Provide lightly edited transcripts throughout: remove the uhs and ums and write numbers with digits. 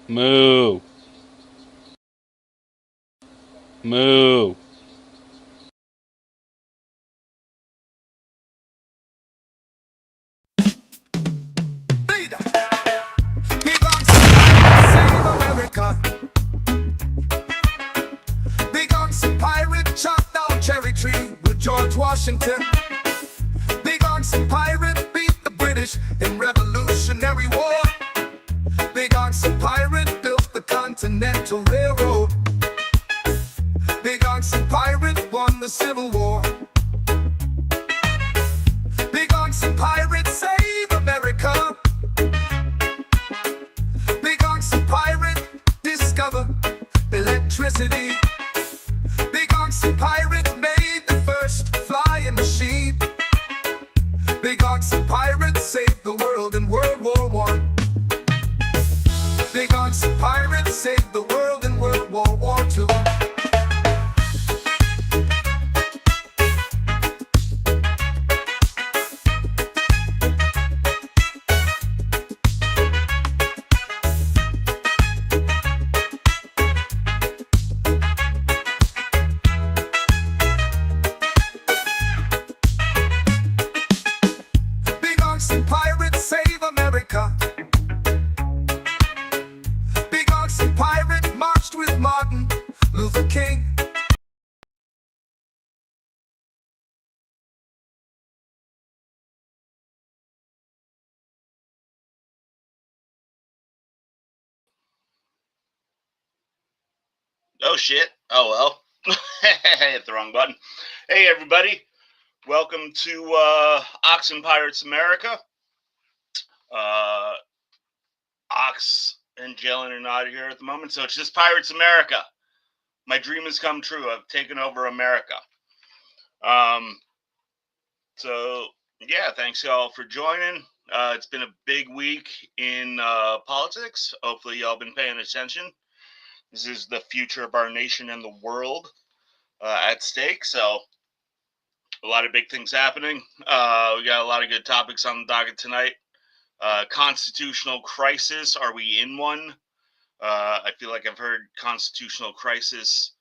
Moo. Moo. Save America. Big on some pirate chopped down cherry tree with George Washington. Big on some pirate beat the British in Revolutionary War. Big on some pirate built the Continental Railroad. Big on some pirate won the Civil War. Big on some pirate save America. Big on some pirate discover electricity. Big on some pirate made the first flying machine. Big on some pirate saved the world in World War I. Big on some pirate saved the world in World War II. Big on some pirates save America. Big on some pirate marched with Martin Luther King. Oh shit. Oh well. I hit the wrong button. Hey everybody. Welcome to Ox and Pirates America. Ox and Jalen are not here at the moment, so it's just Pirates America. My dream has come true. I've taken over America. So yeah, thanks y'all for joining. It's been a big week in politics. Hopefully y'all been paying attention. This is the future of our nation and the world at stake. So a lot of big things happening. We got a lot of good topics on the docket tonight. Constitutional crisis. Are we in one? I feel like I've heard constitutional crisis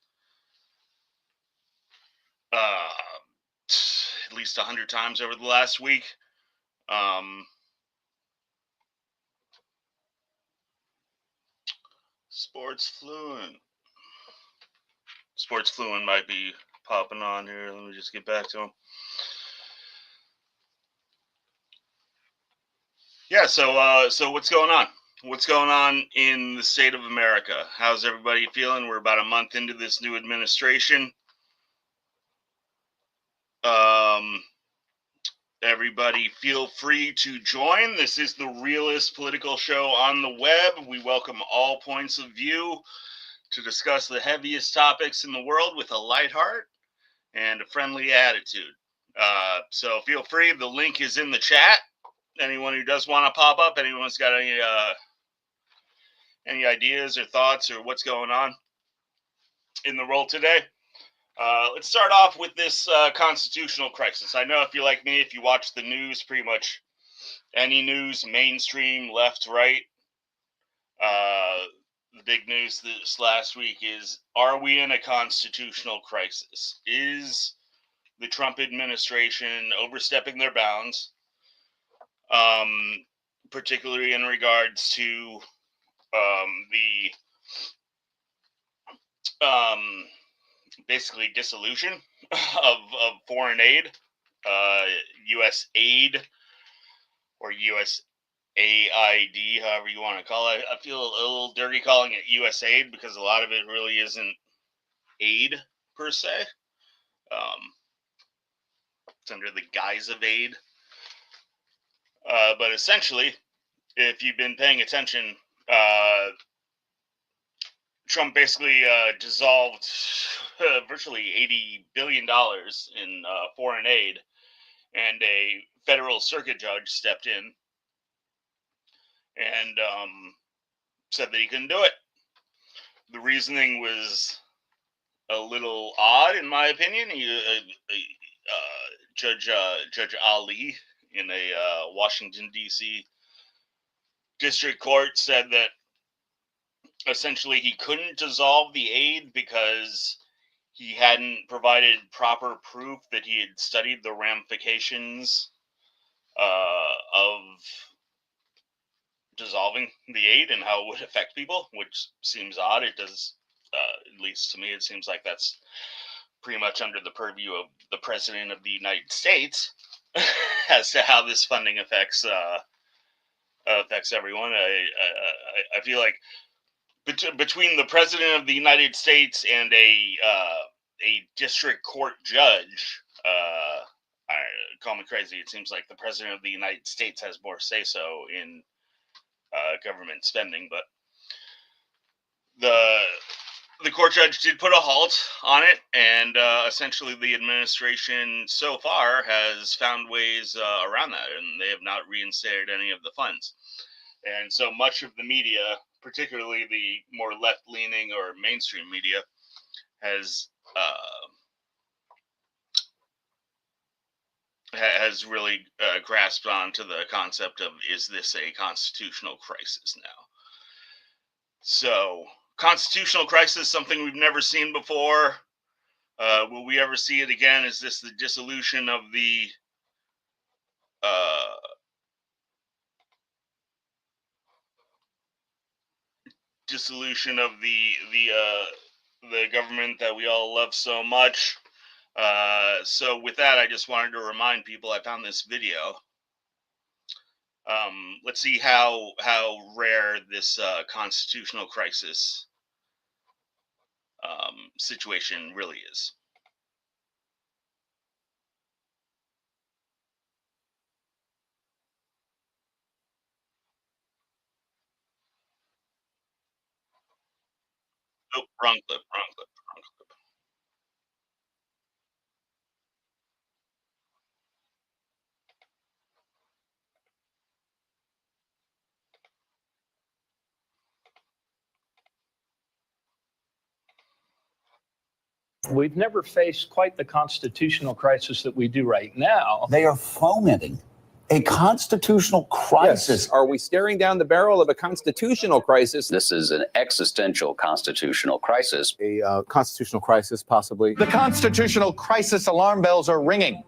at least 100 times over the last week. Sports Fluent. Sports Fluent might be popping on here. Let me just get back to him. Yeah, so what's going on? What's going on in the state of America? How's everybody feeling? We're about a month into this new administration. Everybody feel free to join. This is the realist political show on the web. We welcome all points of view to discuss the heaviest topics in the world with a light heart and a friendly attitude. So feel free. The link is in the chat. Anyone who does want to pop up, anyone's got any ideas or thoughts or what's going on in the world today? Let's start off with this constitutional crisis. I know if you're like me, if you watch the news, pretty much any news, mainstream, left, right, the big news this last week is, are we in a constitutional crisis? Is the Trump administration overstepping their bounds, particularly in regards to basically dissolution of foreign aid, U.S. aid, or U.S. AID, however you want to call it. I feel a little dirty calling it U.S. aid because a lot of it really isn't aid per se. It's under the guise of aid. But essentially, if you've been paying attention, Trump basically dissolved virtually $80 billion in foreign aid, and a federal circuit judge stepped in and said that he couldn't do it. The reasoning was a little odd, in my opinion. Judge Ali in a Washington D.C. district court said that essentially he couldn't dissolve the aid because he hadn't provided proper proof that he had studied the ramifications of dissolving the aid and how it would affect people, which seems odd. It does, at least to me, it seems like that's pretty much under the purview of the President of the United States as to how this funding affects everyone. I feel like between the President of the United States and a district court judge, call me crazy, it seems like the President of the United States has more say-so in government spending, but the court judge did put a halt on it, and essentially the administration so far has found ways around that, and they have not reinstated any of the funds. And so much of the media, particularly the more left-leaning or mainstream media, has really grasped onto the concept of, is this a constitutional crisis now? So, constitutional crisis, something we've never seen before. Will we ever see it again? Is this the dissolution of the government that we all love so much? So with that, I just wanted to remind people I found this video. Let's see how rare this constitutional crisis situation really is. Oh, wrong clip. We've never faced quite the constitutional crisis that we do right now. They are fomenting a constitutional crisis. Yes. Are we staring down the barrel of a constitutional crisis? This is an existential constitutional crisis. A constitutional crisis, possibly. The constitutional crisis alarm bells are ringing.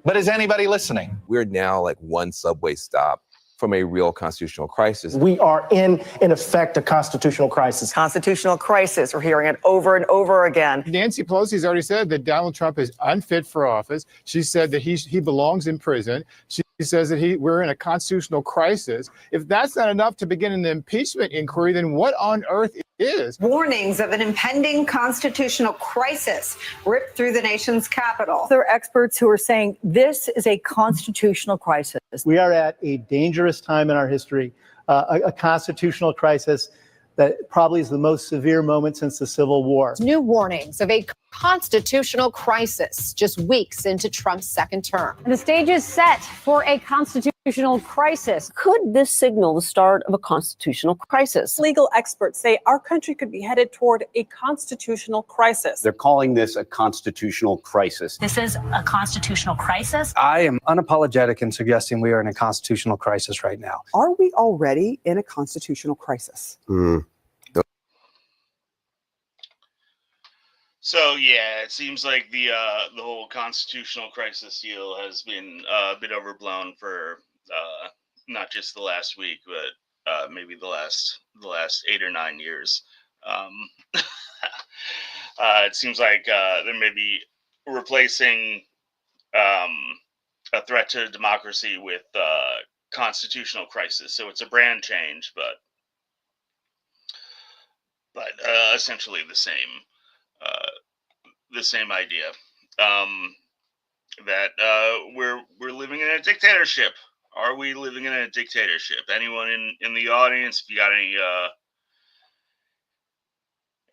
But is anybody listening? We're now like one subway stop from a real constitutional crisis. We are in effect, a constitutional crisis. Constitutional crisis. We're hearing it over and over again. Nancy Pelosi's already said that Donald Trump is unfit for office. She said that he belongs in prison. She says that we're in a constitutional crisis. If that's not enough to begin an impeachment inquiry, then what on earth is? Warnings of an impending constitutional crisis ripped through the nation's capital. There are experts who are saying this is a constitutional crisis. We are at a dangerous time in our history, a constitutional crisis that probably is the most severe moment since the Civil War. New warnings of a constitutional crisis just weeks into Trump's second term. The stage is set for a constitutional crisis. Could this signal the start of a constitutional crisis? Legal experts say our country could be headed toward a constitutional crisis. They're calling this a constitutional crisis. This is a constitutional crisis. I am unapologetic in suggesting we are in a constitutional crisis right now. Are we already in a constitutional crisis? So yeah, it seems like the whole constitutional crisis deal has been a bit overblown for not just the last week, but maybe the last 8 or 9 years. It seems like they may be replacing a threat to democracy with constitutional crisis. So it's a brand change, but essentially the same idea, that we're living in a dictatorship. Are we living in a dictatorship? Anyone in the audience, if you got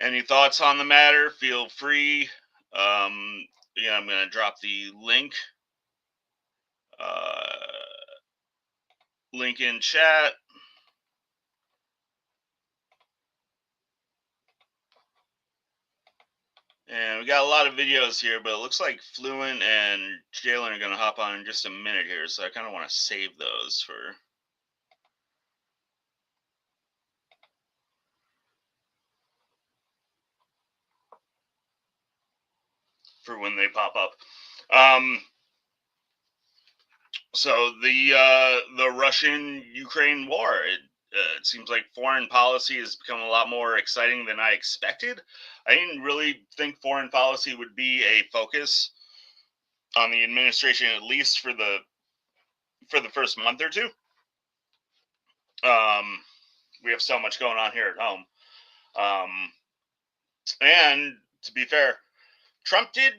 any thoughts on the matter, feel free. Yeah, I'm gonna drop the link in chat. And we got a lot of videos here, but it looks like Fluent and Jalen are going to hop on in just a minute here, so I kind of want to save those for when they pop up. So the Russian-Ukraine war, it seems like foreign policy has become a lot more exciting than I expected. I didn't really think foreign policy would be a focus on the administration, at least for the first month or two. We have so much going on here at home. And to be fair, Trump did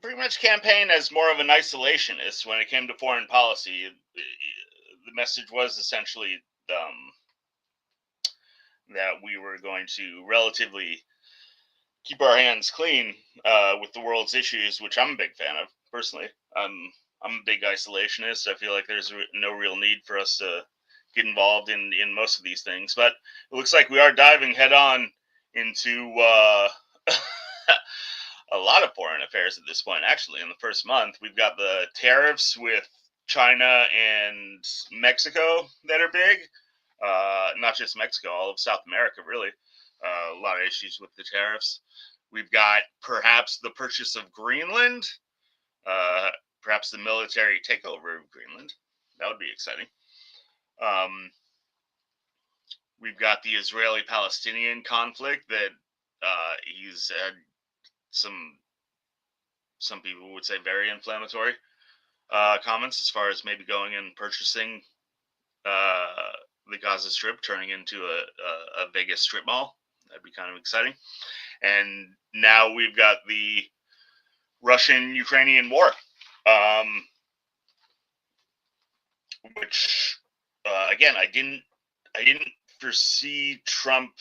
pretty much campaign as more of an isolationist when it came to foreign policy. The message was essentially that we were going to relatively keep our hands clean with the world's issues, which I'm a big fan of personally. I'm a big isolationist. I feel like there's no real need for us to get involved in most of these things, but it looks like we are diving head on into a lot of foreign affairs at this point. Actually, in the first month, we've got the tariffs with China and Mexico that are big. Not just Mexico, all of South America, really. A lot of issues with the tariffs. We've got perhaps the purchase of Greenland, perhaps the military takeover of Greenland. That would be exciting. We've got the Israeli-Palestinian conflict that he's had some people would say very inflammatory comments as far as maybe going and purchasing the Gaza Strip, turning into a Vegas strip mall. That'd be kind of exciting. And now we've got the Russian-Ukrainian war, which again, I didn't foresee Trump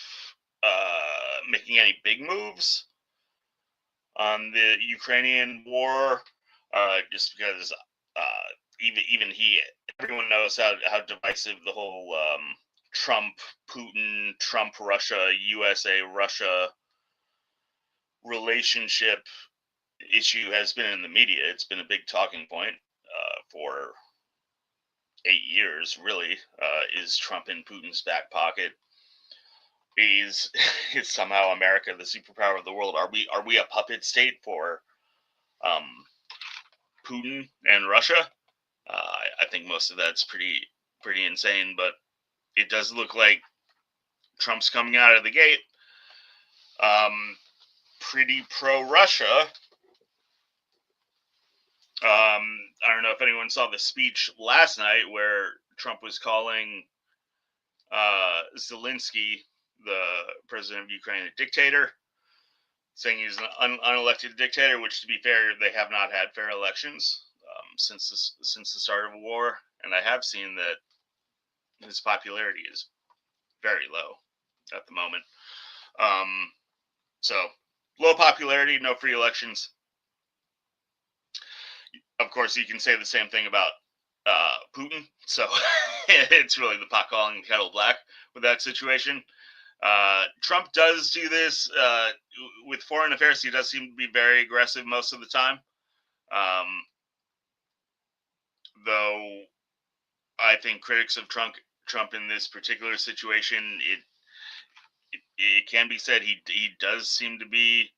making any big moves on the Ukrainian war, just because everyone knows how divisive the whole Trump, Putin, Trump, Russia, USA, Russia relationship issue has been in the media. It's been a big talking point for 8 years, really. Is Trump in Putin's back pocket? Is somehow America the superpower of the world? Are we a puppet state for Putin and Russia? I think most of that's pretty insane, but it does look like Trump's coming out of the gate pretty pro-Russia. I don't know if anyone saw the speech last night where Trump was calling Zelensky, the president of Ukraine, a dictator, saying he's an unelected dictator, which, to be fair, they have not had fair elections since the start of the war. And I have seen that his popularity is very low at the moment. So, low popularity, no free elections. Of course, you can say the same thing about Putin. So, it's really the pot calling the kettle black with that situation. Trump does do this with foreign affairs. He does seem to be very aggressive most of the time. Though I think critics of Trump in this particular situation, it can be said he does seem to be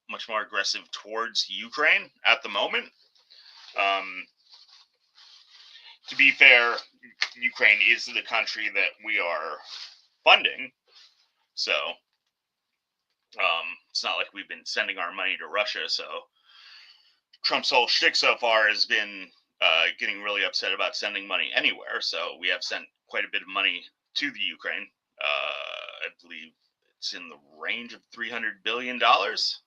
much more aggressive towards Ukraine at the moment. To be fair, Ukraine is the country that we are funding, so it's not like we've been sending our money to Russia. So Trump's whole shtick so far has been getting really upset about sending money anywhere. So we have sent quite a bit of money to the Ukraine. I believe it's in the range of $300 billion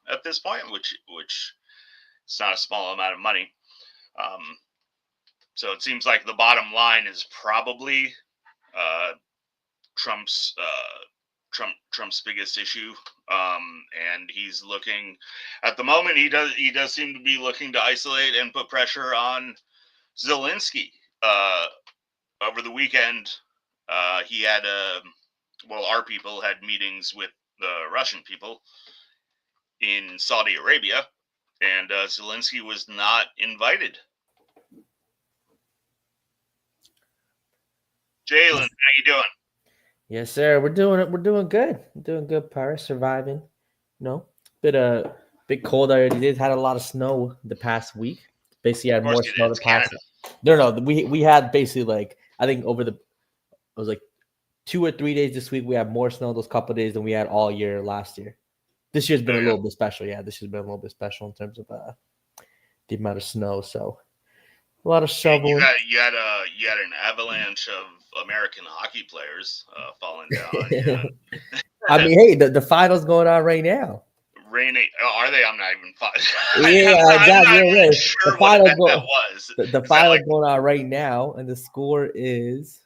at this point, which is not a small amount of money. So it seems like the bottom line is probably Trump's biggest issue, and he's looking at the moment. He does seem to be looking to isolate and put pressure on Zelensky. Over the weekend, he had our people had meetings with the Russian people in Saudi Arabia, and Zelensky was not invited. Jalen, how you doing? Yes, sir. We're doing it. We're doing good. Doing good, Paris. Surviving. Bit cold already. Did had a lot of snow the past week. Basically, had more snow the past. No. We had basically like I think it was like 2 or 3 days this week. We had more snow those couple of days than we had all year last year. This year's been a little bit special. Yeah, this year's been a little bit special in terms of the amount of snow. So a lot of shoveling. You had an avalanche of American hockey players falling down. I mean, hey, the finals going on right now. Raining? Are they? I'm not even. Yeah, exactly. Sure the finals was. The finals going on right now, and the score is.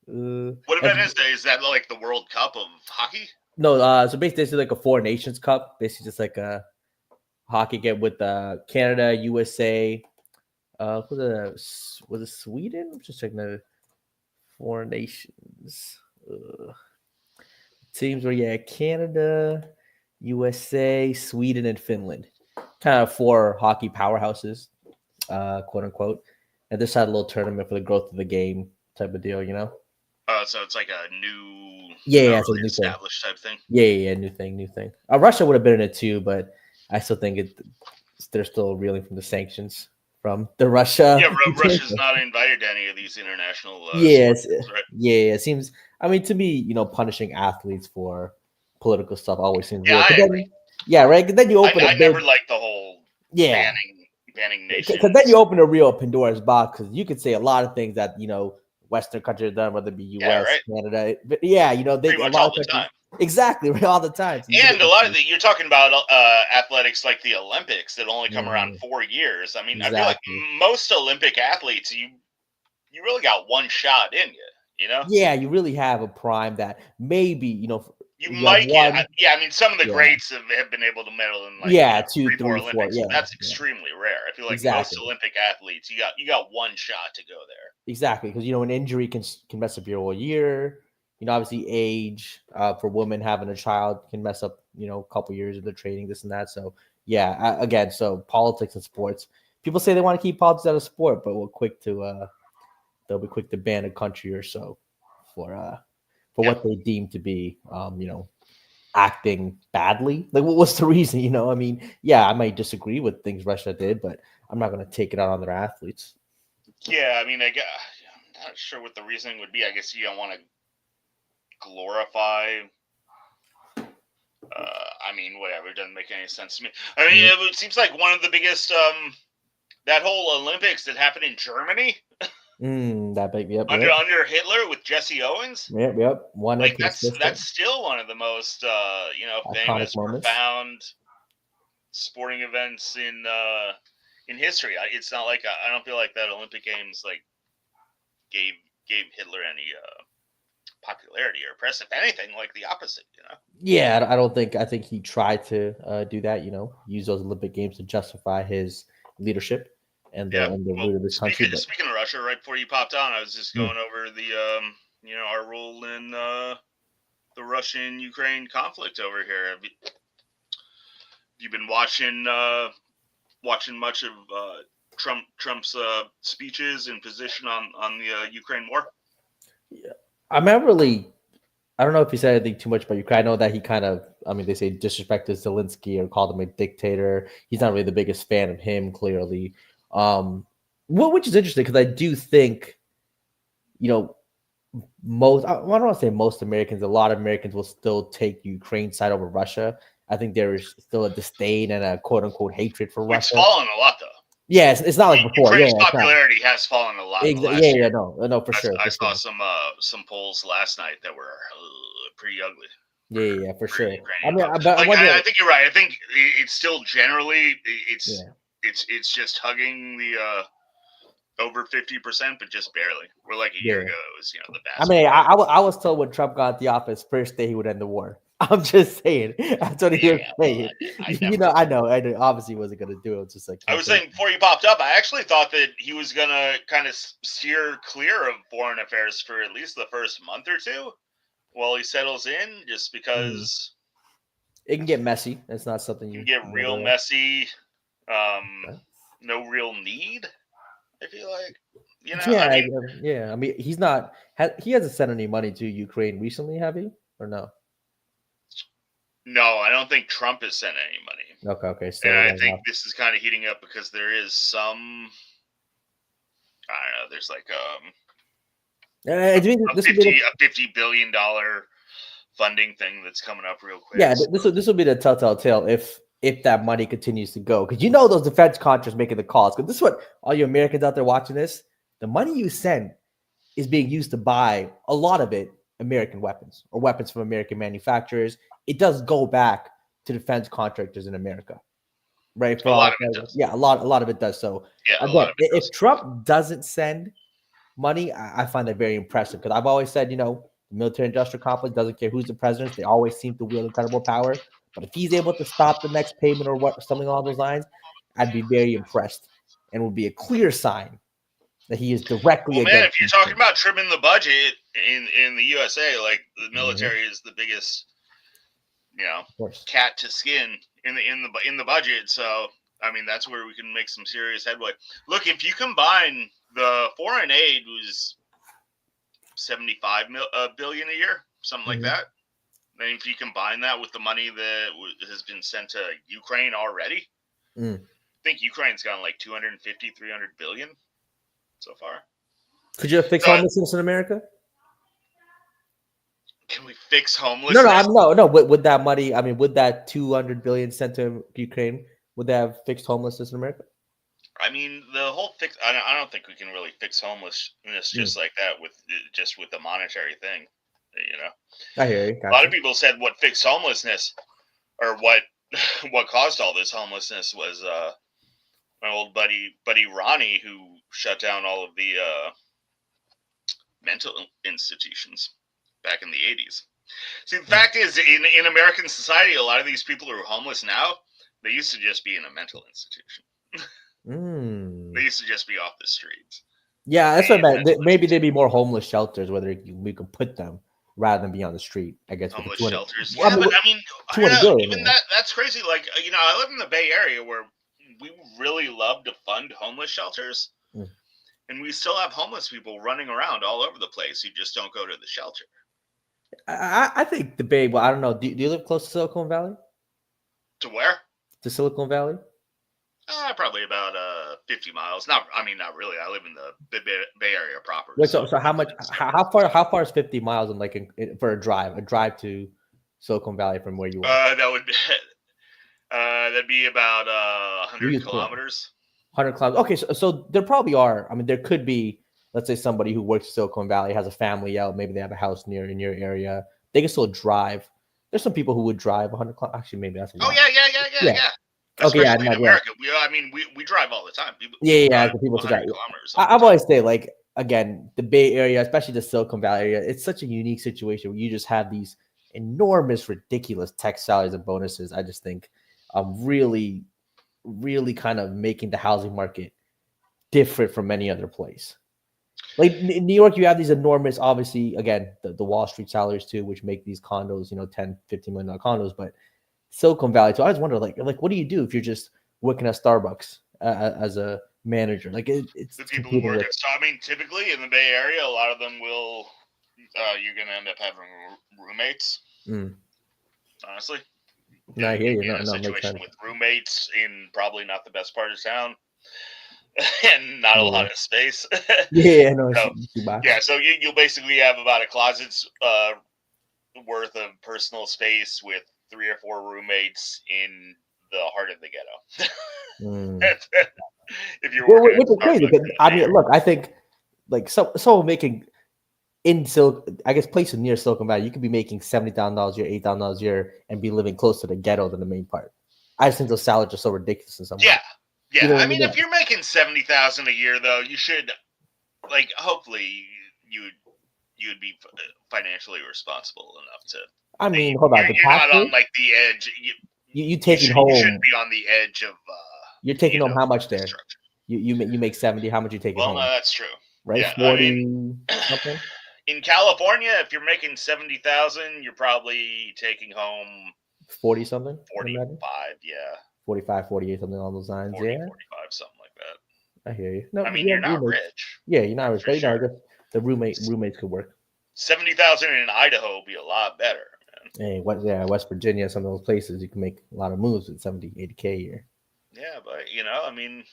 What event is that? Is that like the World Cup of hockey? No, so basically it's like a Four Nations Cup, basically just like a hockey game with Canada, USA. Was it Sweden? I'm just checking the Four Nations teams. Where Canada, USA, Sweden, and Finland, kind of 4 hockey powerhouses, quote unquote. And this had a little tournament for the growth of the game type of deal, So it's like a new, it's a new established type thing. Yeah, new thing. Russia would have been in it too, but I still think they're still reeling from the sanctions from the Russia. Yeah, Russia's not invited to any of these international. Yes, right? Yeah. It seems. I mean, to me, punishing athletes for political stuff always seems. Yeah, weird. Right. Then you open. I never liked the whole banning nations. Because then you open a real Pandora's box. Because you could say a lot of things that Western countries have done, whether it be U.S., Canada. But they pretty much all the time. Exactly, all the time. And a lot of you're talking about athletics like the Olympics that only come around 4 years. I mean, I feel like most Olympic athletes, you really got one shot in you. Yeah, you really have a prime that maybe you might get. Yeah, I mean, some of the greats have been able to medal in like 2, 3, Olympics. 4. Yeah, that's extremely rare. I feel like most Olympic athletes, you got one shot to go there. Exactly, because an injury can mess up your whole year. Obviously, age for women having a child can mess up a couple years of their training, this and that. So again, so politics and sports. People say they want to keep politics out of sport, but they'll be quick to ban a country or so for what they deem to be acting badly. Like, what's the reason? I mean, I might disagree with things Russia did, but I'm not going to take it out on their athletes. Yeah, I mean, I'm not sure what the reasoning would be. I guess you don't want to glorify. I mean, whatever. It doesn't make any sense to me. I mean, it seems like one of the biggest that whole Olympics that happened in Germany. That big, under Hitler with Jesse Owens. Yep. One like that's still one of the most famous, profound sporting events in history. It's not like I don't feel like that Olympic Games like gave Hitler any popularity or press. If anything, like the opposite. Yeah, I think he tried to do that. Use those Olympic Games to justify his leadership and the root of this country. Speaking of Russia, right before you popped on, I was just going over the our role in the Russian-Ukraine conflict over here. Have you been watching much of Trump's speeches and position on the Ukraine war? Yeah, I'm not really. I don't know if he said anything too much about Ukraine. I know that he kind of, they say disrespected Zelensky or called him a dictator. He's not really the biggest fan of him, clearly. Which is interesting because I do think, most, I don't want to say most Americans, a lot of Americans will still take Ukraine side over Russia. I think there is still a disdain and a quote unquote hatred for Russia. It's fallen a lot though. Yeah, it's not like before. Ukraine's popularity has fallen a lot. No, for sure. I saw some polls last night that were pretty ugly. Yeah, for sure. I think you're right. I think it's still generally it's just hugging the over 50%, but just barely. We're like a year ago, it was the best. I was told when Trump got the office, first day he would end the war. I'm just saying. That's what he was saying. I know. Obviously, he wasn't going to do it. It's just like I was saying before you popped up. I actually thought that he was going to kind of steer clear of foreign affairs for at least the first month or two. while he settles in, just because it can get messy. It's not something you can get real messy. No real need. I feel like, yeah. I mean, he hasn't sent any money to Ukraine recently, have he? Or no? No, I don't think Trump has sent any money. Okay. So and I think this is kind of heating up because there is some. I don't know. There's like a $50 billion funding thing that's coming up real quick. Yeah, this will be the telltale tale if that money continues to go, because those defense contractors making the calls. Because this is what all you Americans out there watching this: the money you send is being used to buy a lot of it American weapons or weapons from American manufacturers. It does go back to defense contractors in America, right? For a lot of it does. Yeah, a lot of it does. So again, if Trump doesn't send money, I find that very impressive, because I've always said, the military-industrial complex doesn't care who's the president; they always seem to wield incredible power. But if he's able to stop the next payment or something along those lines, I'd be very impressed, and would be a clear sign that he is directly against. Man, if you're talking about trimming the budget in the USA, like the military is the biggest, cat to skin in the budget. So I mean, that's where we can make some serious headway. Look, if you combine the foreign aid was $75 billion a year, something like that. And if you combine that with the money that has been sent to Ukraine already, I think Ukraine's gotten like 250, 300 billion so far. Could you fix homelessness in America? Can we fix homelessness? No. With that money, I mean, with that 200 billion sent to Ukraine, would they have fixed homelessness in America? I mean, the whole fix. I don't think we can really fix homelessness just like that with the monetary thing. I hear you. Gotcha. A lot of people said what fixed homelessness, or what caused all this homelessness, was my old buddy Ronnie, who shut down all of the mental institutions back in the 80s. See, the fact is, in American society, a lot of these people who are homeless now, they used to just be in a mental institution. They used to just be off the streets. Yeah, that's what I meant. Maybe there'd be more homeless shelters where we could put them rather than be on the street. I guess homeless shelters. Yeah, but I mean, even that's crazy. Like, I live in the Bay Area where we really love to fund homeless shelters, and we still have homeless people running around all over the place who just don't go to the shelter. I think the Bay. Well, I don't know. Do you live close to Silicon Valley? To where? To Silicon Valley. Probably about 50 miles. Not really. I live in the Bay Area proper. Wait, so how far is 50 miles for a drive to Silicon Valley from where you are? That'd be about 100 kilometers. 100 kilometers. Okay, so there probably are. I mean, there could be, let's say, somebody who works in Silicon Valley, has a family out, maybe they have a house in your area. They can still drive. There's some people who would drive 100 kilometers. Actually, maybe that's. Oh yeah. Especially in America, we drive all the time. People to drive. I've always said, like, again, the Bay Area, especially the Silicon Valley area, it's such a unique situation where you just have these enormous, ridiculous tech salaries and bonuses. I just think really, really kind of making the housing market different from any other place. Like in New York, you have these enormous, obviously, again, the Wall Street salaries too, which make these condos, $10, $15 million condos, but Silicon Valley. So I always wonder, like, what do you do if you're just working at Starbucks as a manager? Like, it's the people who work at Starbucks. I mean, typically in the Bay Area, a lot of them will. You're going to end up having roommates. Honestly, I hear you. In a situation with roommates in probably not the best part of town, and not a lot of space. So you'll basically have about a closet's worth of personal space with 3 or 4 roommates in the heart of the ghetto. If you're which is crazy. I mean, look, I think like someone making places near Silicon Valley, you could be making $70,000 a year, $8,000 a year, and be living close to the ghetto than the main part. I just think those salaries are so ridiculous in some way. Yeah. I mean, if you're making $70,000 a year, though, you should, like, hopefully you'd be financially responsible enough to. I mean, hold on. You're not on like the edge. You taking home. You shouldn't be on the edge of. You're taking home how much there? You make 70. How much you taking home? Well, no, that's true. Right, yeah, 40 something. in California, if you're making 70,000, you're probably taking home 40 something. 45. Yeah. 45, 48, something along those lines. 40, Yeah, 45, something like that. I hear you. No, I mean, you're not roommates. rich. Yeah, you're not rich, for but sure. I guess the roommates could work. 70,000 in Idaho would be a lot better, man. Hey, West Virginia, some of those places you can make a lot of moves at 70, 80K a year. Yeah, but I mean,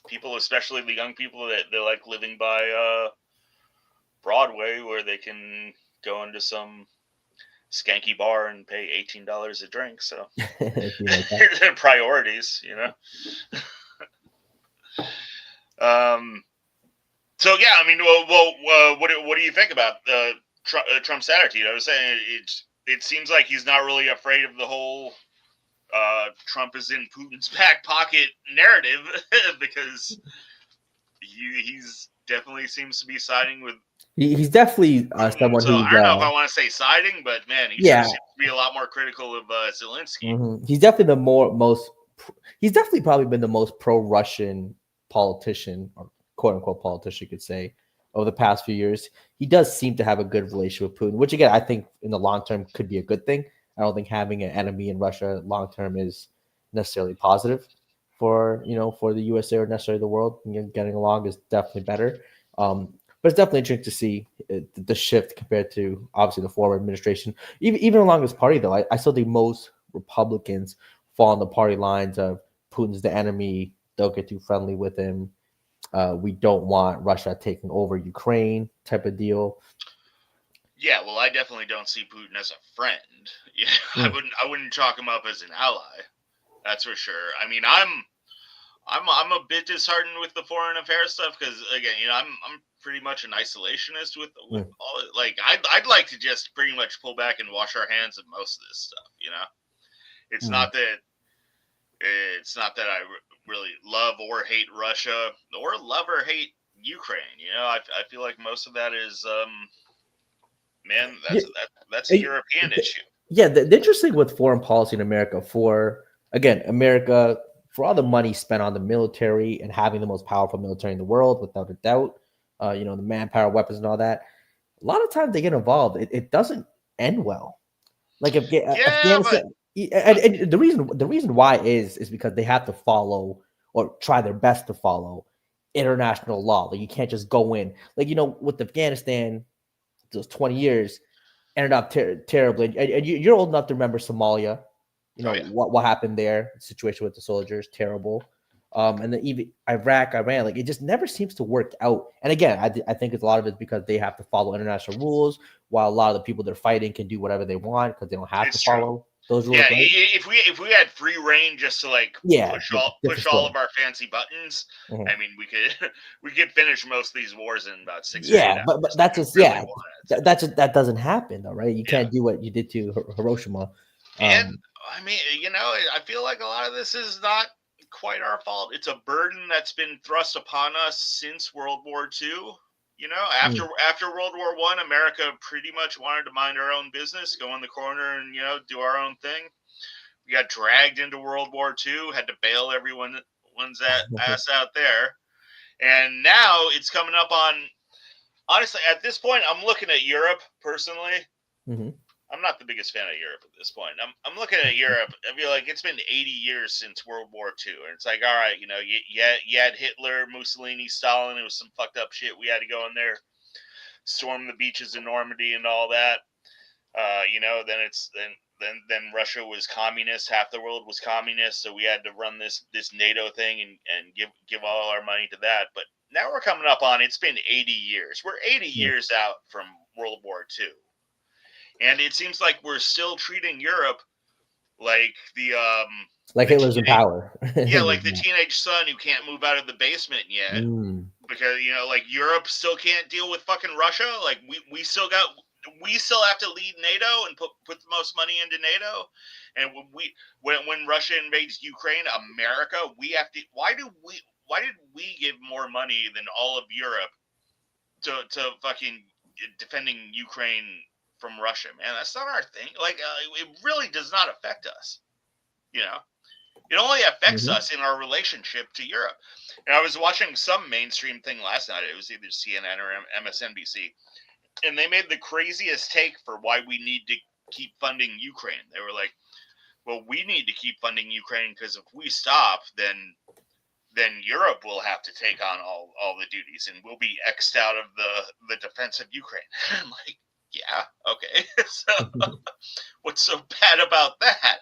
people, especially the young people that they like living by Broadway, where they can go into some skanky bar and pay $18 a drink. So their priorities, So yeah, I mean, what do you think about Trump's attitude? I was saying it seems like he's not really afraid of the whole Trump is in Putin's back pocket narrative because he's definitely seems to be siding with. He's definitely someone so who's. I don't know if I want to say siding, but man, he seems to be a lot more critical of Zelensky. Mm-hmm. He's definitely He's definitely probably been the most pro-Russian politician, or quote unquote politician, you could say, over the past few years. He does seem to have a good relationship with Putin, which again I think in the long term could be a good thing. I don't think having an enemy in Russia long term is necessarily positive for the USA or necessarily the world. Getting along is definitely better. But it's definitely interesting to see the shift compared to obviously the former administration. Even along this party, though, I still think most Republicans fall on the party lines of Putin's the enemy. Don't get too friendly with him. We don't want Russia taking over Ukraine type of deal. Yeah, well, I definitely don't see Putin as a friend. I wouldn't chalk him up as an ally. That's for sure. I mean, I'm a bit disheartened with the foreign affairs stuff because again, I'm pretty much an isolationist with all I'd like to just pretty much pull back and wash our hands of most of this stuff. It's not that I really love or hate Russia or love or hate Ukraine. I feel like most of that is that's a European issue. Yeah, the interesting with foreign policy in America for all the money spent on the military and having the most powerful military in the world, without a doubt, the manpower, weapons, and all that. A lot of times they get involved, it doesn't end well. Like Afghanistan, and the reason why is because they have to follow or try their best to follow international law. Like you can't just go in. Like with Afghanistan, those 20 years ended up terribly. And you're old enough to remember Somalia. What happened there, the situation with the soldiers, terrible. And then even Iraq, Iran, like it just never seems to work out. And again, I think it's a lot of it's because they have to follow international rules, while a lot of the people they're fighting can do whatever they want because they don't have to follow those rules. Yeah, right? if we had free reign just to push all of our fancy buttons, I mean we could finish most of these wars in about 6 or 8 hours. But that's just that doesn't happen though, right? You can't do what you did to Hiroshima. And I mean, I feel like a lot of this is not quite our fault. It's a burden that's been thrust upon us since World War II. After World War I, America pretty much wanted to mind our own business, go in the corner and do our own thing. We got dragged into World War II, had to bail everyone's ass out there, and now it's coming up on. Honestly, at this point, I'm looking at Europe personally. Mm-hmm. I'm not the biggest fan of Europe at this point. I'm looking at Europe. I feel like it's been 80 years since World War II. And it's like, all right, you had Hitler, Mussolini, Stalin. It was some fucked up shit. We had to go in there, storm the beaches in Normandy and all that. Then Russia was communist. Half the world was communist. So we had to run this NATO thing and give all our money to that. But now we're coming up on, it's been 80 years. We're 80 years out from World War II. And it seems like we're still treating Europe like like Hitler's in power. Yeah, like the teenage son who can't move out of the basement yet because Europe still can't deal with fucking Russia. Like we still have to lead NATO and put the most money into NATO. And when Russia invades Ukraine, America, we have to. Why did we give more money than all of Europe to fucking defending Ukraine from Russia, man? That's not our thing. It really does not affect us. It only affects us in our relationship to Europe. And I was watching some mainstream thing last night. It was either CNN or MSNBC. and they made the craziest take for why we need to keep funding Ukraine. They were like, well, we need to keep funding Ukraine because if we stop, then Europe will have to take on all the duties and we'll be X'd out of the defense of Ukraine. I'm like, yeah, okay. So what's so bad about that?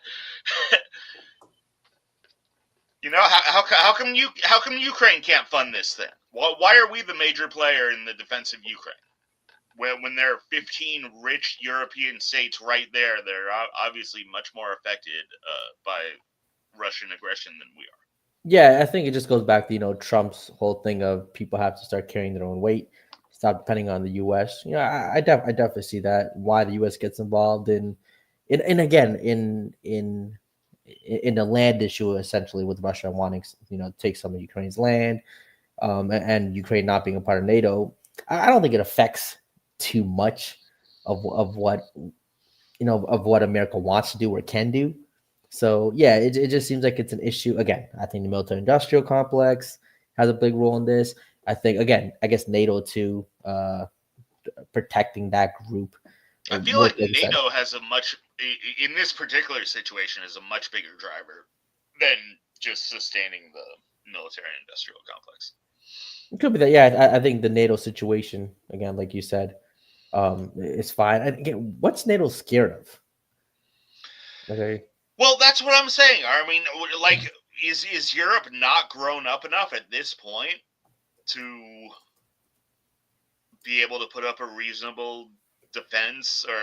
You know, how come Ukraine can't fund this thing? Why are we the major player in the defense of Ukraine? When there are 15 rich European states right there, they're obviously much more affected by Russian aggression than we are. Yeah, I think it just goes back to, Trump's whole thing of people have to start carrying their own weight, stop depending on the U.S. I definitely see that, why the U.S. gets involved in the land issue, essentially, with Russia wanting, to take some of Ukraine's land, and Ukraine not being a part of NATO. I don't think it affects too much of what America wants to do or can do. So yeah, it just seems like it's an issue. Again, I think the military-industrial complex has a big role in this. I think, again, I guess NATO too, protecting that group. I feel like NATO has in this particular situation, is a much bigger driver than just sustaining the military-industrial complex. It could be that. Yeah, I think the NATO situation, again, like you said, is fine. And again, what's NATO scared of? Okay. Well, that's what I'm saying. I mean, like, is Europe not grown up enough at this point to be able to put up a reasonable defense or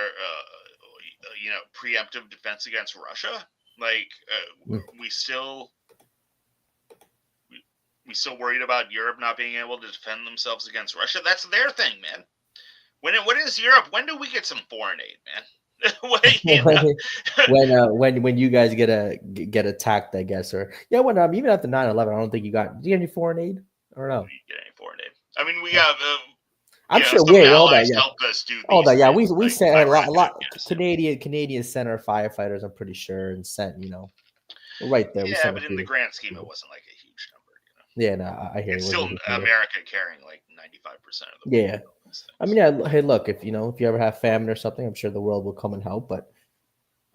preemptive defense against Russia? Like, we still worried about Europe not being able to defend themselves against Russia? That's their thing, man. When is Europe? When do we get some foreign aid, man? when you guys get attacked, I guess, or when even after 9/11, I don't think you got. Do you get any foreign aid? I don't know. You get any foreign aid? I mean, we have. I'm sure we helped us do. We sent a lot. Canadians sent our firefighters, I'm pretty sure, and sent right there. Yeah, but in the grand scheme, it wasn't like a huge number. Yeah, no, I hear. It's still America carrying like 95% of the. Yeah. I mean, hey, look, if you ever have famine or something, I'm sure the world will come and help. But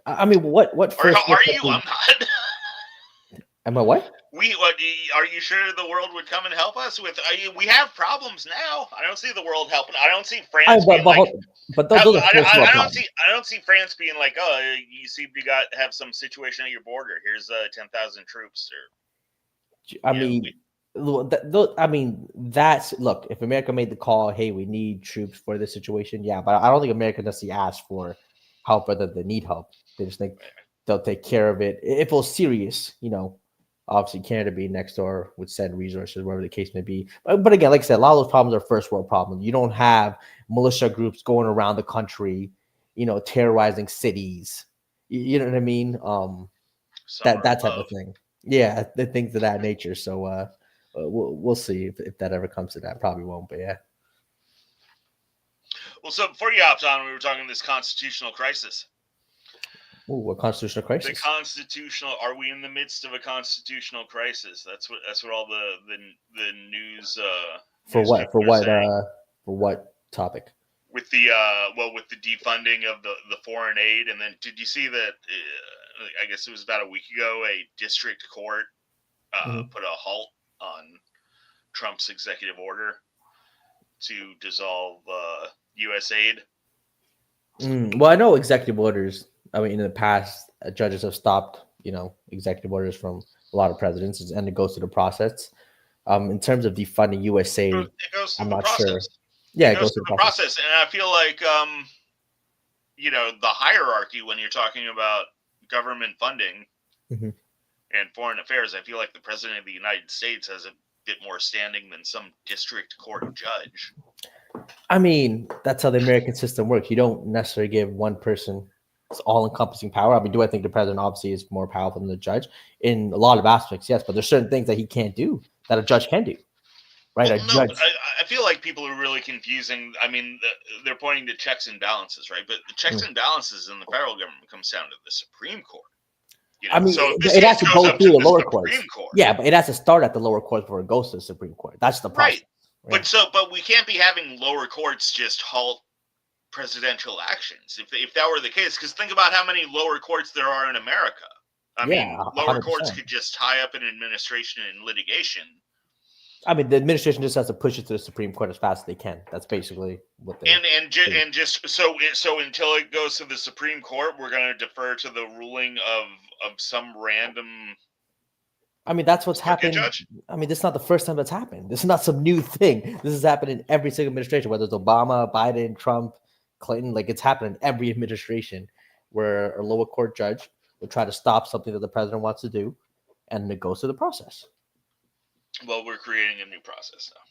I mean, what first? Are you? I'm not. Am I what? Are you sure the world would come and help us with? We have problems now. I don't see the world helping. I don't see France. I don't see France being like, oh, you see, have some situation at your border. Here's 10,000 troops. That's look. If America made the call, hey, we need troops for this situation, yeah. But I don't think America necessarily asked for help, or that they need help. They just think they'll take care of it if it was serious. Obviously, Canada being next door would send resources, wherever the case may be. But again, like I said, a lot of those problems are first world problems. You don't have militia groups going around the country, terrorizing cities. You know what I mean? That type of thing. Yeah, the things of that nature. So we'll see if that ever comes to that. Probably won't, but yeah. Well, so before you hopped on, we were talking this constitutional crisis. Ooh, what constitutional crisis? The constitutional. Are we in the midst of a constitutional crisis? That's what all the news. For what? For what topic? With the with the defunding of the foreign aid, and then did you see that? I guess it was about a week ago. A district court put a halt on Trump's executive order to dissolve U.S. aid. Well, I know executive orders. I mean, in the past, judges have stopped, executive orders from a lot of presidents, and it goes through the process. In terms of defunding U.S. aid, I'm not sure. Yeah, it goes through the process, and I feel like, the hierarchy when you're talking about government funding and foreign affairs, I feel like the president of the United States has a bit more standing than some district court judge. I mean, that's how the American system works. You don't necessarily give one person all-encompassing power. I mean, do I think the president obviously is more powerful than the judge in a lot of aspects? Yes, but there's certain things that he can't do that a judge can do, right? Well, I feel like people are really confusing. I mean, they're pointing to checks and balances, right? But the checks and balances in the federal government comes down to the Supreme Court. I mean, so it has to go through the lower courts. Yeah, but it has to start at the lower courts before it goes to the Supreme Court. That's the process. Right. But we can't be having lower courts just halt presidential actions. If that were the case, because think about how many lower courts there are in America. I mean, lower 100%. courts could just tie up an administration in litigation. I mean, the administration just has to push it to the Supreme Court as fast as they can. That's basically what they and just so until it goes to the Supreme Court, we're going to defer to the ruling of some random. I mean, that's what's happened. Judge? I mean, this is not the first time that's happened. This is not some new thing. This has happened in every single administration, whether it's Obama, Biden, Trump, Clinton. Like, it's happened in every administration where a lower court judge will try to stop something that the president wants to do, and it goes through the process. Well, we're creating a new process now.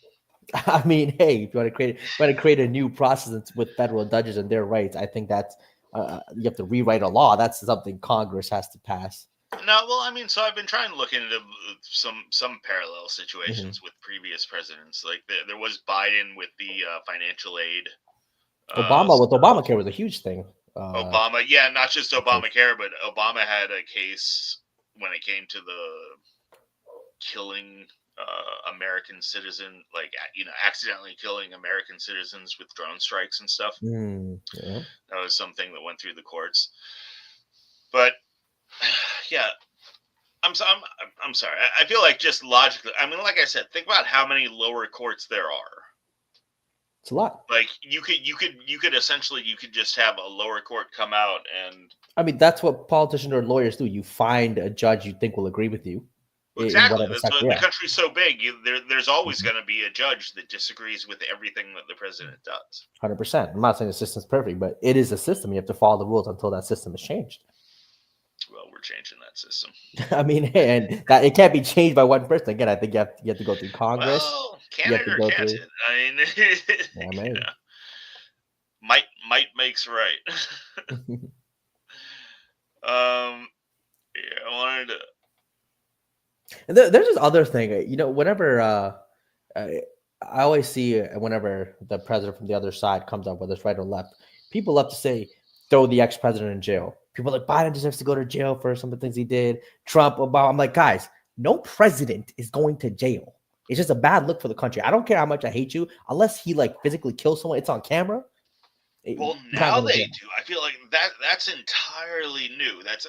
I mean, hey, if you want to create a new process with federal judges and their rights, I think that's you have to rewrite a law. That's something Congress has to pass. No, well, I mean, so I've been trying to look into some parallel situations with previous presidents. Like there was Biden with the financial aid. Obama with Obamacare was a huge thing. Obama, yeah, not just Obamacare, but Obama had a case when it came to the killing American citizen, like accidentally killing American citizens with drone strikes and stuff. Yeah. That was something that went through the courts. But yeah, I'm sorry. I feel like just logically, I mean, like I said, think about how many lower courts there are. It's a lot. Like you could essentially just have a lower court come out and. I mean, that's what politicians or lawyers do. You find a judge you think will agree with you. Exactly. The country's so big. There's always going to be a judge that disagrees with everything that the president does. 100%. I'm not saying the system's perfect, but it is a system. You have to follow the rules until that system is changed. Well, we're changing that system. I mean, and that it can't be changed by one person. Again, I think you have to go through Congress. Well, can it or can't it? I mean, might makes right. Yeah, I wanted to. And there's this other thing, whenever I always see whenever the president from the other side comes up, whether it's right or left, people love to say, throw the ex-president in jail. People are like, Biden deserves to go to jail for some of the things he did. Trump, Obama. I'm like, guys, no president is going to jail. It's just a bad look for the country. I don't care how much I hate you, unless he physically kills someone, it's on camera. Well, now they do. I feel like that's entirely new. That's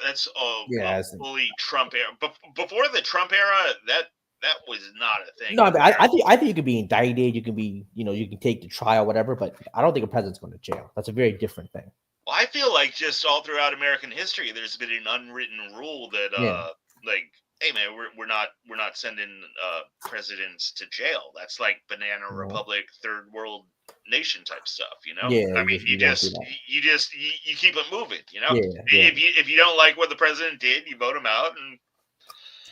fully Trump era. But before the Trump era, that was not a thing. No, I mean, I think you could be indicted. You can be, you can take the trial, whatever. But I don't think a president's going to jail. That's a very different thing. Well, I feel like just all throughout American history, there's been an unwritten rule that, hey man, we're not sending presidents to jail. That's like banana republic, third world nation type stuff, Yeah, I mean, you keep it moving, Yeah. If you don't like what the president did, you vote him out. And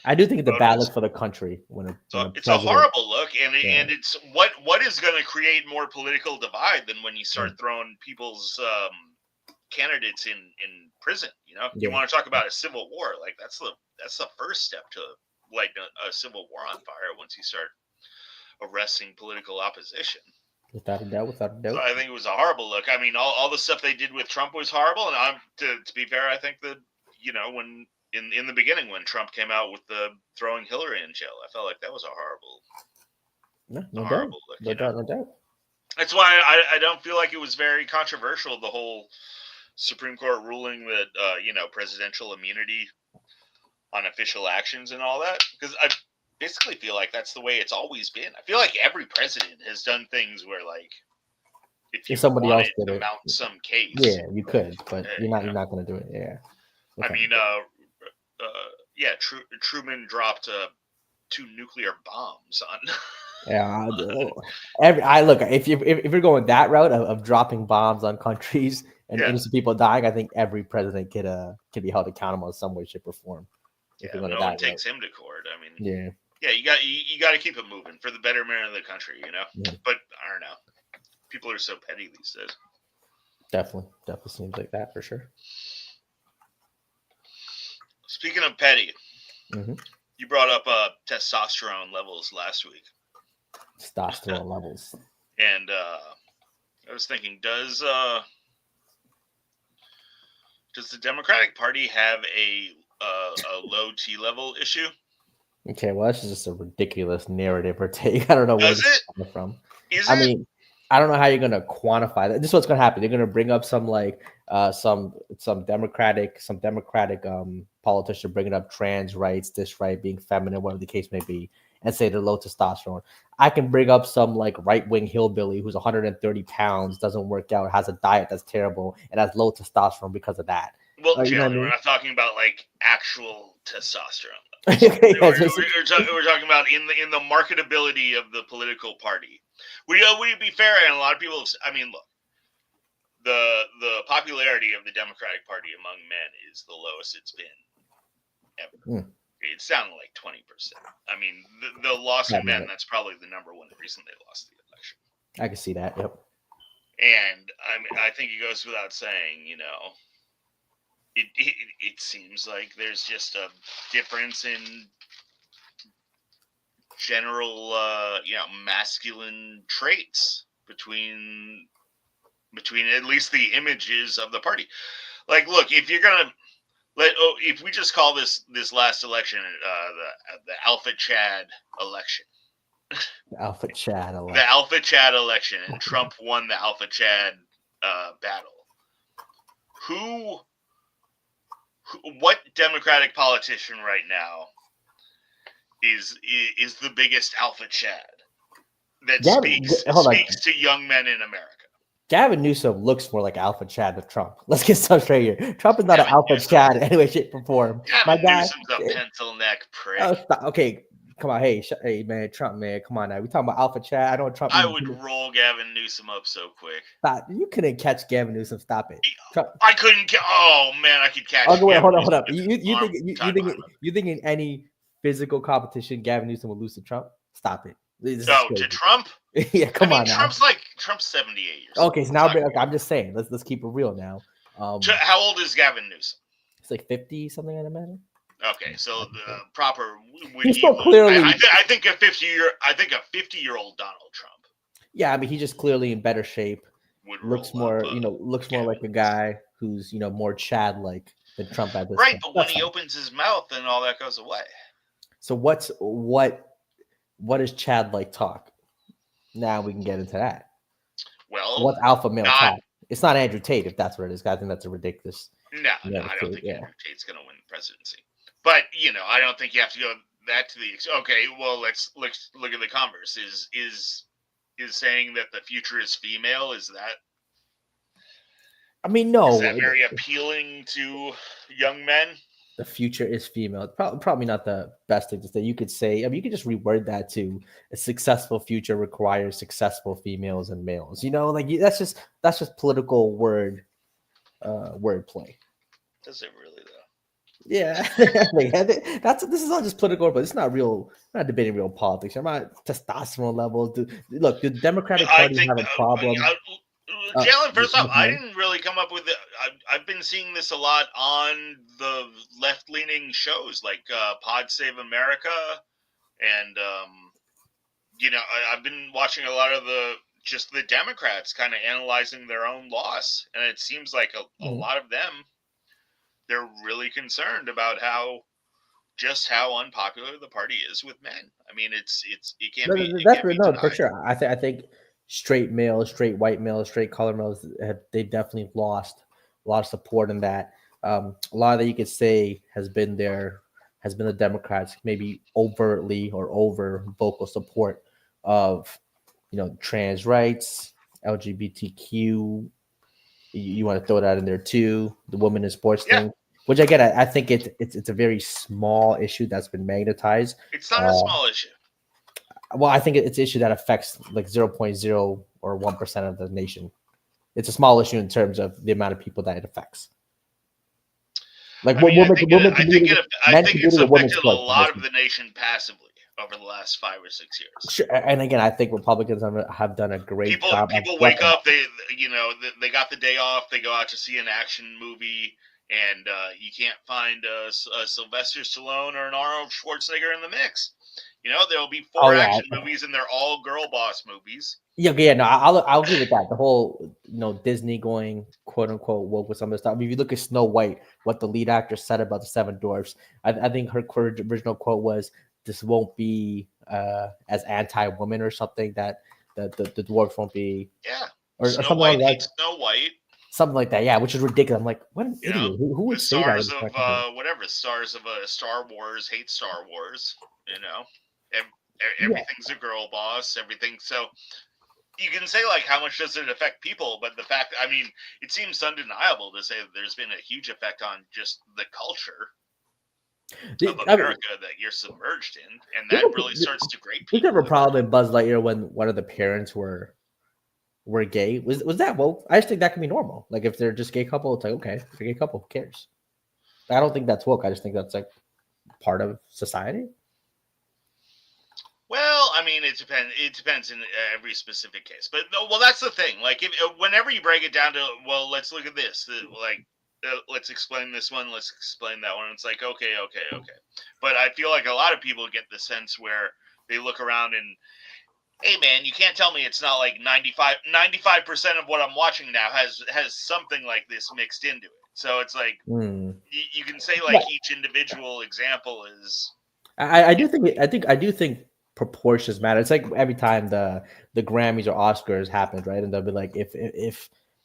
I do think it's a bad look for the country it's a horrible look, and it's what is going to create more political divide than when you start throwing people's candidates in prison. You want to talk about a civil war, like that's the first step to light a civil war on fire once you start arresting political opposition. Without a doubt. So I think it was a horrible look. I mean, all the stuff they did with Trump was horrible, and to be fair, I think that when in the beginning when Trump came out with the throwing Hillary in jail, I felt like that was a horrible, horrible look. No doubt. That's why I don't feel like it was very controversial, the whole Supreme Court ruling that presidential immunity on official actions and all that, because I basically feel like that's the way it's always been. I feel like every president has done things where, like, if somebody else did to it, mount some case, you could, but you're not going to do it. Yeah. Okay. I mean, Truman dropped 2 nuclear bombs on. Yeah, I look, if you're going that route of dropping bombs on countries and innocent people dying, I think every president can be held accountable in some way, shape, or form. No one takes him to court. I mean, yeah, you got to keep it moving for the betterment of the country, But I don't know, people are so petty these days. Definitely seems like that for sure. Speaking of petty, you brought up testosterone levels last week. Testosterone levels. And I was thinking, does the Democratic Party have a low T level issue? Okay, well, that's just a ridiculous narrative or take. I don't know where it's coming from. I mean, I don't know how you're gonna quantify that. This is what's gonna happen. They're gonna bring up some like some democratic politician bringing up trans rights, this right, being feminine, whatever the case may be, and say they're low testosterone. I can bring up some like right wing hillbilly who's 130 pounds, doesn't work out, has a diet that's terrible, and has low testosterone because of that. Well, You know what I Jalen, we're mean? not talking about like actual testosterone. Okay, We're talking about in the marketability of the political party. We be fair, and a lot of people. I mean, look, the popularity of the Democratic Party among men is the lowest it's been ever. It's down to like 20%. I mean, the loss in men, that's probably the number one reason they lost the election. I can see that. Yep. And I mean, I think it goes without saying, you know, it seems like there's just a difference in general, masculine traits between at least the images of the party. Like, look, if you're gonna if we just call this last election the Alpha Chad election. The Alpha Chad election. The Alpha Chad election, and Trump won the Alpha Chad battle. What Democratic politician right now is the biggest Alpha Chad that speaks to young men in America? Gavin Newsom looks more like Alpha Chad than Trump. Let's get some straight here. Trump is not an Alpha Chad in any way, shape, or form. Gavin Newsom's a pencil neck prick. Oh, stop. Okay, come on. Hey, man, Trump, man, come on now. We talking about Alpha Chad. I know Trump. I would roll Gavin Newsom up so quick. Stop. You couldn't catch Gavin Newsom. Stop it. Trump. I couldn't. Oh man, I could catch. Okay, wait, hold up. You think in any physical competition, Gavin Newsom will lose to Trump? Stop it. To Trump? Yeah, come on now. Trump's 78 years old. Okay, so now I'm just saying. Let's keep it real now. How old is Gavin Newsom? It's like 50 something, I'd imagine. Okay, so the proper. He's still clearly. I think a 50-year-old Donald Trump. Yeah, I mean, he's just clearly in better shape. Looks more like a guy who's more Chad-like than Trump at this right, point. But when he opens his mouth, then all that goes away. So what is Chad-like talk? Now we can get into that. Well, what's alpha male talk? It's not Andrew Tate, if that's what it is. I think that's a ridiculous. No, I don't think Andrew Tate's going to win the presidency. But I don't think you have to go that to the. Okay, well, let's look at the converse. Is saying that the future is female? Is that? I mean, no. Is that very appealing to young men? The future is female. Probably not the best thing to say. You could say, I mean, you could just reword that to a successful future requires successful females and males. Like that's just political wordplay. Does it really though? Yeah, this is all just political, but it's not real. I'm not debating real politics. I'm not testosterone levels. Look, the Democratic Party have a problem. Jalen, first off, I didn't really come up with it. I've been seeing this a lot on the left-leaning shows like Pod Save America, and I've been watching a lot of the Democrats kind of analyzing their own loss, and it seems like a lot of them, they're really concerned about how unpopular the party is with men. I mean, it can't be. That's for sure. I think straight males, straight white males, straight colored males, they've definitely lost a lot of support in that. A lot of that you could say has been the Democrats maybe overtly or over vocal support of trans rights, LGBTQ. You want to throw that in there too, the women in sports thing, which again I think it's a very small issue that's been magnetized. It's not a small issue. Well, I think it's an issue that affects like 0.0 or 1% of the nation. It's a small issue in terms of the amount of people that it affects. Like I think it's affected a lot of the nation passively over the last 5 or 6 years. Sure. And again, I think Republicans have done a great job. People wake up, they got the day off, they go out to see an action movie, and you can't find a Sylvester Stallone or an Arnold Schwarzenegger in the mix. There'll be 4 action movies, and they're all girl boss movies. Yeah, no, I'll agree with that. The whole, Disney going quote unquote woke with some of the stuff. I mean, if you look at Snow White, what the lead actor said about the 7 Dwarfs, I think her original quote was, "This won't be as anti-woman or something that that the dwarves won't be. Yeah. Or Snow something White like hates Snow White. something like that. Yeah, which is ridiculous. I'm like, what an idiot. Who would The say that? stars of whatever stars of Star Wars hate Star Wars. You know, everything's a girl boss. Everything. So you can say like, how much does it affect people? But the fact, I mean, it seems undeniable to say that there's been a huge effect on just the culture of America that you're submerged in, and that really starts to grate people. Was there a problem in Buzz Lightyear when one of the parents were gay? Was that woke? I just think that can be normal. Like if they're just gay couple, it's like okay, if you're a gay couple, who cares? I don't think that's woke. I just think that's like part of society. Well, I mean, it depends. It depends in every specific case. But well, that's the thing. Like, whenever you break it down to, well, let's look at this. Let's explain this one. Let's explain that one. It's like, okay. But I feel like a lot of people get the sense where they look around and, hey, man, you can't tell me it's not like 95% of what I'm watching now has something like this mixed into it. So it's like you can say like each individual example is. I do think proportions matter. It's like every time the Grammys or Oscars happens, right? And they'll be like, if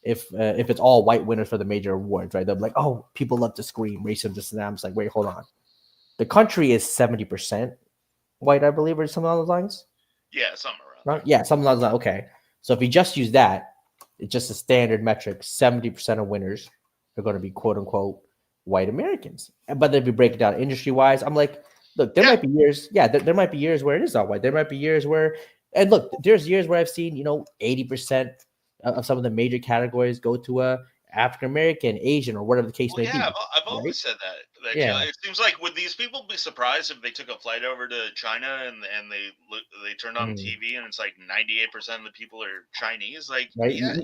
it's all white winners for the major awards, right? They'll be like, oh, people love to scream racism, this and that. I'm just like, wait, hold on. The country is 70% white, I believe, or something along those lines. Yeah, something around. Right? Yeah, something along those lines. Okay, so if you just use that, it's just a standard metric. 70% of winners are going to be quote unquote white Americans. But if you break it down industry wise, I'm like, look, there might be years, there might be years where it is all white. There might be years where, and look, there's years where I've seen, 80% of some of the major categories go to a African American, Asian, or whatever the case may be. I've always said that. It seems like, would these people be surprised if they took a flight over to China and they turned on TV and it's like 98% of the people are Chinese? Like, right? Yeah,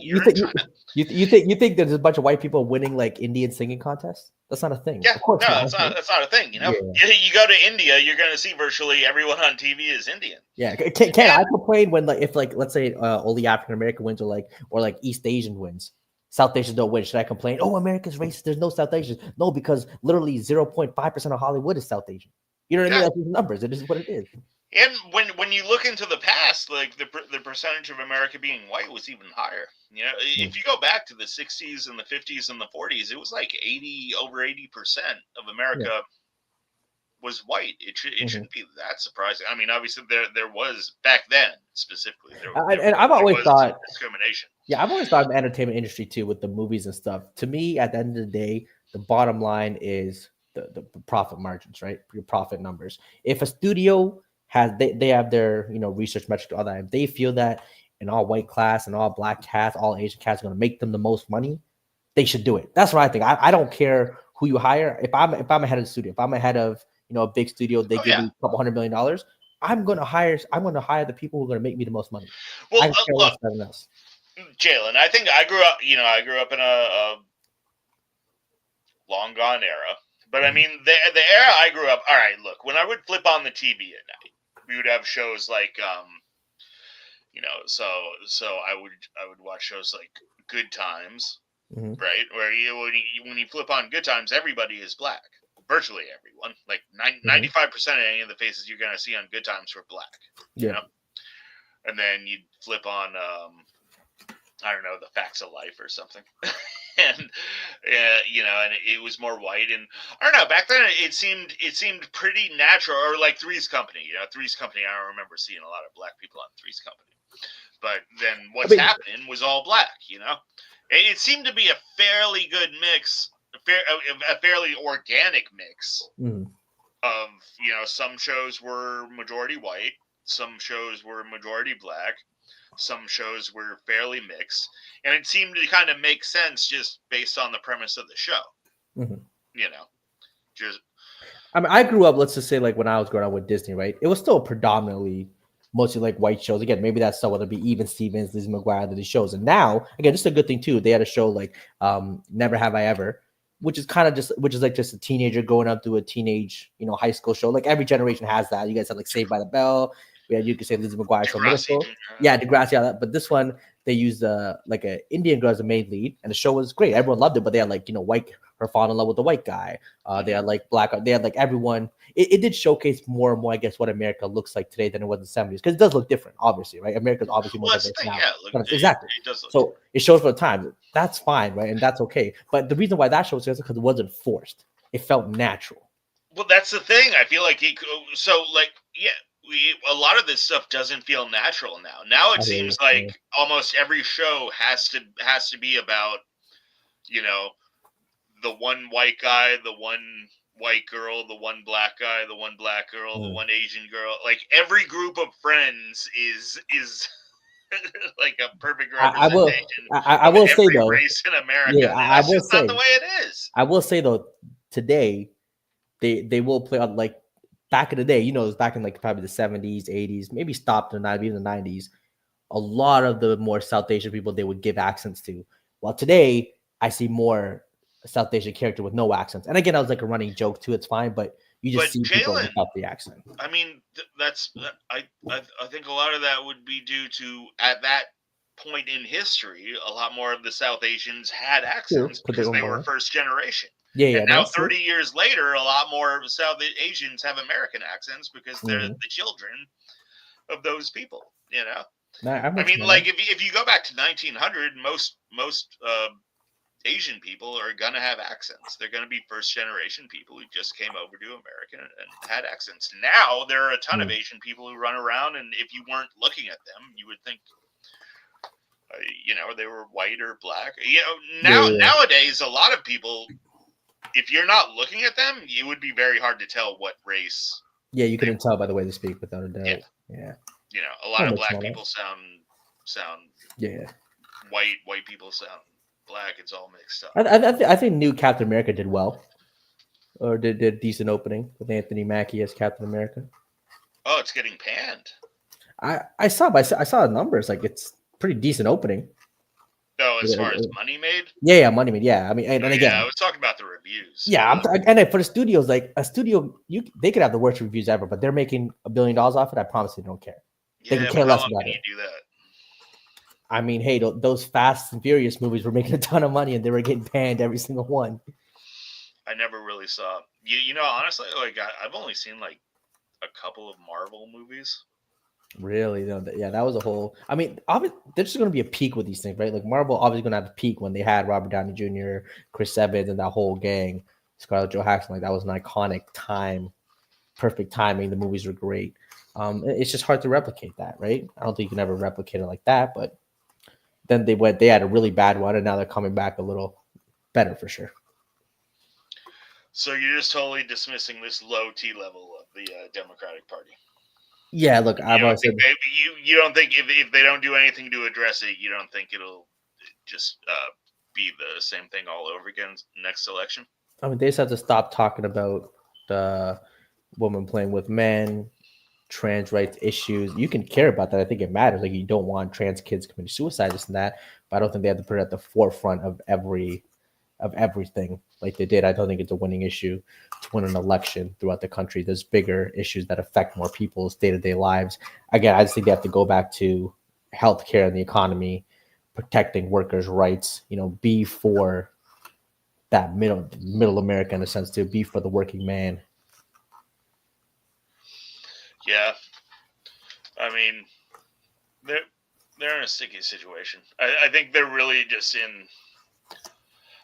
you think there's a bunch of white people winning like Indian singing contests? That's not a thing. Yeah, of course no, not. that's not a thing. You know, Yeah. you go to India, you're going to see virtually everyone on TV is Indian. Yeah, can I complain when if let's say only African American wins or like East Asian wins? South Asians don't win. Should I complain? Oh, America's racist. There's no South Asians. No, because literally 0.5% of Hollywood is South Asian. You know what I mean? That's the numbers. It is what it is. And when you look into the past, like the percentage of America being white was even higher. You know, if you go back to the 60s and the 50s and the 40s, it was like over 80% of America was white. It shouldn't be that surprising. I mean, obviously there was back then specifically. I've always thought discrimination. Yeah, I've always thought of the entertainment industry too with the movies and stuff. To me, at the end of the day, the bottom line is the profit margins, right? Your profit numbers. If a studio has they have their research metrics, all that, if they feel that an all white class and all black cast, all Asian cast is going to make them the most money, they should do it. That's what I think. I don't care who you hire. If I'm a head of the studio, if I'm a head of a big studio, they give me a couple $100 million. I'm going to hire the people who are going to make me the most money. Well, I care less than us. Jalen, I think I grew up in a long gone era. But I mean, the era I grew up. All right, look, when I would flip on the TV at night, we would have shows like so I would watch shows like Good Times, right? Where when you flip on Good Times, everybody is black. Virtually everyone, like 95% of any of the faces you're gonna see on Good Times were black. Yeah. You know? And then you'd flip on I don't know, The Facts of Life or something. And and it was more white, and I don't know, back then it seemed pretty natural. Or like Three's Company, Three's Company, I don't remember seeing a lot of black people on Three's Company. But then what's happening was all black, It seemed to be a fairly good mix, a fairly organic mix of, some shows were majority white, some shows were majority black, some shows were fairly mixed, and it seemed to kind of make sense just based on the premise of the show. I mean, I grew up, let's just say, like when I was growing up with Disney, right? It was still predominantly mostly like white shows. Again, maybe that's so, whether it be Even Stevens, Lizzie McGuire, these shows. And now, again, just a good thing too. They had a show like Never Have I Ever, which is like just a teenager going up to a teenage, high school show. Like every generation has that. You guys have like Saved by the Bell. Yeah, you could say Lizzie McGuire show, middle school. Yeah, Degrassi, all that. But this one, they used like an Indian girl as a main lead, and the show was great. Everyone loved it, but they had like her fall in love with the white guy. They had like they had like everyone. It did showcase more and more, I guess, what America looks like today than it was in the 70s, because it does look different, obviously, right? America's obviously more diverse now. Exactly. It does look so it shows for the time. That's fine, right? And that's okay. But the reason why that show was because it wasn't forced. It felt natural. Well, that's the thing. I feel like a lot of this stuff doesn't feel natural now. Now it seems like almost every show has to be about, the one white guy, the one white girl, the one black guy, the one black girl, the one Asian girl. Like every group of friends is like a perfect representation. I will say though, race in America. That's just not the way it is. I will say though, today they will play on like back in the day. It was back in like probably the 70s, 80s, maybe stopped in even the 90s. A lot of the more South Asian people they would give accents to. While today I see more South Asian character with no accents. And again, I was like a running joke too. It's fine, but you just see people without the accent. I mean, I think a lot of that would be due to at that point in history, a lot more of the South Asians had accents because they were first generation. Yeah. And now 30 years later, a lot more South Asians have American accents because they're the children of those people. I mean, like if you go back to 1900, most Asian people are gonna have accents. They're gonna be first generation people who just came over to America and had accents. Now there are a ton of Asian people who run around, and if you weren't looking at them, you would think, they were white or black. Nowadays, a lot of people, if you're not looking at them, it would be very hard to tell what race. Yeah, you couldn't tell by the way they speak, without a doubt. Yeah. A lot of black people sound white. White people sound black. It's all mixed up. I think new Captain America did well, or did a decent opening with Anthony Mackie as Captain America. Oh, it's getting panned. I saw the numbers. Like it's pretty decent opening. No, as far as money made. Yeah, money made. Yeah, I mean, and again, I was talking about the reviews. Yeah, and for the studios, like a studio, they could have the worst reviews ever, but they're making $1 billion off it. I promise they don't care. They can care less about it. You do that? I mean, hey, those Fast and Furious movies were making a ton of money, and they were getting panned every single one. I never really saw. Honestly, like I've only seen like a couple of Marvel movies. Really? Yeah, that was a whole. I mean, obviously, there's just going to be a peak with these things, right? Like Marvel, obviously, going to have a peak when they had Robert Downey Jr., Chris Evans, and that whole gang. Scarlett Johansson, like that was an iconic time, perfect timing. The movies were great. It's just hard to replicate that, right? I don't think you can ever replicate it like that. But then they had a really bad one, and now they're coming back a little better for sure. So you're just totally dismissing this low T level of the Democratic Party. Yeah, look, I've always said you don't think if they don't do anything to address it, you don't think it'll just be the same thing all over again next election? I mean, they just have to stop talking about the woman playing with men, trans rights issues. You can care about that. I think it matters. Like you don't want trans kids committing suicide, this and that. But I don't think they have to put it at the forefront of everything like they did. I don't think it's a winning issue to win an election throughout the country. There's bigger issues that affect more people's day-to-day lives. Again, I just think they have to go back to healthcare and the economy, protecting workers' rights, be for that middle America in a sense, to be for the working man. Yeah. I mean, they're in a sticky situation. I think they're really just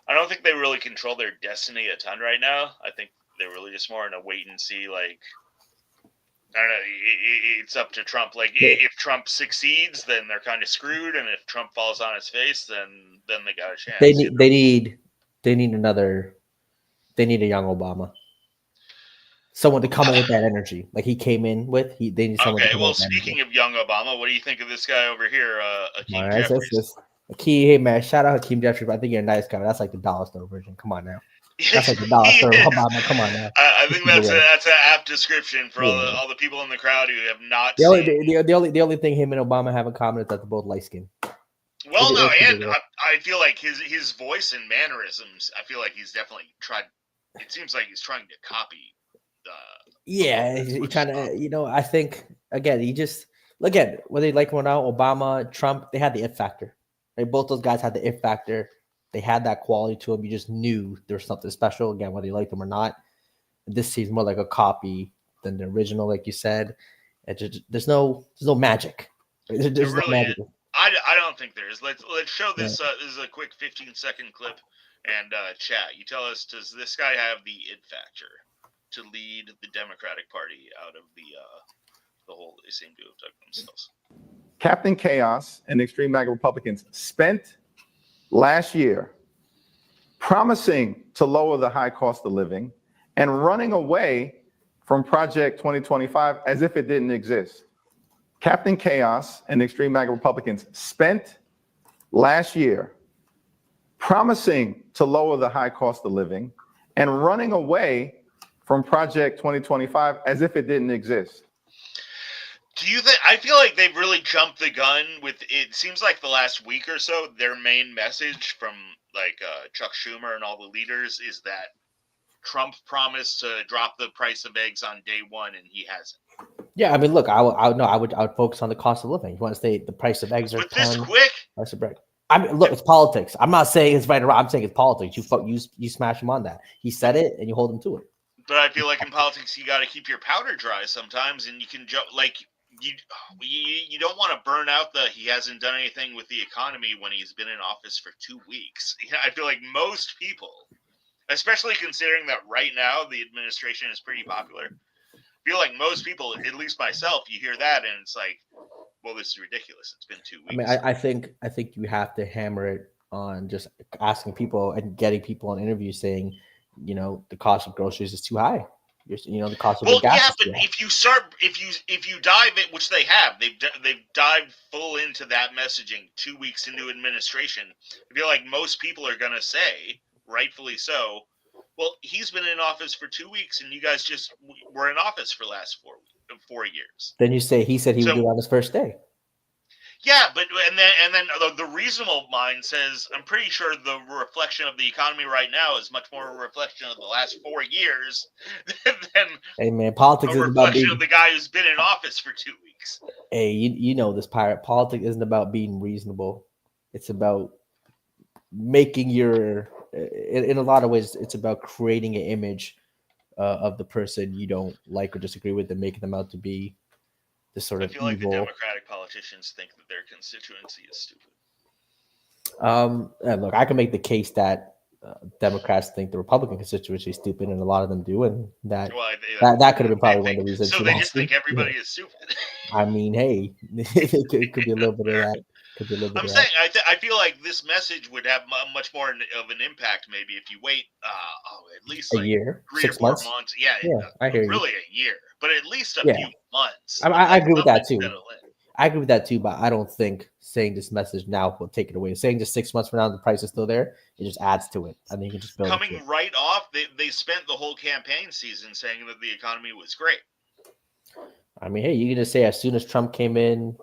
I don't think they really control their destiny a ton right now. I think they're really just more in a wait and see. Like, I don't know. It's up to Trump. Like, if Trump succeeds, then they're kind of screwed, and if Trump falls on his face, then they got a chance. They need a young Obama. Someone to come in with that energy, like he came in with. They need someone. Okay. Well, speaking of young Obama, what do you think of this guy over here, Hakeem Jeffries? Hey man, shout out Hakeem Jeffries. I think you're a nice guy. That's like the dollar store version. Come on now. That's like the dollar store Obama. Come on now. I think that's an apt description for all the people in the crowd who have not. The only thing him and Obama have in common is that they're both light skinned. Well, no, and I feel like his voice and mannerisms. I feel like he's definitely tried. It seems like he's trying to copy. Yeah, he kind of. I think again, he just again, whether you like him or not, Obama, Trump, they had the it factor. Right? Both those guys had the it factor. They had that quality to them. You just knew there was something special. Again, whether you liked them or not. This seems more like a copy than the original, like you said. There's no magic. There's no magic. I don't think there is. Let's show this. This is a quick 15-second clip, and chat. You tell us, does this guy have the it factor to lead the Democratic Party out of the hole they seem to have dug themselves? Captain Chaos and extreme MAGA Republicans spent last year promising to lower the high cost of living and running away from Project 2025 as if it didn't exist. Captain Chaos and extreme MAGA Republicans spent last year promising to lower the high cost of living and running away from Project 2025 as if it didn't exist. Do you think? I feel like they've really jumped the gun with it. Seems like the last week or so, their main message from like Chuck Schumer and all the leaders is that Trump promised to drop the price of eggs on day one, and he hasn't. Yeah, I mean, look, I would focus on the cost of living. You want to say the price of eggs are this quick? Price of bread. I mean, look, it's politics. I'm not saying it's right or wrong. I'm saying it's politics. You smash him on that. He said it, and you hold him to it. But I feel like in politics, you got to keep your powder dry sometimes, and you can you don't want to burn out the he hasn't done anything with the economy when he's been in office for 2 weeks. I feel like most people, especially considering that right now the administration is pretty popular, feel like most people, at least myself, you hear that and it's like, well, this is ridiculous. It's been 2 weeks. I mean, I think you have to hammer it on just asking people and getting people on interviews saying, the cost of groceries is too high. The cost of the gas. Yeah, but if you dive it, which they have, they've dived full into that messaging 2 weeks into administration. I feel like most people are gonna say, rightfully so, well, he's been in office for 2 weeks, and you guys just were in office for the last 4 years. Then you say he said he would do it on his first day. Yeah, but and then the reasonable mind says, I'm pretty sure the reflection of the economy right now is much more a reflection of the last 4 years than hey man, politics a is about reflection of the guy who's been in office for 2 weeks. Hey, you know this, pirate. Politics isn't about being reasonable. It's about making in a lot of ways, it's about creating an image of the person you don't like or disagree with and making them out to be this sort of evil. I feel like the Democratic politicians think that their constituency is stupid. And look, I can make the case that Democrats think the Republican constituency is stupid, and a lot of them do, and that could have been probably one of the reasons. So they just think everybody is stupid. I mean, hey, it could be a little bit of that. I'm saying I feel like this message would have much more of an impact maybe if you wait at least a year, 3 6 or 4 months. months. Yeah, I hear really you. a year, but at least a few months. I agree with that too. I agree with that too, but I don't think saying this message now will take it away. Saying just 6 months from now the price is still there, it just adds to it. I think you can just build coming right off. They spent the whole campaign season saying that the economy was great. I mean, hey, you can just say as soon as Trump came in.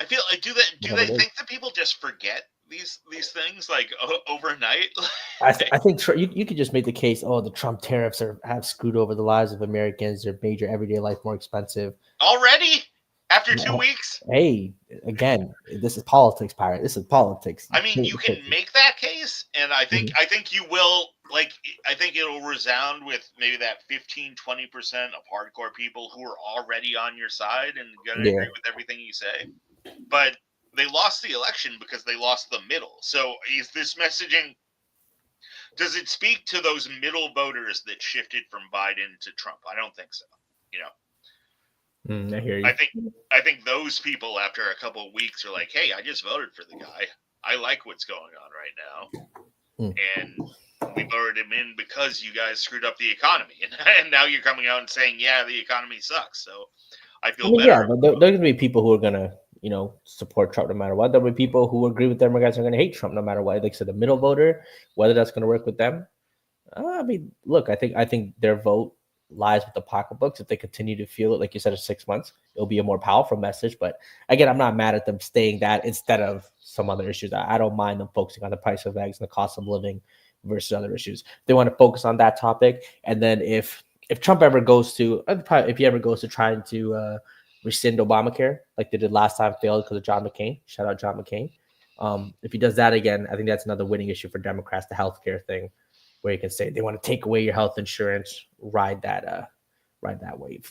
I feel like do they think that people just forget these things like overnight? I think you could just make the case. Oh, the Trump tariffs have screwed over the lives of Americans. They've made your everyday life more expensive already after 2 weeks. Hey, again, this is politics, pirate. This is politics. I mean, you can make that case, and I think you will. Like, I think it'll resound with maybe that 15-20% of hardcore people who are already on your side and gonna agree with everything you say. But they lost the election because they lost the middle. So is this messaging, does it speak to those middle voters that shifted from Biden to Trump? I don't think so. I hear you. I think those people after a couple of weeks are like, hey, I just voted for the guy. I like what's going on right now. And we voted him in because you guys screwed up the economy. And now you're coming out and saying, yeah, the economy sucks. So I feel better. Yeah, but there are going to be people who are going to, support Trump no matter what. There'll be people who agree with Democrats are going to hate Trump no matter what. Like I said, the middle voter, whether that's going to work with them. I mean, look, I think their vote lies with the pocketbooks. If they continue to feel it, like you said, in 6 months, it'll be a more powerful message. But again, I'm not mad at them saying that instead of some other issues. I don't mind them focusing on the price of eggs and the cost of living versus other issues. They want to focus on that topic. And then if Trump ever goes to, if he ever goes to trying to rescind Obamacare like they did last time, failed because of John McCain. Shout out John McCain. If he does that again, I think that's another winning issue for Democrats, the healthcare thing, where you can say they want to take away your health insurance, ride that wave.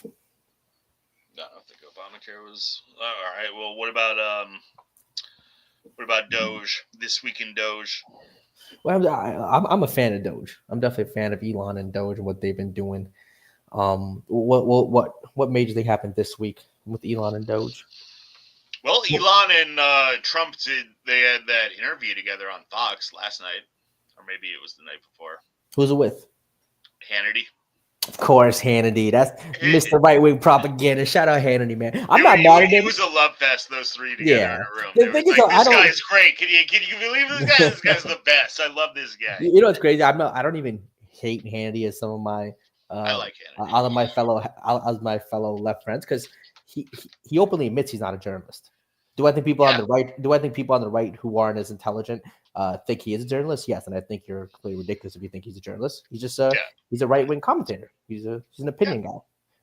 No, I don't think Obamacare was all right. Well, what about DOGE? This week in DOGE. Well, I'm a fan of DOGE. I'm definitely a fan of Elon and DOGE and what they've been doing. What major thing happened this week with Elon and DOGE? Well, Elon and Trump they had that interview together on Fox last night, or maybe it was the night before. Who's it with? Hannity. Of course, Hannity. That's Mr. Right Wing propaganda. Shout out Hannity, man. I'm not mad at him. It was a love fest, those three together in a room. This guy's great. Can you believe this guy? This guy's the best. I love this guy. You know what's crazy? I don't even hate Hannity as some of my I like Hannity. all of my fellow left friends, because he openly admits he's not a journalist. Do I think people on the right? Do I think people on the right who aren't as intelligent think he is a journalist? Yes, and I think you're completely ridiculous if you think he's a journalist. He's just he's a right wing commentator. He's an opinion guy,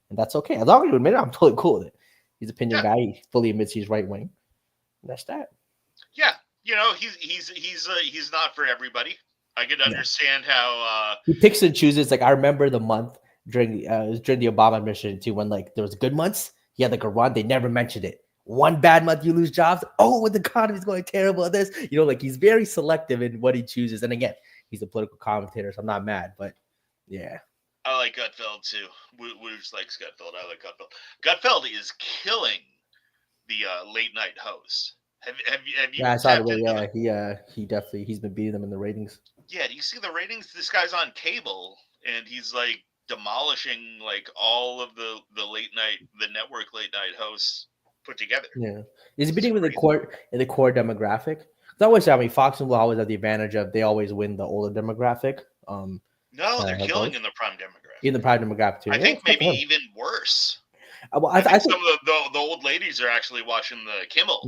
and that's okay. As long as you admit it, I'm totally cool with it. He's an opinion guy. He fully admits he's right wing. That's that. Yeah, he's not for everybody. I could understand how he picks and chooses. Like I remember the month during the Obama administration too, when like there was good months. He had like a run. They never mentioned it. One bad month, you lose jobs. Oh, when the economy's going terrible, this, like he's very selective in what he chooses. And again, he's a political commentator, so I'm not mad. But yeah, I like Gutfeld too. Woods likes Gutfeld. I like Gutfeld. Gutfeld is killing the late night host. Have you? Yeah, I saw it. Yeah, he definitely he's been beating them in the ratings. Yeah, do you see the ratings? This guy's on cable, and he's like demolishing like all of the network late night hosts put together. Yeah, is he beating in the core demographic? It's always, Fox will always have the advantage of they always win the older demographic. No, they're killing in the prime demographic. In the prime demographic too. I think maybe even worse. Well, I think some of the old ladies are actually watching the Kimmel.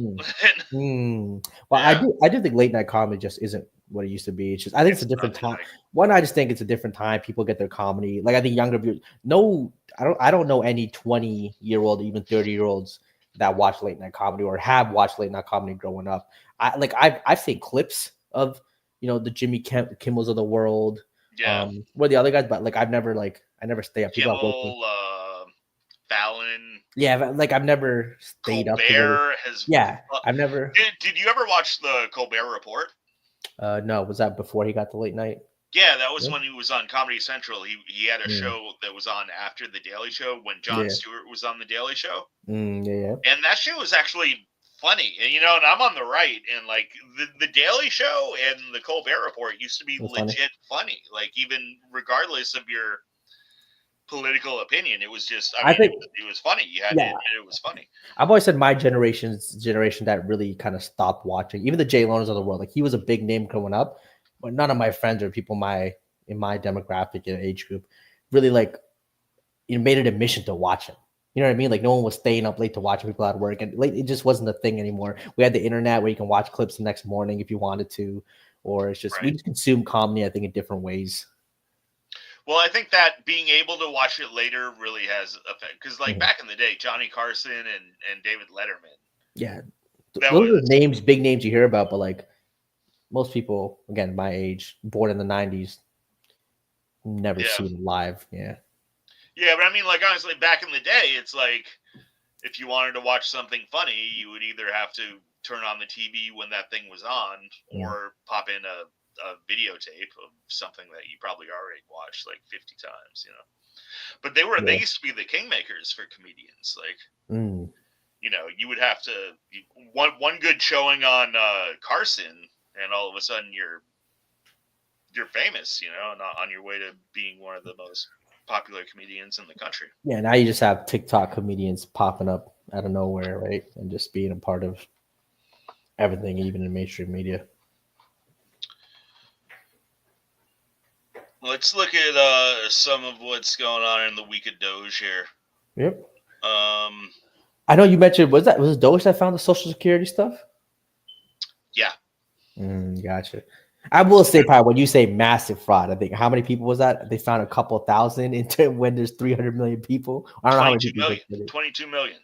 Well, yeah. I do think late night comedy just isn't what it used to be. It's just I think it's a different time. One, I just think it's a different time. People get their comedy. Like I think younger viewers. No, I don't know any 20-year-old, even 30-year-olds that watch late night comedy or have watched late night comedy growing up. I've seen clips of the Jimmy Kimmels of the world. Yeah. What are the other guys? But like I never stay up. Kimmel, Fallon. Yeah, like I've never stayed up. I've never. Did you ever watch the Colbert Report? No, was that before he got the late night? Yeah, that was when he was on Comedy Central. He had a show that was on after The Daily Show when Jon Stewart was on The Daily Show. And that show was actually funny. And and I'm on the right, and like the Daily Show and the Colbert Report used to be legit funny. Like even regardless of your political opinion, it was just I think it was funny. You had to admit it was funny. I've always said my generation that really kind of stopped watching. Even the Jay Loners of the world, like he was a big name growing up, but none of my friends or people in my demographic and age group really like made it a mission to watch him. You know what I mean? Like no one was staying up late to watch people at work, and it just wasn't a thing anymore. We had the internet where you can watch clips the next morning if you wanted to, or it's just we just consume comedy, I think, in different ways. Well, I think that being able to watch it later really has effect. Because like back in the day, Johnny Carson and David Letterman. Yeah. Those are names, big names you hear about, but like most people, again, my age, born in the 90s, never seen it live. Yeah. Yeah, but I mean, like, honestly, back in the day, it's like if you wanted to watch something funny, you would either have to turn on the TV when that thing was on or pop in a videotape of something that you probably already watched like 50 times, But they used to be the kingmakers for comedians. Like, you would have to one good showing on Carson, and all of a sudden you're famous, and on your way to being one of the most popular comedians in the country. Yeah, now you just have TikTok comedians popping up out of nowhere, right? And just being a part of everything, even in mainstream media. Let's look at some of what's going on in the week of Doge here. Yep. I know you mentioned was it Doge that found the Social Security stuff? Yeah. Gotcha. I will say, probably when you say massive fraud, I think how many people was that? They found a couple thousand into when there's 300 million people. I don't know how many people. 22 million.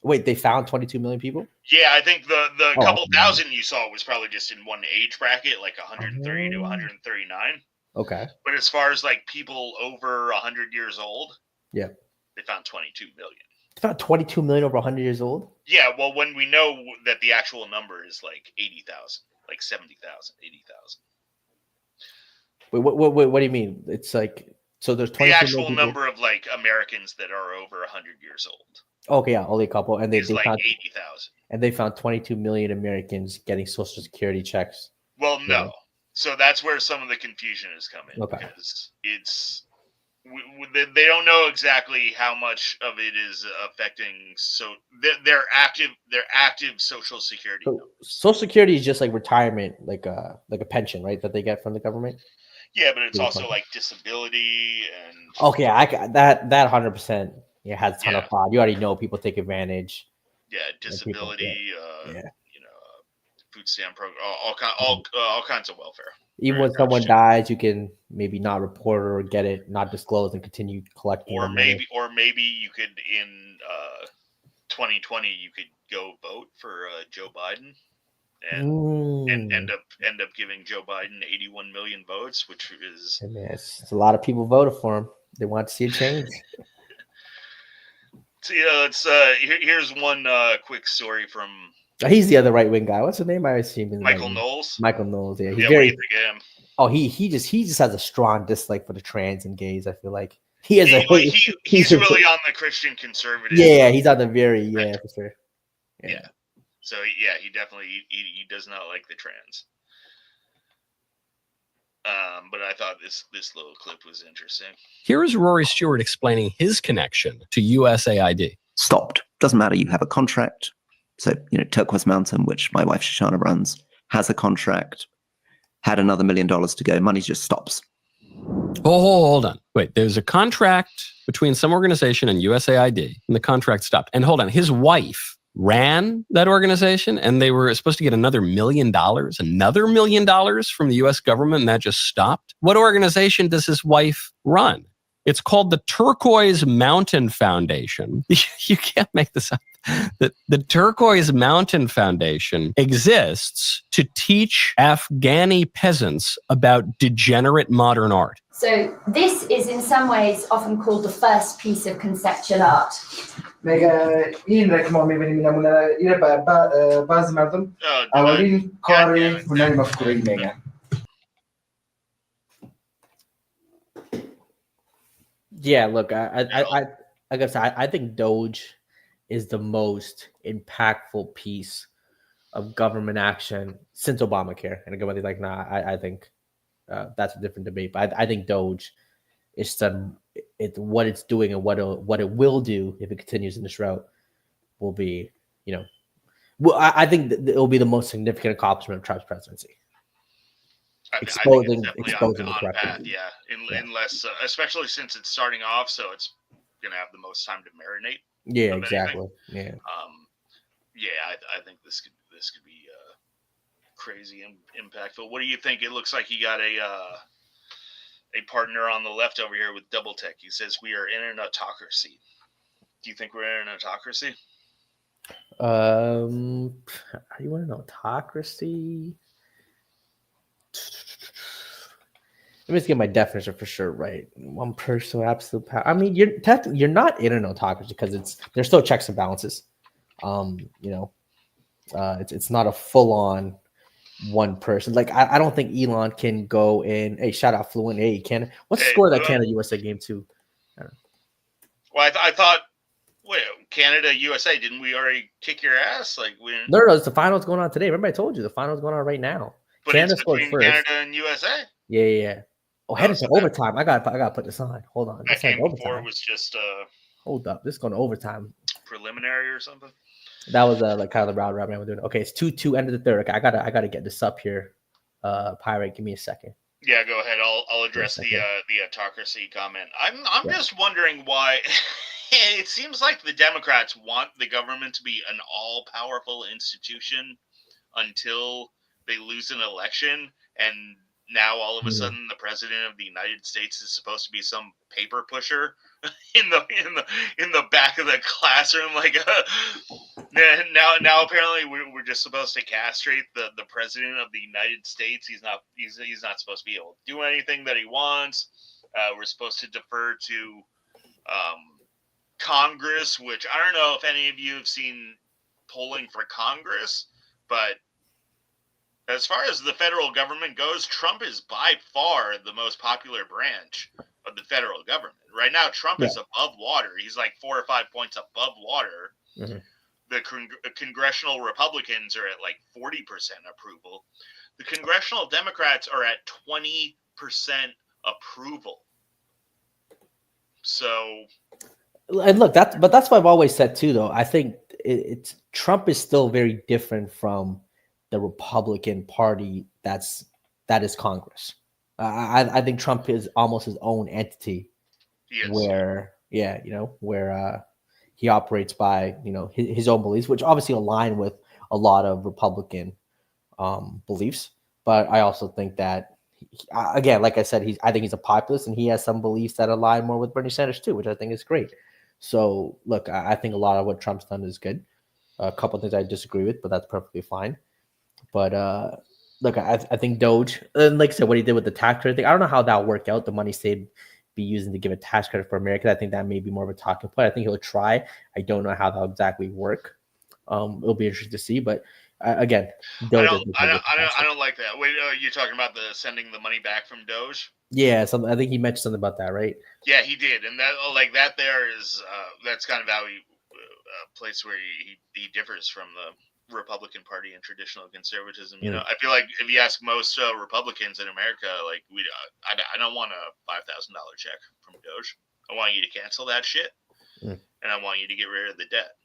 Wait, they found 22 million people? Yeah, I think the Oh, couple okay. thousand you saw was probably just in one age bracket, like 130 to 139. Okay. But as far as like people over 100 years old, Yeah. they found 22 million. They found 22 million over 100 years old? Yeah, well, when we know that the actual number is like 80,000, like 70,000, 80,000. Wait, what do you mean? It's like, so there's 22 The actual million people? number of like Americans that are over 100 years old Okay, yeah, only a couple. And they is like found 80,000. And they found 22 million Americans getting Social Security checks. Well, no. Yeah. So that's where some of the confusion is coming, Okay. because it's they don't know exactly how much of it is affecting. So their active Social Security. So Social Security is just like retirement, like a pension, right? That they get from the government. Yeah, but it's also like disability and. Okay, that 100%. Yeah, has a ton of fraud. You already know people take advantage. Yeah, disability. Yeah. You know, food stamp program, all kinds of welfare. Even when someone dies, you can maybe not report or get it not disclosed and continue collecting. Or maybe you could in 2020 you could go vote for Joe Biden and end up giving Joe Biden 81 million votes, which is it's a lot of people voted for him. They want to see a change. So here's one quick story from. He's the other right wing guy. What's his name? I see him. Michael Knowles. Michael Knowles. Yeah, What do you think of him? Oh, he just has a strong dislike for the trans and gays. I feel like he has he's really on the Christian conservative. Yeah, he's on the very for sure. Yeah. So yeah, he definitely he does not like the trans. But I thought this little clip was interesting. Here is Rory Stewart explaining his connection to USAID. Stopped. Doesn't matter. You have a contract. So, Turquoise Mountain, which my wife Shoshana runs, has a contract. Had another $1 million to go. Money just stops. Oh, hold on. Wait, there's a contract between some organization and USAID, and the contract stopped. And hold on, his wife ran that organization, and they were supposed to get another $1 million from the US government, and that just stopped. What organization does his wife run? It's called the Turquoise Mountain Foundation. You can't make this up. The Turquoise Mountain Foundation exists to teach Afghani peasants about degenerate modern art. So this is in some ways often called the first piece of conceptual art. این رقم می‌بینیم نمونه اینه بعضی مردم اولین کار هنر مفکوره میگن. Yeah, look, I guess I think DOGE is the most impactful piece of government action since Obamacare. And everybody's like, nah, I think that's a different debate. But I think DOGE is what it's doing and what it will do if it continues in this route will be, I think it will be the most significant accomplishment of Trump's presidency. Exposing the corruption. Unless, especially since it's starting off, so it's gonna have the most time to marinate. Yeah, exactly. Yeah. I think this could be crazy and impactful. What do you think? It looks like he got a partner on the left over here with Double Tech. He says we are in an autocracy. Do you think we're in an autocracy? Are you in an autocracy? Let me just get my definition for sure right. One person, absolute power. I mean, you're not in an autocracy because there's still checks and balances. It's not a full on one person. Like I don't think Elon can go in. Hey, shout out Fluent. Hey, Canada. What's the score of that Canada USA game too? Well, I thought. Wait, Canada USA? Didn't we already kick your ass? Like we? No, it's the finals going on today. Remember, I told you the finals going on right now. But Canada it's scored between first. Canada and USA. Yeah. Oh, headed to overtime. I gotta put this on. Hold on. That game before was just hold up. This is going to overtime. Preliminary or something. That was like kind of the round robin we're doing. Okay, it's 2-2 end of the third. Okay, I gotta get this up here. Pirate, give me a second. Yeah, go ahead. I'll address the autocracy comment. I'm just wondering why. It seems like the Democrats want the government to be an all-powerful institution until they lose an election, and now all of a Mhm. sudden the president of the United States is supposed to be some paper pusher in the back of the classroom. Like now apparently we're just supposed to castrate the president of the United States. He's not supposed to be able to do anything that he wants. We're supposed to defer to Congress, which I don't know if any of you have seen polling for Congress, but as far as the federal government goes, Trump is by far the most popular branch of the federal government. Right now, Trump is above water. He's like 4 or 5 points above water. Mm-hmm. The congressional Republicans are at like 40% approval. The congressional Democrats are at 20% approval. So, and look, that's what I've always said too. Though I think it's Trump is still very different from the Republican Party. That is Congress. I think Trump is almost his own entity, where he operates by his own beliefs, which obviously align with a lot of Republican beliefs. But I also think that, again, like I said, I think he's a populist, and he has some beliefs that align more with Bernie Sanders too, which I think is great. So look, I think a lot of what Trump's done is good. A couple of things I disagree with, but that's perfectly fine. But look, I think DOGE, and like I said, what he did with the tax credit thing, I don't know how that worked out. The money stayed be using to give a tax credit for America. I think that may be more of a talking point. I think he'll try. I don't know how that'll exactly work. It'll be interesting to see. But again, DOGE I don't like that. Wait, you're talking about the sending the money back from DOGE? Yeah, I think he mentioned something about that, right? Yeah, he did, and that there is that's kind of how he place where he differs from the Republican Party and traditional conservatism. I feel like if you ask most Republicans in America, like I don't want a $5,000 check from DOGE. I want you to cancel that shit, and I want you to get rid of the debt.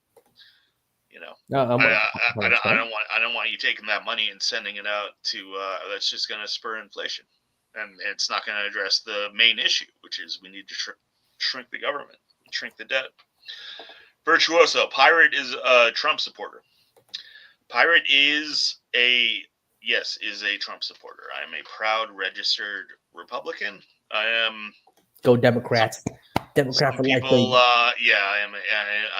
No, I don't want you taking that money and sending it out to that's just going to spur inflation, and it's not going to address the main issue, which is we need to shrink the government, shrink the debt. Virtuoso Pirate is a Trump supporter. Pirate is a Trump supporter. I am a proud registered Republican. I am. Go Democrats. Democrat for life. I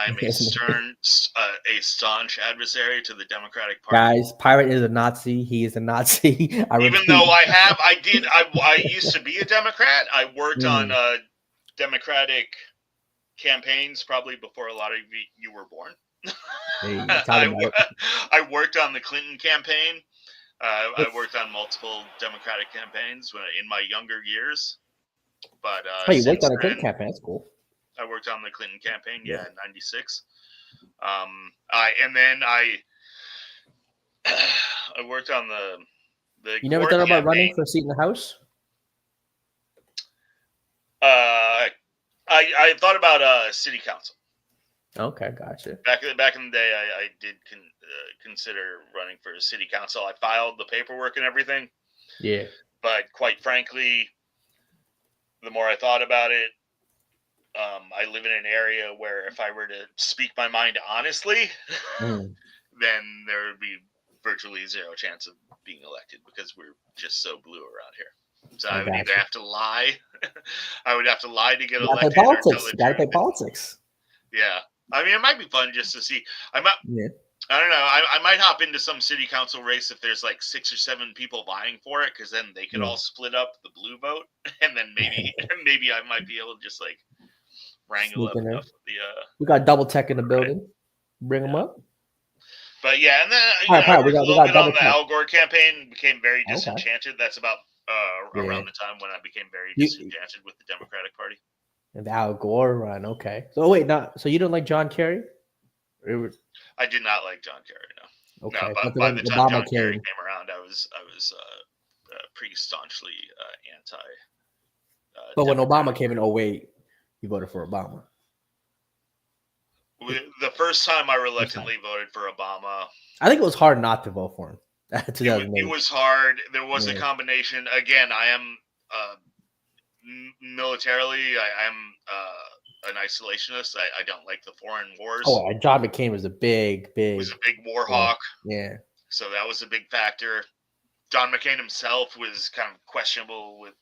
am a staunch adversary to the Democratic Party. Guys, Pirate is a Nazi. He is a Nazi. Even though I used to be a Democrat. I worked on Democratic campaigns probably before a lot of you were born. I worked on the Clinton campaign. I worked on multiple Democratic campaigns in my younger years. But you worked on a Clinton campaign. That's cool. I worked on the Clinton campaign, in '96. I worked on the. You never thought about running for a seat in the House? I thought about city council. Okay, gotcha. Back in the day, I did consider running for city council. I filed the paperwork and everything. Yeah. But quite frankly, the more I thought about it, I live in an area where if I were to speak my mind honestly, then there would be virtually zero chance of being elected because we're just so blue around here. So I would either have to lie. I would have to lie to get elected. Politics. You gotta play politics. Yeah. I mean, it might be fun just to see. I don't know. I might hop into some city council race if there's like 6 or 7 people vying for it, because then they could all split up the blue vote, and then maybe I might be able to just like wrangle up enough of the. We got double tech in the building. Bring them up. But yeah, and then I worked a little bit on the Al Gore campaign. Became very disenchanted. That's about around the time when I became very disenchanted with the Democratic Party. And the Al Gore run, okay. So wait, so you don't like John Kerry? I did not like John Kerry, no. Okay. No, but by the time John Kerry came around, I was pretty staunchly anti. But when Obama came in 2008, you voted for Obama. The first time I reluctantly voted for Obama. I think it was hard not to vote for him. It was hard. There was a combination. Again, I am militarily. I am an isolationist. I don't like the foreign wars. Oh, John McCain was a big. Was a big war hawk. Yeah. So that was a big factor. John McCain himself was kind of questionable with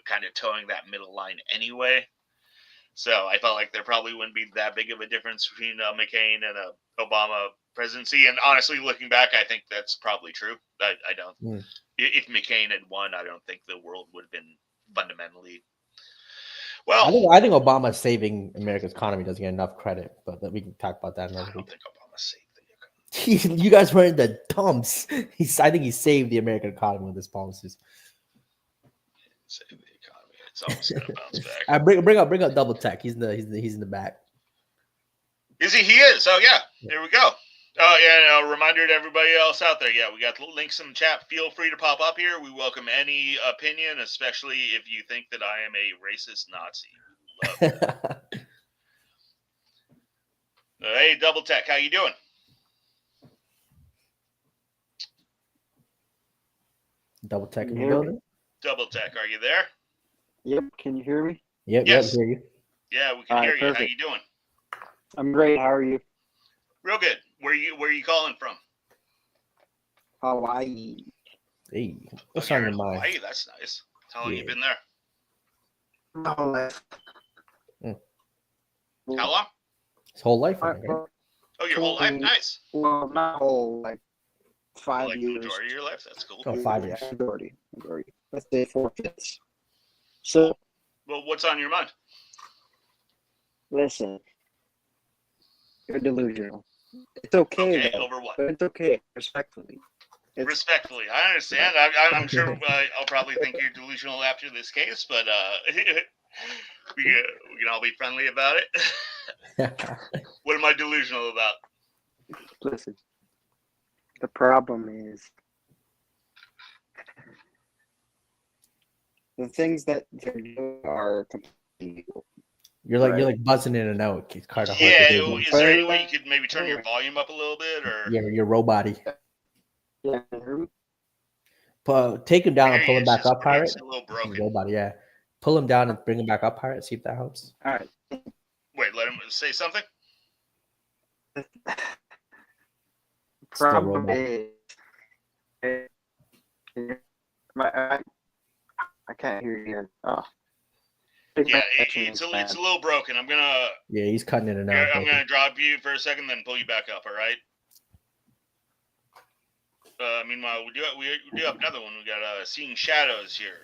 kind of towing that middle line anyway. So I felt like there probably wouldn't be that big of a difference between McCain and a Obama presidency. And honestly, looking back, I think that's probably true. I don't. If McCain had won, I don't think the world would have been fundamentally. Well, I think Obama saving America's economy doesn't get enough credit, but we can talk about that another week. I don't think Obama saved the economy. You guys were in the dumps. I think he saved the American economy with his policies. Save the economy. It's always gonna bounce back. Bring up Double Tech. He's in the back. Is he? He is. Oh yeah. There we go. Oh yeah. And a reminder to everybody else out there. Yeah, we got links in the chat. Feel free to pop up here. We welcome any opinion, especially if you think that I am a racist Nazi. Love that. Hey, Double Tech, how you doing? Double Tech in the building. Double Tech, are you there? Yep. Can you hear me? Yep. Yes. Yep. Hear you. Yeah, we can hear you. Perfect. How you doing? I'm great. How are you? Real good. Where you calling from? Hawaii. Hey, what's on your mind? Hawaii, that's nice. How long you been there? My whole life. How long? His whole life. Right? Oh, your whole life? Nice. Well, not whole, like 5 like years. The majority of your life? That's cool. Oh, 5 years. Majority. Let's say 4/5. So. Well, what's on your mind? Listen. You're delusional. It's okay. Okay, though, over what? But it's okay. Respectfully. Respectfully, I understand. I'm sure I'll probably think you're delusional after this case, but we can all be friendly about it. What am I delusional about? Listen. The problem is the things that they're doing are completely illegal. You're like buzzing in and out. It's kind of hard Yeah, to do. is there any way you could maybe turn your volume up a little bit, or Your robot-y. Yeah. Take him down and pull him back up, Pirate. It's a little broken. Robot, yeah. Pull him down and bring him back up, Pirate. See if that helps. All right. Wait, let him say something. Problem is, I can't hear you. Oh. Yeah, it's a little broken. I'm gonna. Yeah, he's cutting in and out. I'm gonna drop you for a second, then pull you back up. All right. Meanwhile, we do have another one. We got Seeing Shadows here.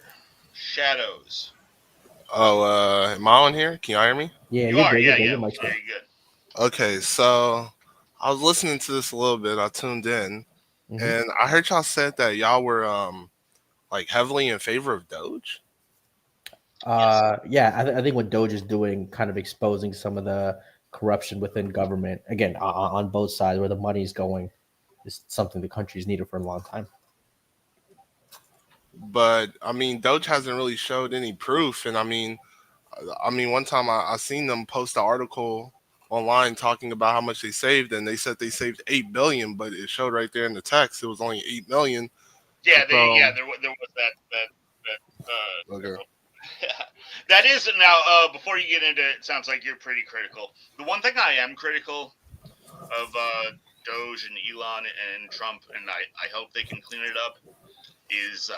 Shadows. Oh, am I on here? Can you hear me? Yeah, you are. good, Yeah, good. Very good. Okay, so I was listening to this a little bit. I tuned in, and I heard y'all said that y'all were like heavily in favor of DOGE. Yeah, I think what DOGE is doing, kind of exposing some of the corruption within government, again, on both sides, where the money's going, is something the country's needed for a long time. But I mean, DOGE hasn't really showed any proof, and I mean, one time I seen them post an article online talking about how much they saved, and they said they saved $8 billion, but it showed right there in the text it was only $8 million. Yeah, there was that. Okay. That is now. Before you get into it, sounds like you're pretty critical. The one thing I am critical of DOGE and Elon and Trump, and I hope they can clean it up, is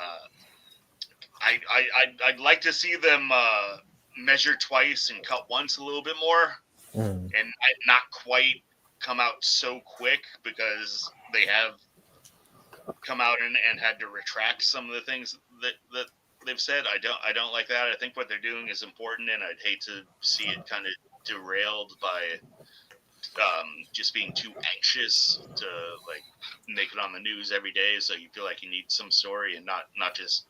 I'd like to see them measure twice and cut once a little bit more, and not quite come out so quick, because they have come out and had to retract some of the things that they've said. I don't like that. I think what they're doing is important, and I'd hate to see it kind of derailed by just being too anxious to like make it on the news every day, so you feel like you need some story and not just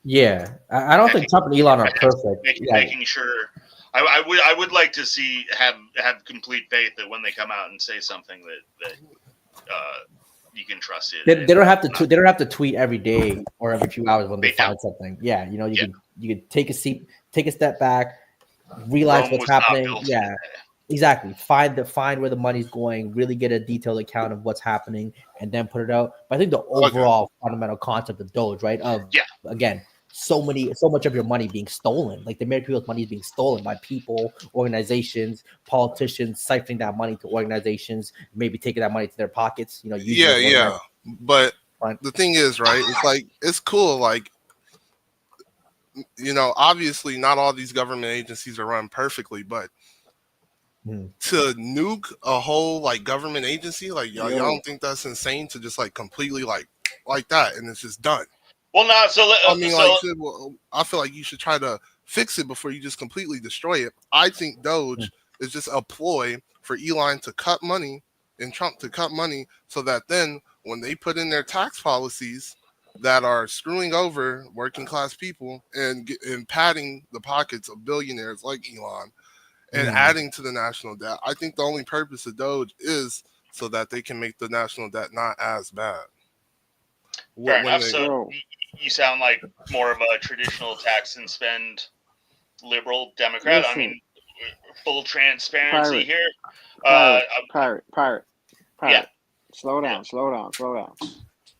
Yeah, I don't think Trump and Elon are perfect. Making sure. I would like to see have complete faith that when they come out and say something that you can trust it. They don't have to. They don't have to tweet every day or every few hours when they find something. Yeah, you can take a seat, take a step back, realize what's happening. Yeah, exactly. Find where the money's going. Really get a detailed account of what's happening, and then put it out. But I think the overall fundamental concept of DOGE, right? Again, so much of your money being stolen. Like the American people's money is being stolen by people, organizations, politicians, siphoning that money to organizations, maybe taking that money to their pockets. But the thing is, right? It's like it's cool. Like, obviously, not all these government agencies are run perfectly, but to nuke a whole like government agency, like y'all don't think that's insane to just like completely like that, and it's just done. Well, no. So I feel like you should try to fix it before you just completely destroy it. I think DOGE is just a ploy for Elon to cut money and Trump to cut money, so that then when they put in their tax policies that are screwing over working class people and padding the pockets of billionaires like Elon and adding to the national debt, I think the only purpose of DOGE is so that they can make the national debt not as bad. Fair enough. So you sound like more of a traditional tax and spend liberal Democrat. Listen. I mean, full transparency here. Pirate. Yeah. Slow down.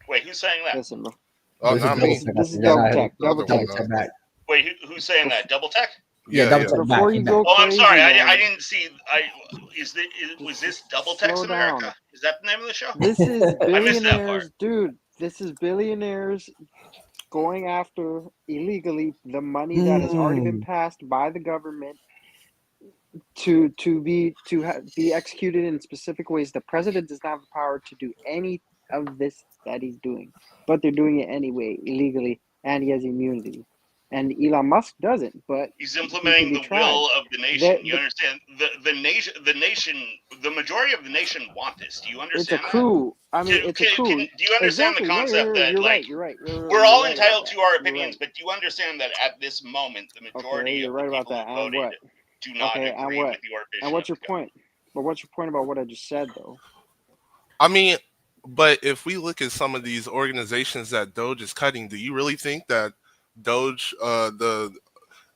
Wait, who's saying that? Listen, bro. Oh, not me. This is double tech. Wait, who's saying that? Double tech? Yeah, double tech Before you go I'm crazy, sorry. man, I didn't see. Was this Double Text slow America? down. Is that the name of the show? This is I missed that part. billionaires, dude. This is billionaires going after illegally the money that has already been passed by the government to be executed in specific ways. The president does not have the power to do any of this that he's doing, but they're doing it anyway illegally, and he has immunity. And Elon Musk doesn't, but he's implementing the will of the nation. You understand? The nation, the majority of the nation want this. Do you understand? It's a coup. I mean, it's a coup. Do you understand Exactly. the concept that you're right. We're all entitled to our opinions, but do you understand that at this moment, the majority of the people who voted do not agree with your vision? And what's your point? But what's your point about what I just said, though? I mean, but if we look at some of these organizations that DOGE is cutting, do you really think that DOGE, the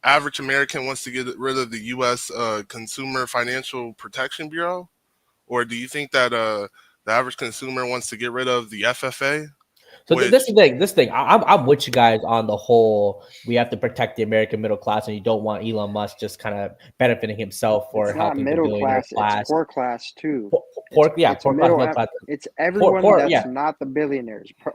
average American, wants to get rid of the U.S. Consumer Financial Protection Bureau? Or do you think that the average consumer wants to get rid of the FFA? So this thing, I'm with you guys on the whole. We have to protect the American middle class, and you don't want Elon Musk just kind of benefiting himself for helping the billionaire class. It's poor class too. Poor class. It's everyone that's not the billionaires, bro.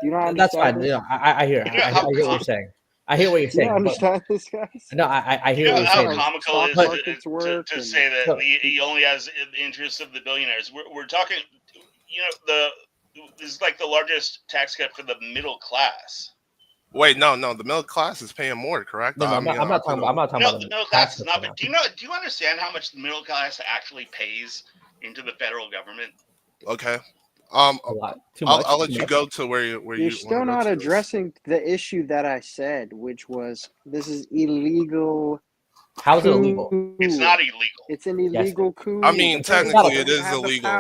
You know, that's fine. You know, I hear what you're saying. I hear what you're saying. You understand this, guys? No, I hear what you're how saying. comical it is to say that he only has the interests of the billionaires. We're talking, this is like the largest tax cut for the middle class. Wait, no, the middle class is paying more, correct? No, I'm not talking about. No, the middle class is not. But do you understand how much the middle class actually pays into the federal government? Okay. A lot. Too much. I'll let you go to where you're still not addressing the issue that I said, which was this is illegal. How is it illegal? It's not illegal. It's an illegal coup. I mean, technically, it is illegal.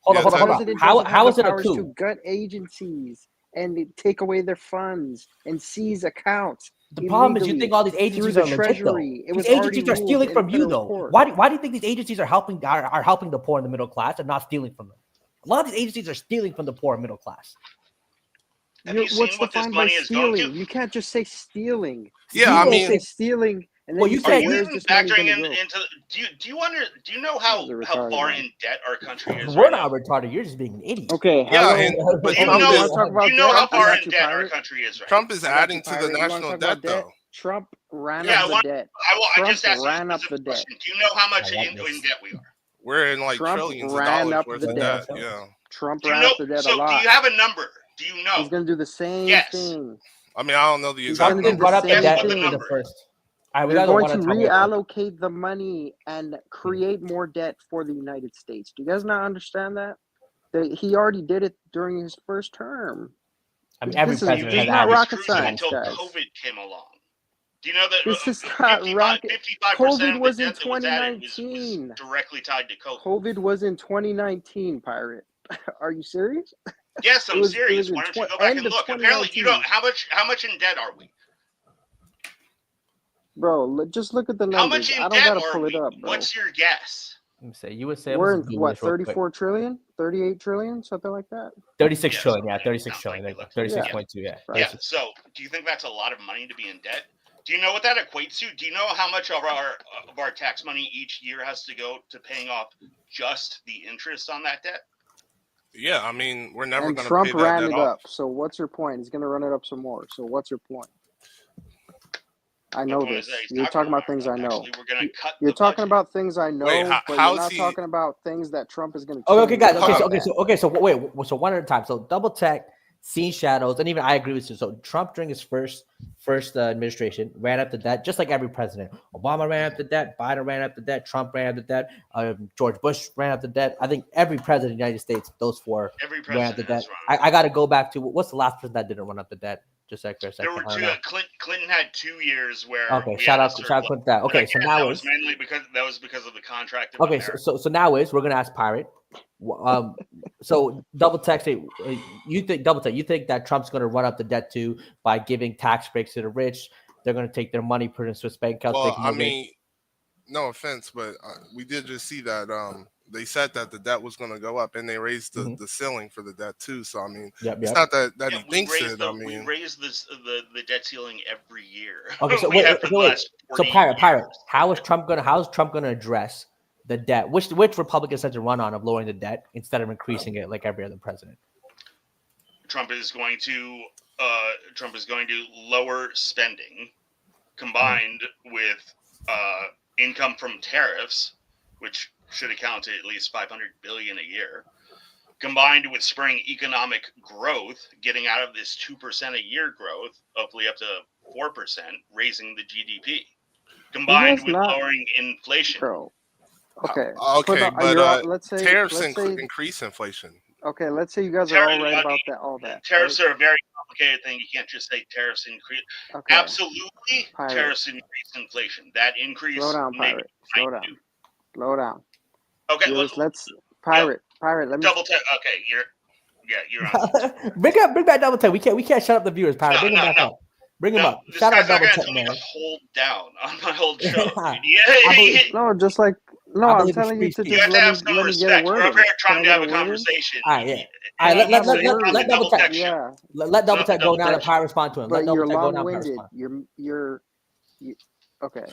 Hold on. How is it a coup? To gut agencies and take away their funds and seize accounts. The problem is, you think all these agencies are legit, though. These agencies are stealing from you, though. Why do you think these agencies are helping the poor and the middle class and not stealing from them? A lot of these agencies are stealing from the poor and middle class. What's defined by stealing? You can't just say stealing. Yeah, I mean, say stealing. And then you say factoring into. Do you know how far in debt our country is? We're not retarded. You're just being an idiot. Okay. Yeah, but you know how far in debt our country is, right? Trump is adding to the national debt, though. Trump ran up the debt. I just asked ran up the debt. Do you know how much in debt we are? We're in like trillions of dollars worth of debt. Yeah. Trump ran up the debt a lot. So do you have a number? Do you know? He's going to do the same thing. I mean, I don't know the exact number. Brought up the debt the first. They're going to reallocate the money and create more debt for the United States. Do you guys not understand that? He already did it during his first term. I mean, every president has not rocket science, until guys. COVID came along. Do you know that this is not rocket? 55% COVID was in of the debt that was 2019. was directly tied to COVID. COVID was in 2019, Pirate. Are you serious? Yes, I'm serious. Why don't you go back and look? Apparently, you don't. How much in debt are we? Bro, just look at the numbers. How much in I don't debt gotta are pull we? it up, bro. What's your guess? Let me say. You would say we're in what, 34 trillion, 38 trillion, something like that. 36 trillion, yeah, 36 trillion. 36.2, yeah. Yeah. So, do you think that's a lot of money to be in debt? Do you know what that equates to? Do you know how much of our tax money each year has to go to paying off just the interest on that debt? Yeah, I mean, we're never And going to Trump pay that ran debt it off. up. So what's your point? He's going to run it up some more. So what's your point? I My know point is this. that he's You're not talking gonna about things I know. actually, we're going to cut You're the talking budget. about things I Wait, know, but how you're is not he? talking about things that Trump is going to Okay, change. guys. about that. So wait. So one at a time. So double check, seen shadows, and even I agree with you. So Trump during his first administration ran up the debt, just like every president. Obama ran up the debt, Biden ran up the debt, Trump ran up the debt, George Bush ran up the debt. I think every president of the United States, those four ran up the debt. I got to go back to what's the last person that didn't run up the debt? Just like for a second. There were two. Clinton had 2 years where Okay, we shout had out Clinton. That. Okay, so now that was mainly because of the contract. Of okay, America. so now we're gonna ask Pirate. So double text. You think that Trump's gonna run up the debt too by giving tax breaks to the rich? They're gonna take their money, put it in Swiss bank accounts. Well, I mean, no offense, but we did just see that they said that the debt was going to go up, and they raised the ceiling for the debt too. So I mean, it's not that he thinks it. We raise the debt ceiling every year. Okay, so wait. So Pirate. How is Trump gonna address the debt? Which Republicans had to run on of lowering the debt instead of increasing it like every other president? Trump is going to lower spending combined with income from tariffs, which should account to at least $500 billion a year, combined with spurring economic growth, getting out of this 2% a year growth, hopefully up to 4%, raising the GDP, combined with lowering inflation. Bro. Okay. But let's say tariffs increase inflation. Okay, let's say you guys are all right about that. All that. Tariffs are a very complicated thing. You can't just say tariffs increase. Okay. Absolutely, tariffs increase inflation. That increase. Slow down, Pirate. Slow down. Okay, let's Pirate. Let me double check. Okay, you're on. bring back double check. We can't shut up the viewers, Pirate. Bring him back up. Bring him up. Shout out double check, man. Hold down on my whole show. No, just like I'm telling you to just let me get a word. We're over here trying to have a conversation. All right, yeah. All right, let double check. Yeah. Let double check go down and Pirate respond to him. But you're long-winded. You're okay.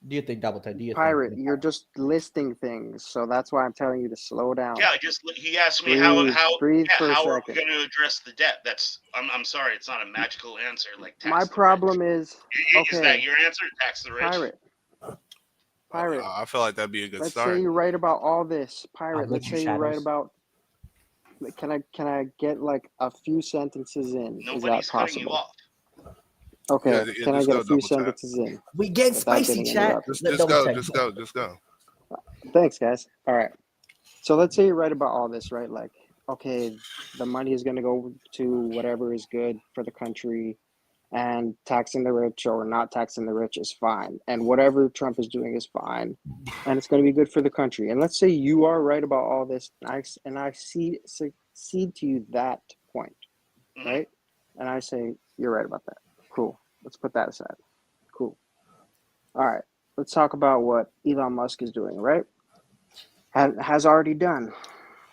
Do you think double check? Pirate, you're just listing things, so that's why I'm telling you to slow down. Yeah, he asked me how breathe how are we going to address the debt? I'm sorry, it's not a magical answer like tax. My problem is is that your answer? Tax the rich. Pirate. I feel like that'd be a good start. Let's say you're right about all this, Pirate. Let's say you're right about. Can I get like a few sentences in? Nobody's is that possible? Cutting you off. Okay, can I get a few sentences in? We get spicy, chat. Just go. Thanks, guys. All right. So let's say you're right about all this, right? Like, okay, the money is going to go to whatever is good for the country, and taxing the rich or not taxing the rich is fine. And whatever Trump is doing is fine, and it's going to be good for the country. And let's say you are right about all this, and I succeed to you that point, right? And I say, you're right about that. Cool. Let's put that aside. Cool. All right. Let's talk about what Elon Musk is doing, right? Has already done,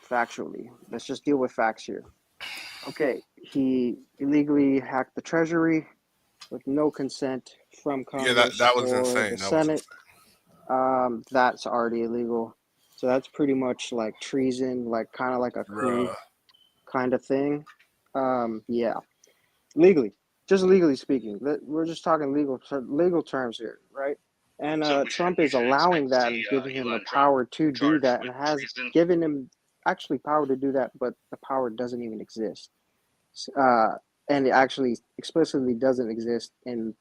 factually. Let's just deal with facts here. Okay. He illegally hacked the Treasury with no consent from Congress. Yeah, that was insane. The Senate. That's already illegal. So that's pretty much like treason, like kind of like a coup kind of thing. Yeah. Legally. Just legally speaking, we're just talking legal terms here, right? And Trump is allowing that and giving him the power to do that, and has given him actually power to do that, but the power doesn't even exist. And it actually explicitly doesn't exist in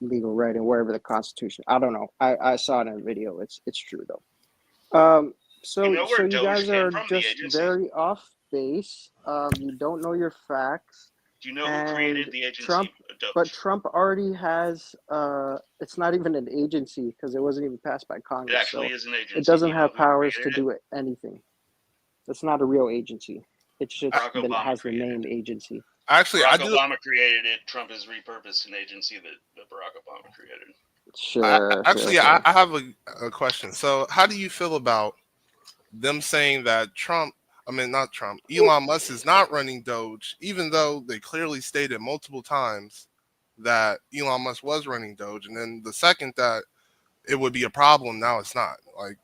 legal writing, wherever the Constitution. I don't know. I saw it in a video. It's true though. So you guys are just very off base. You don't know your facts. Do you know who created the agency? Trump already has. It's not even an agency because it wasn't even passed by Congress. It actually is an agency. It doesn't have powers to do anything. It's not a real agency. It's just that it has the name agency. Actually, Obama created it. Trump has repurposed an agency that Barack Obama created. Sure. I have a question. So, how do you feel about them saying that Elon Musk is not running Doge, even though they clearly stated multiple times that Elon Musk was running Doge, and then the second that it would be a problem, now it's not. Like,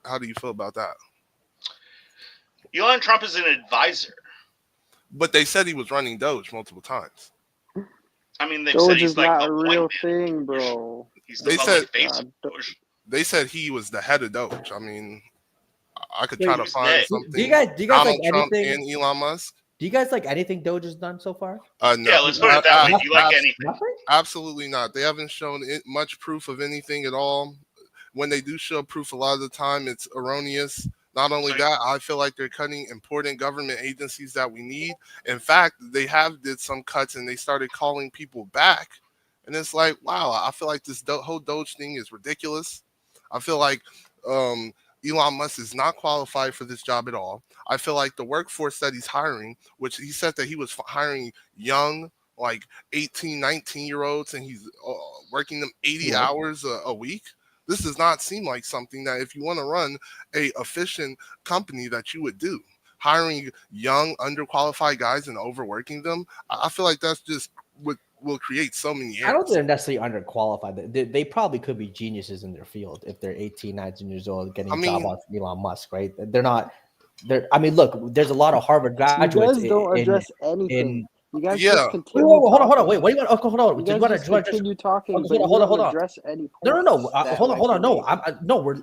how do you feel about that? Elon Trump is an advisor. But they said he was running Doge multiple times. I mean, they've Doge said he's is like not the a point real man. thing, bro. He's the They public said face of Doge. they said he was the head of Doge. I mean, I could Wait, try to who's find they? something. Do you guys like Donald Trump anything? and Elon Musk. Do you guys like anything Doge has done so far? No. Yeah, let's put it that way. Do you like anything? Nothing? Absolutely not. They haven't shown much proof of anything at all. When they do show proof, a lot of the time it's erroneous. Not only that, I feel like they're cutting important government agencies that we need. In fact, they have did some cuts and they started calling people back. And it's like, wow, I feel like this whole Doge thing is ridiculous. I feel like Elon Musk is not qualified for this job at all. I feel like the workforce that he's hiring, which he said that he was hiring young, like 18, 19-year-olds, and he's working them 80 hours a week. This does not seem like something that if you want to run a efficient company that you would do. Hiring young, underqualified guys and overworking them, I feel like that's just what will create so many errors. I don't think they're necessarily underqualified. They probably could be geniuses in their field if they're 18, 19 years old getting a job off Elon Musk, right? They're not. I mean, look, there's a lot of Harvard graduates. You guys don't address anything. You guys just continue. Hold on. Wait, what do you want? Hold on. You guys just continue talking. Hold on. Address any points No. Hold on. No, I'm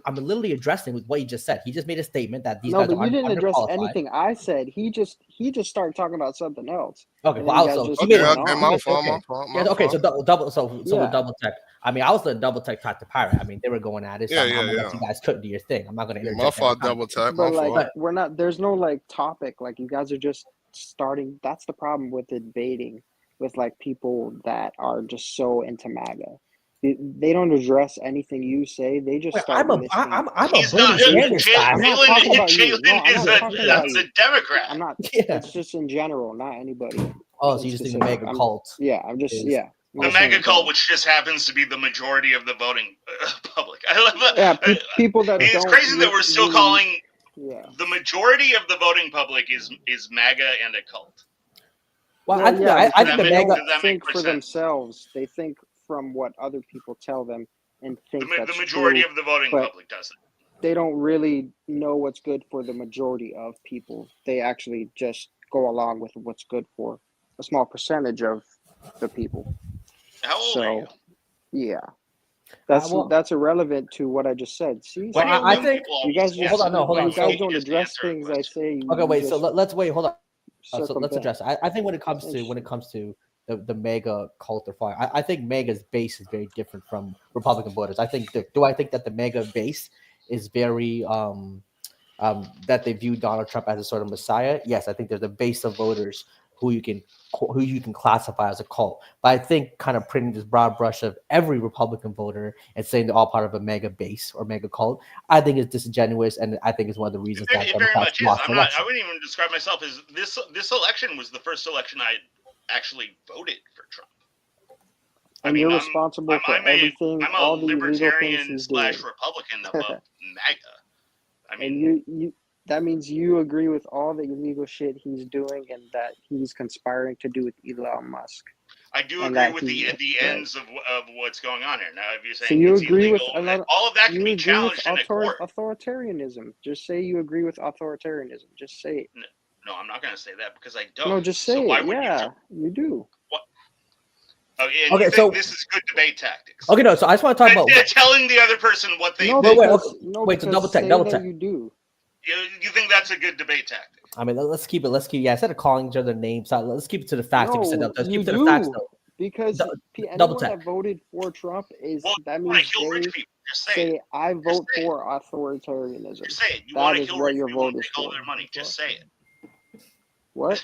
I'm literally addressing with what he just said. He just made a statement that these no, guys but are you didn't address underqualified. anything I said. He just started talking about something else. Okay, And well, then you also guys he just made went on. My fault. Okay, so double. So Yeah. we'll double check. I mean, I was the double tech talk to Pirate. I mean, they were going at it. So I'm gonna let you guys couldn't do your thing. I'm not gonna interject. My fault, double tech. But like, we're not. There's no like topic. Like you guys are just starting. That's the problem with debating with like people that are just so into MAGA. They don't address anything you say. They just start. He's not. Jalen is a Democrat. I'm not. It's just in general, not anybody. Oh, so you just think the mega cult? Yeah, I'm just The mega cult, which just happens to be the majority of the voting public. I love that. Yeah, people that it's don't crazy that we're still calling Yeah. the majority of the voting public is MAGA and a cult. Well, I think the they mega don't think for themselves. They think from what other people tell them and think The majority true, of the voting but public does it. They don't really know what's good for the majority of people. They actually just go along with what's good for a small percentage of the people. How old are you? Yeah. That's irrelevant to what I just said. See, Well, I think you guys just hold on. You guys don't address things I say. Okay, wait. So just let's wait. Hold on. So let's circumvent. address it. I think when it comes to the mega cult or fire, I think mega's base is very different from Republican voters. I think that the mega base is very that they view Donald Trump as a sort of messiah. Yes, I think there's a base of voters who you can classify as a cult. But I think kind of printing this broad brush of every Republican voter and saying they're all part of a mega base or mega cult, I think is disingenuous, and I think it's one of the reasons that It very much Democrats is. lost the election. I wouldn't even describe myself as this election was the first election I actually voted for Trump. And you're responsible for everything, I'm all a the illegal things libertarian he's doing. / Republican above MAGA. I mean, And you that means you agree with all the illegal shit he's doing and that he's conspiring to do with Elon Musk. I do And agree that with he- the ends of what's going on here. Now, if you're saying So you it's agree with illegal, a lot of, all of that can you be agree challenged with in a court. authoritarianism. Just say you agree with authoritarianism. Just say it. No, I'm not going to say that because I don't. No, just say so why it. would Yeah, you do. and Okay, you so- think this is good debate tactics? Okay, no. So I just want to talk about. Telling the other person what they No, think. Wait. So double check. say Double that check. you do. You think that's a good debate tactic? I mean, let's keep it. Yeah, instead of calling each other names, let's keep it to the facts. No, Let's keep you it to the facts, do. though. Because anyone double check. that voted for Trump that wanna means kill they rich people. Just say say it. I vote for authoritarianism. Just say it. You That want to is kill what rich your people vote and is take all for. their money. Just say it. What?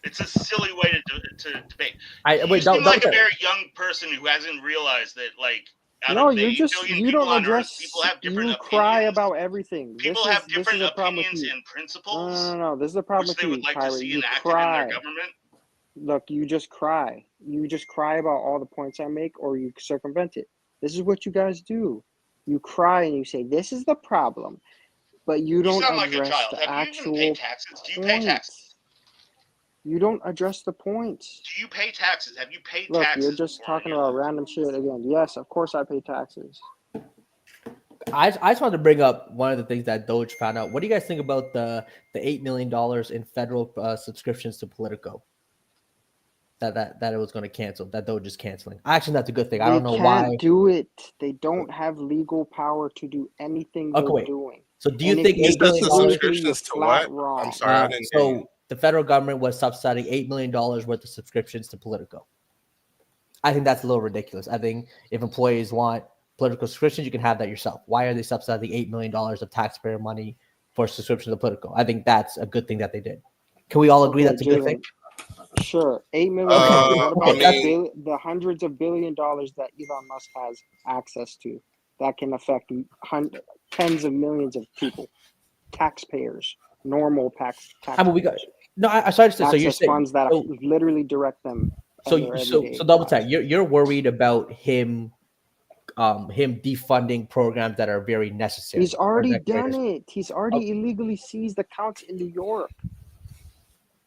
It's a silly way to debate. Wait, You seem double like a check. very young person who hasn't realized that, like, out No, of the you're 8 just billion you people don't on Earth, address. people have different You cry about everything. People this have is different a problem with opinions you. and principles, No. This is the problem which with they you, would like to Pirate. see You enacted in cry. their government. Look, you just cry. You just cry about all the points I make, or you circumvent it. This is what you guys do. You cry and you say this is the problem, but you don't sound like a address child. the Have you even actual paid taxes? Do you pay taxes? points. You don't address the points. Do you pay taxes? Have you paid Look, taxes? you're just talking about random shit again. Yes, of course I pay taxes. I just wanted to bring up one of the things that Doge found out. What do you guys think about the $8 million in federal subscriptions to Politico? That it was going to cancel. That Doge is canceling. Actually, that's a good thing. I don't know why. They can't do it. They don't have legal power to do anything they're doing. So do you And think if you $8 million? disagree with me, you're flat what? wrong. I'm sorry, I didn't hear you. So the federal government was subsidizing $8 million worth of subscriptions to Politico. I think that's a little ridiculous. I think if employees want political subscriptions, you can have that yourself. Why are they subsidizing $8 million of taxpayer money for subscription to Politico? I think that's a good thing that they did. Can we all agree that's a good thing? Sure, $8 million. What about the hundreds of $1 billion that Elon Musk has access to that can affect tens of millions of people, taxpayers, normal taxpayers? I mean, we got I started to say, so you're saying funds that literally direct them. So double tap. You're worried about him defunding programs that are very necessary. He's already done it. He's already illegally seized accounts in New York.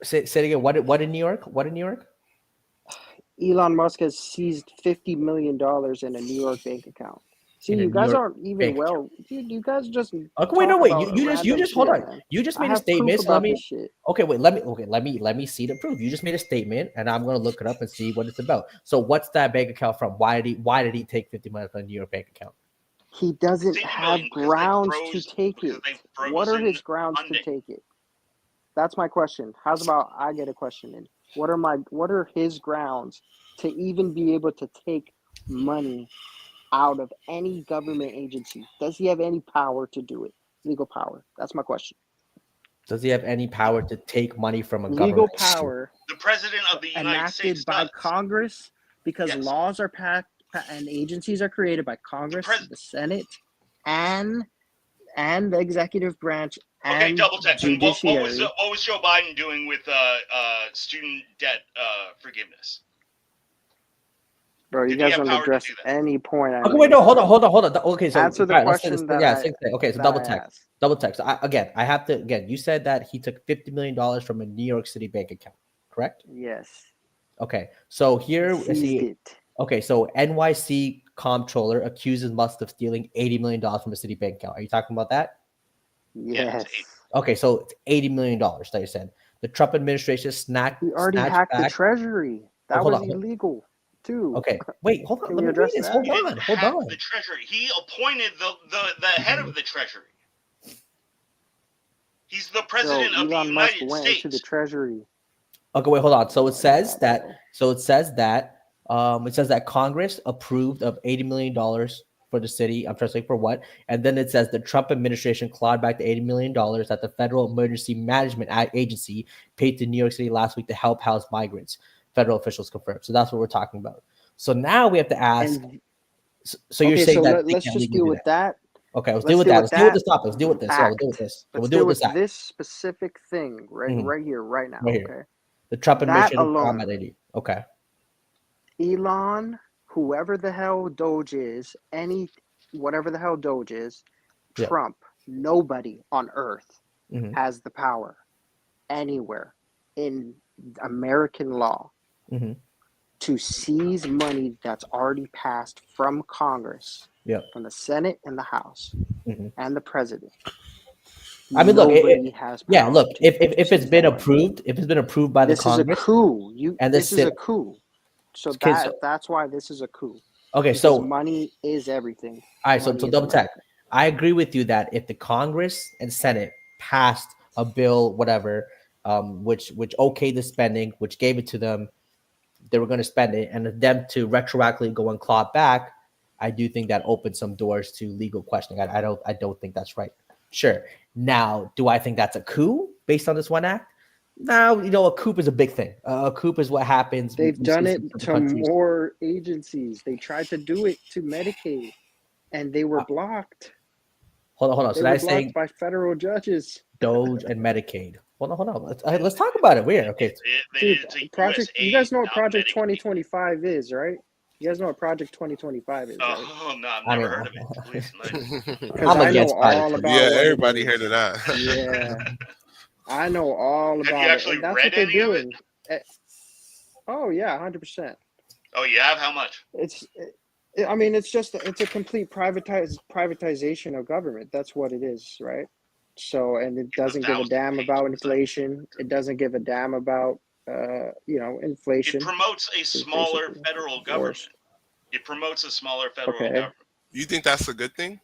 Say it again. What in New York? What in New York? Elon Musk has seized $50 million in a New York bank account. See, you guys aren't even well. You guys just. Okay, wait, no, wait. You just hold on. Man. You just made a statement. So let me see the proof. You just made a statement, and I'm gonna look it up and see what it's about. So, what's that bank account from? Why did he take 50 million from a New York bank account? He doesn't have grounds to take it. What are his grounds to take it? That's my question. How's about I get a question in? What are his grounds to even be able to take money out of any government agency? Does he have any power to do it? Legal power. That's my question. Does he have any power to take money from a legal government? Power? The president of the United States by does. Congress, because laws are passed and agencies are created by Congress, the Senate, and the executive branch. Okay, and double check. Judiciary. What was Joe Biden doing with student debt forgiveness? Bro, you guys don't address any point. Okay, wait, no, hold on. Okay, so answer the question. Okay, so double text. I have to. Again, you said that he took $50 million from a New York City bank account, correct? Yes. Okay, so here we see. Okay, so NYC comptroller accuses Musk of stealing $80 million from a city bank account. Are you talking about that? Yes. Okay, so it's $80 million that you said. The Trump administration He already hacked the Treasury. That was illegal too. Okay, wait, hold on. Can Let we me address read this. that? Hold on. The Treasury. He appointed the head of the Treasury. He's the president of the Elon Musk United went States. into the Treasury. Okay, wait, hold on. So it says that. It says that Congress approved of $80 million for the city. I'm translating for what? And then it says the Trump administration clawed back the $80 million that the Federal Emergency Management Agency paid to New York City last week to help house migrants. Federal officials confirmed. So that's what we're talking about. So now we have to ask. So you're saying that let's just deal with that. Okay, let's deal with that. Let's deal with this topic. Let's deal with this. Yeah, we'll deal with this. Let's deal with this specific thing right here, right now. Right here. Okay. The Trump administration alone. Okay. Elon, whoever the hell DOGE is, whatever the hell DOGE is, Trump, nobody on earth has the power anywhere in American law to seize money that's already passed from Congress, from the Senate and the House and the president. I mean, look, look, if it's been approved, by the Congress, this is a coup. This is a coup. So that's why this is a coup. Okay, because so money is everything. All right, so double check. I agree with you that if the Congress and Senate passed a bill, whatever, which okayed the spending, which gave it to them, they were going to spend it, and them to retroactively go and claw it back, I do think that opens some doors to legal questioning. I don't think that's right. Sure. Now, do I think that's a coup based on this one act? No, a coup is a big thing. A coup is what happens. They've done it to more agencies. They tried to do it to Medicaid, and they were blocked. Hold on. They were blocked by federal judges. DOGE and Medicaid. Hold on. Let's talk about it. We're okay. Dude, you guys know what Project 2025 is, right? You guys know what Project 2025 is, right? Oh, no, I've never heard of it. Please, because I know all about it. Yeah, everybody heard of that. Yeah. I know all about it. Have you actually read any of it? Oh, yeah, 100%. Oh, you have? How much? I mean, it's a complete privatization of government. That's what it is, right? So, and it doesn't give a damn about inflation. It doesn't give a damn about, inflation. It promotes a smaller federal government. It promotes a smaller federal government. You think that's a good thing?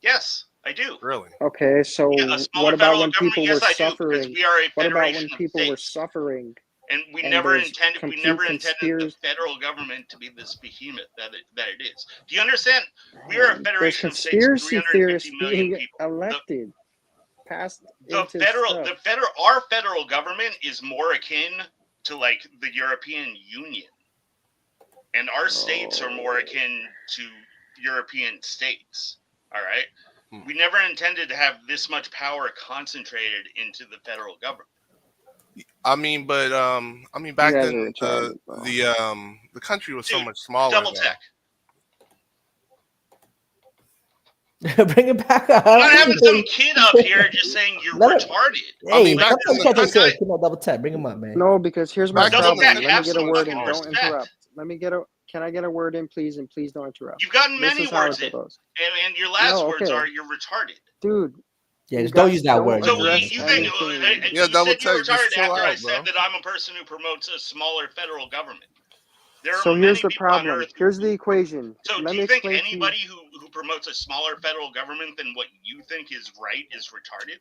Yes, I do. Really? Okay, so what about when people were suffering? We are a What about when federation of people were states. suffering? And we And never there's intended complete the federal government to be this behemoth that it is. Do you understand? We are a There's federation of states, conspiracy 350 theorists million being people. elected, passed The into federal, stuff. our federal government is more akin to like the European Union, and our states are more akin to European states. All right, we never intended to have this much power concentrated into the federal government. I mean, but back then the country was so much smaller. Double check. Bring it back up. I'm not having some kid up here just saying you're retarded. Hey, double tap. Bring him up, man. No, because here's my Double problem. tap, Let have me get a some word in. fucking Don't respect. interrupt. Can I get a word in, please? And please don't interrupt. You've gotten This many is how words it in, goes. and your last words okay. are you're retarded. Dude. Yeah, just don't use that word. So you think Yeah, you double said you were check, just retarded chill after I out, said bro. that I'm a person who promotes a smaller federal government. There are So many here's the people on problem. Earth. Here's the equation. So Let do me you think explain to you. anybody who promotes a smaller federal government than what you think is right is retarded?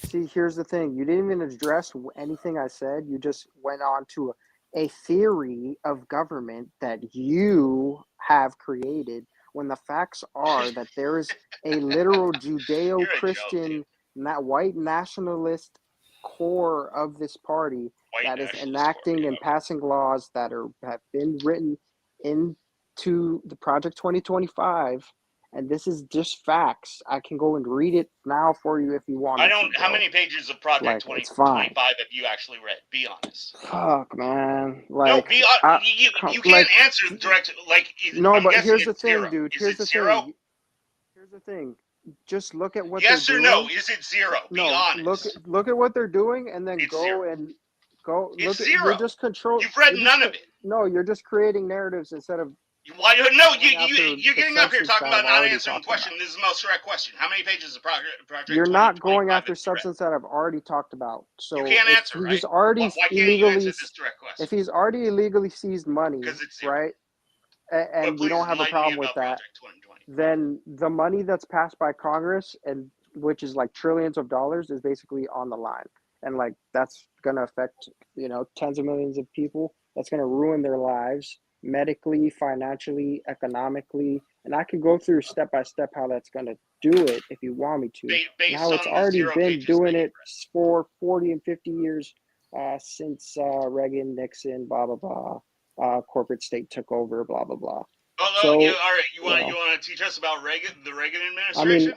See, here's the thing. You didn't even address anything I said. You just went on to a theory of government that you have created when the facts are that there is a literal Judeo-Christian, white nationalist core of this party that is enacting and passing laws that have been written into the Project 2025. And this is just facts. I can go and read it now for you if you want. I don't. How many pages of Project 2025 have you actually read? Be honest. Fuck, man. No, be honest. You can't answer direct. Like, no, I'm but guessing here's the it's thing, zero. dude. Is Here's it the zero? thing. Here's the thing. Just look at what Yes they're or doing. no? Is it zero? Be honest. Look at what they're doing, and then It's go zero. and go. It's Look zero. You're just control. You've read none of it. No, you're just creating narratives instead of. Why? No, you're the getting up here substance talking that about I've not already answering the talked question. This is the most direct question. How many pages of Project You're not going 2025 after have you read? substance that I've already talked about. So You can't if answer, he's right? already Why can't you illegally, answer this direct question? if he's already illegally seized money, right, and we please don't have a enlighten me problem with about that, then the money that's passed by Congress, and which is like trillions of dollars, is basically on the line. And like that's gonna affect, tens of millions of people. That's gonna ruin their lives medically, financially, economically. And I can go through step by step how that's gonna do it if you want me to. Based Now it's on the already 0 been pages doing that you it for 40 and 50 years since Reagan, Nixon, blah blah blah. Corporate state took over, blah blah blah. Oh, So, all right. You want you know. to teach us about the Reagan I mean, administration?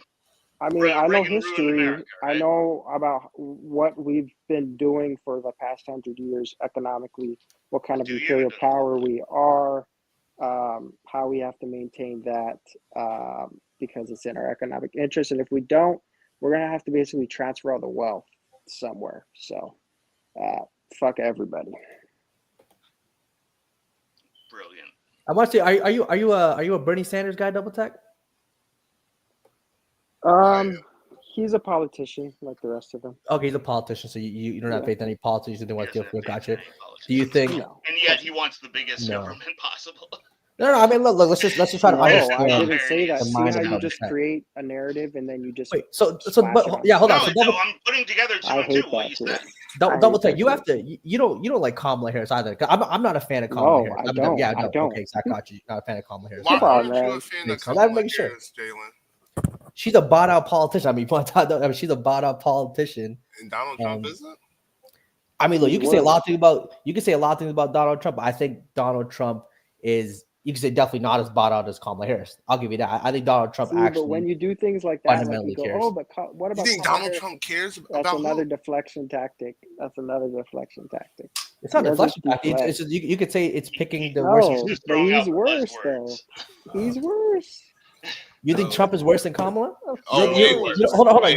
I know Reagan ruined history. America, I know about what we've been doing for the past 100 years economically, what kind of imperial power we are, how we have to maintain that because it's in our economic interest. And if we don't, we're going to have to basically transfer all the wealth somewhere. So, fuck everybody. Brilliant. I want to say, are you a Bernie Sanders guy? Double tech. He's a politician like the rest of them. Okay, he's a politician, so you don't have faith in any politicians. You don't want to deal with. Gotcha. Do you think? And yet he wants the biggest government possible. No. I mean, look. Let's just try to understand. I didn't say that. the See mind how of you Double just Tech. create a narrative and then you just Wait. So, splash but it on yeah, hold on. No, So double, I'm putting together two I and hate two. What that you too. said. double tech. You have to. You don't like Kamala Harris either. I'm not a fan of Kamala Harris. I don't. Yeah, I no. don't. Okay, so I got you. Not a fan of Kamala Harris. Why Come on, aren't you man. a fan of So Kamala making sure. Harris, Jalen? She's a bought out politician. I mean, she's a bought out politician. And Donald Trump isn't? I mean, look, He's you can say a worse. lot of things about Donald Trump. But I think Donald Trump is, you can say, definitely not as bought out as Kamala Harris. I'll give you that. I think Donald Trump actually. But when you do things like that, like fundamentally you go, cares. oh, but what about You think Kamala Donald Harris? Trump cares That's about another who? deflection tactic. It's not It's not deflection. It's just, you could say it's picking the No, worst. but he's worse though. He's worse. You think Trump is worse than Kamala? Oh, way worse. Hold on.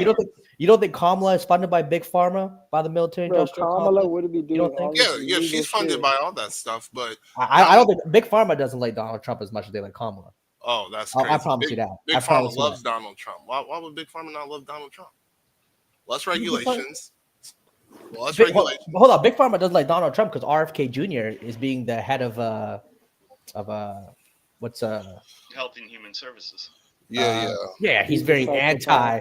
You don't think Kamala is funded by big pharma, by the military Bro, industrial Kamala complex? wouldn't be You don't doing all think? this Yeah, illegal she's funded shit. by all that stuff, but I don't think big pharma doesn't like Donald Trump as much as they like Kamala. oh, that's crazy. I promise you that. Big I Pharma promise you loves that. Donald Trump. Why would Big Pharma not love Donald Trump? Less regulations. Less regulations. Hold on, big pharma doesn't like Donald Trump because RFK Jr. is being the head of what's Health and Human Services. Yeah, he's very anti.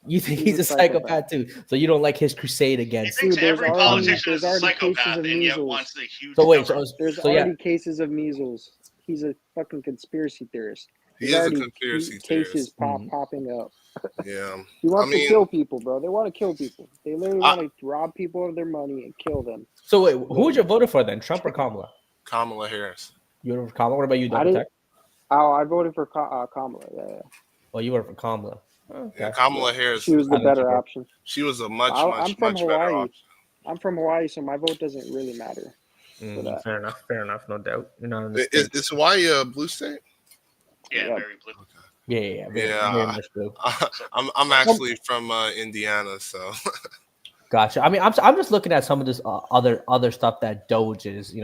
You think he's a psychopath too? So you don't like his crusade against? He thinks every politician is a there's already cases psychopath of and yet measles. wants the huge. So wait, government. There's already cases of measles. He's a fucking conspiracy theorist. He There's is a already conspiracy cases theorist. popping up. Yeah. He wants to kill people, bro. They want to kill people. They literally want to rob people of their money and kill them. So wait, who would you vote for then? Trump or Kamala? Kamala Harris. You voted for Kamala. What about you, I Dr. didn't. Tech? Oh, I voted for Kamala. Yeah. Oh, you voted for Kamala. Yeah, Kamala Harris. She was the better option. She was a much I'm from better Hawaii. option. I'm from Hawaii, so my vote doesn't really matter. For that. Fair enough, no doubt. Is Hawaii a blue state? Yeah, very blue. Yeah, very much blue. I'm actually from Indiana, so. Gotcha. I mean, I'm just looking at some of this other stuff that DOGE is,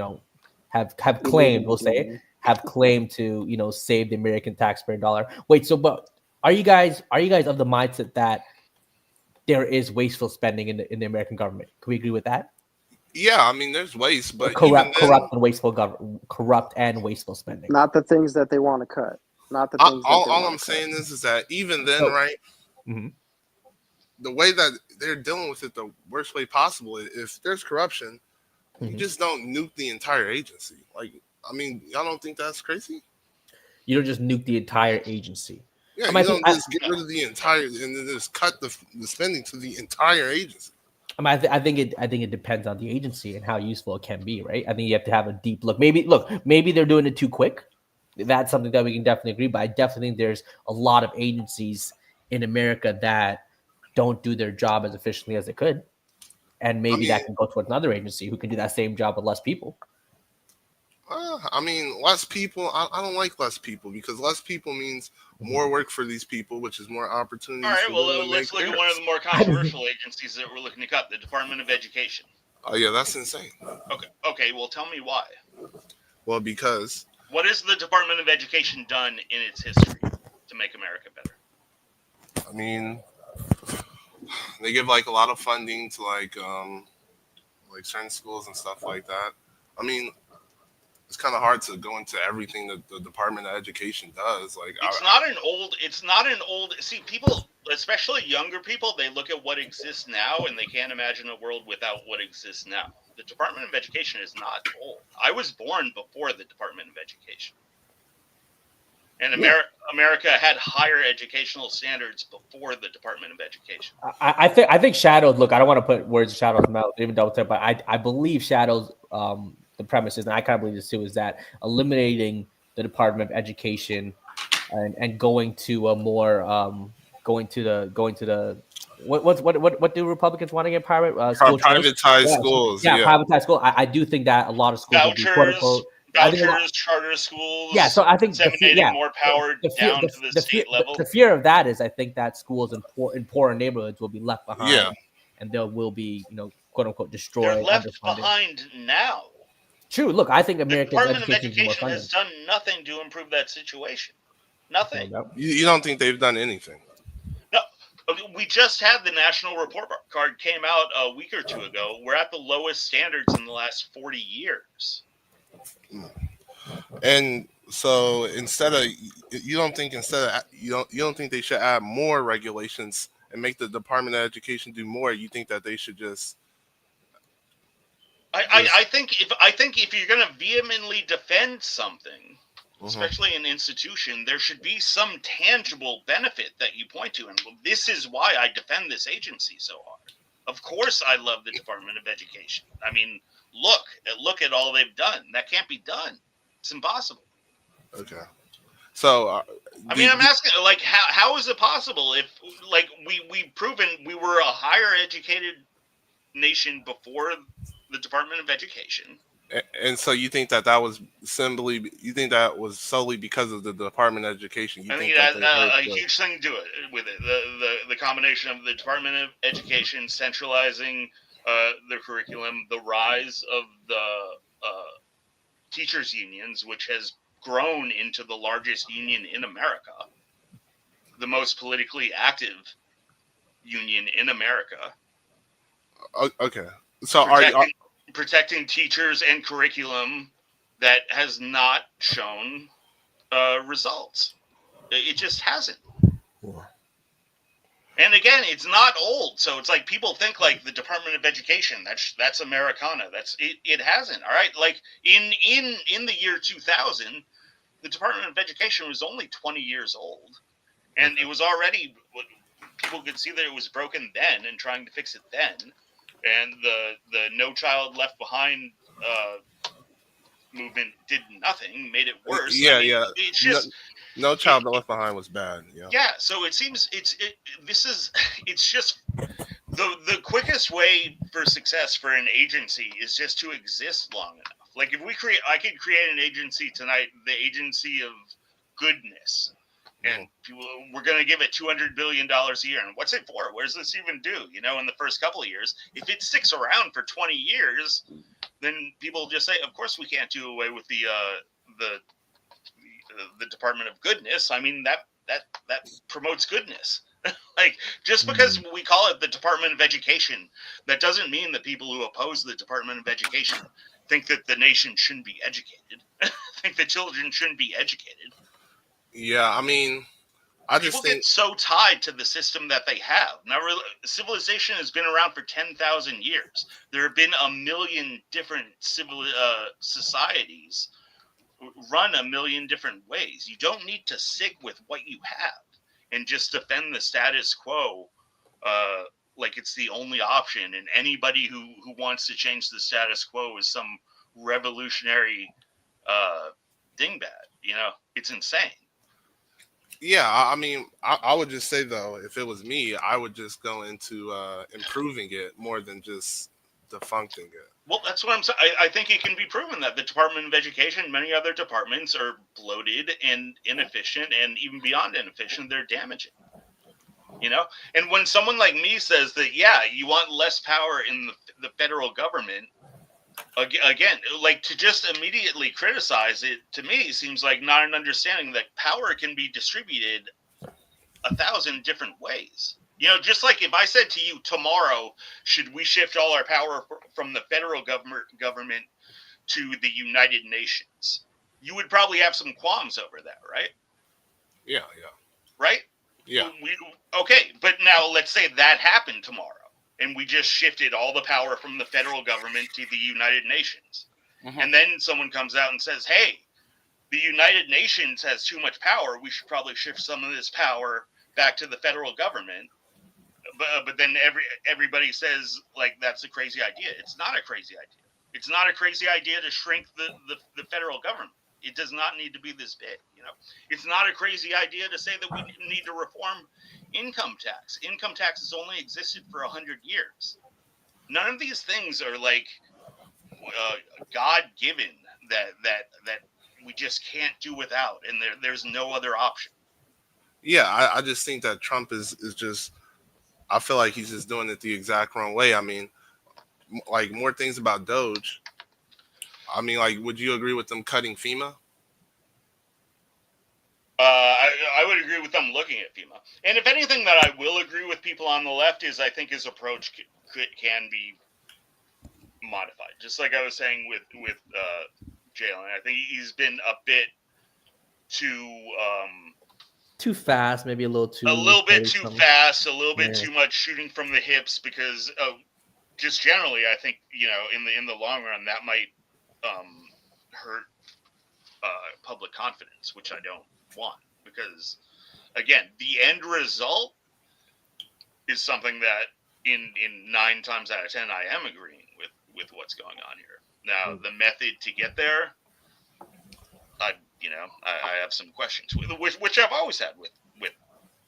have claimed. We'll say have claimed to save the American taxpayer dollar. Wait, so but are you guys of the mindset that there is wasteful spending in the American government? Can we agree with that? Yeah, I mean, there's waste, but corrupt and wasteful spending. Not the things that they want to cut. Not the things. All I'm saying is that even then, right? Mm-hmm. The way that they're dealing with it the worst way possible. If there's corruption, you just don't nuke the entire agency. Like, I mean, y'all don't think that's crazy? You don't just nuke the entire agency. Yeah, you don't just get rid of the entire and then just cut the spending to the entire agency. I mean, I think it depends on the agency and how useful it can be, right? I think you have to have a deep look. Maybe they're doing it too quick. That's something that we can definitely agree. But I definitely think there's a lot of agencies in America that don't do their job as efficiently as they could, and maybe that can go towards another agency who can do that same job with less people. I mean, less people. I don't like less people because less people means more work for these people, which is more opportunities. All right, well, let's look at one of the more controversial agencies that we're looking to cut, the Department of Education. Oh, yeah, that's insane. Okay, well, tell me why. Well, because... What has the Department of Education done in its history to make America better? I mean, they give, like, a lot of funding to, like certain schools and stuff like that. I mean... It's kind of hard to go into everything that the Department of Education does. Like, it's not an old. See, people, especially younger people, they look at what exists now and they can't imagine a world without what exists now. The Department of Education is not old. I was born before the Department of Education, and America had higher educational standards before the Department of Education. I think Shadow's. Look, I don't want to put words in Shadow's mouth, even double check, but I believe Shadow's. The premise is, and I kind of believe this too, is that eliminating the Department of Education and going to a more going to the what do Republicans want to get privatized schools? Yeah, privatized school. I do think that a lot of schools will be quote unquote vouchers, charter schools. Yeah, so I think disseminating more power down to the state level. The fear of that is, I think that schools in poorer neighborhoods will be left behind. Yeah. And they will be, quote unquote, destroyed. They're left behind now. True. Look, I think America's Department of Education has done nothing to improve that situation. Nothing. You don't think they've done anything? No. We just had the national report card came out a week or two ago. We're at the lowest standards in the last 40 years. And so you don't think they should add more regulations and make the Department of Education do more? You think that they should just I think if you're going to vehemently defend something, especially an institution, there should be some tangible benefit that you point to. And this is why I defend this agency so hard. Of course, I love the Department of Education. I mean, look at all they've done. That can't be done. It's impossible. Okay. So, I'm asking, like, how is it possible if, like, we've proven we were a higher educated nation before the Department of Education, And so you think that was solely because of the Department of Education? I think it has a huge thing to do with it. The combination of the Department of Education centralizing the curriculum, the rise of the teachers unions, which has grown into the largest union in America, the most politically active union in America. Okay, so protecting teachers and curriculum that has not shown results. It just hasn't. And again, it's not old, so it's like people think like the Department of Education, that's Americana. It hasn't. All right, like in the year 2000, the Department of Education was only 20 years old, and it was already, people could see that it was broken then and trying to fix it then. And the No Child Left Behind movement did nothing, made it worse. Yeah, I mean, yeah. It's just No Child Left Behind was bad. Yeah. Yeah. So it seems it's just the quickest way for success for an agency is just to exist long enough. Like if I could create an agency tonight, the agency of goodness. And we're going to give it $200 billion a year. And what's it for? What does this even do? You know, in the first couple of years, if it sticks around for 20 years, then people just say, of course, we can't do away with the Department of Goodness. I mean, that promotes goodness. Like just because we call it the Department of Education, that doesn't mean that people who oppose the Department of Education think that the nation shouldn't be educated, think that children shouldn't be educated. Yeah, I mean, people get so tied to the system that they have. Now, civilization has been around for 10,000 years. There have been a million different societies run a million different ways. You don't need to stick with what you have and just defend the status quo like it's the only option. And anybody who wants to change the status quo is some revolutionary dingbat. You know, it's insane. Yeah, I mean, I would just say, though, if it was me, I would just go into improving it more than just defuncting it. Well, that's what I'm saying. I think it can be proven that the Department of Education, many other departments, are bloated and inefficient, and even beyond inefficient, they're damaging. You know? And when someone like me says that, yeah, you want less power in the federal government, again, like to just immediately criticize it, to me, seems like not an understanding that power can be distributed 1,000 different ways. You know, just like if I said to you tomorrow, should we shift all our power from the federal government to the United Nations, you would probably have some qualms over that, right? Yeah. Right? Yeah. Okay, but now let's say that happened tomorrow. And we just shifted all the power from the federal government to the United Nations. Mm-hmm. And then someone comes out and says, hey, the United Nations has too much power. We should probably shift some of this power back to the federal government. But then everybody says, like, that's a crazy idea. It's not a crazy idea. It's not a crazy idea to shrink the federal government. It does not need to be this big, you know. It's not a crazy idea to say that we need to reform income tax. Income tax has only existed for 100 years. None of these things are like God-given that we just can't do without, and there's no other option. Yeah, I just think that Trump is just, I feel like he's just doing it the exact wrong way. I mean, like more things about DOGE. I mean, like, would you agree with them cutting FEMA? I would agree with them looking at FEMA. And if anything that I will agree with people on the left is I think his approach can be modified. Just like I was saying with Jalen. I think he's been a bit too fast, maybe a little too fast, a little bit too much shooting from the hips, because just generally, I think, you know, in the long run, that might hurt public confidence, which I don't want, because again, the end result is something that in 9 times out of 10 I am agreeing with what's going on here. Now, the method to get there, I have some questions with, which I've always had with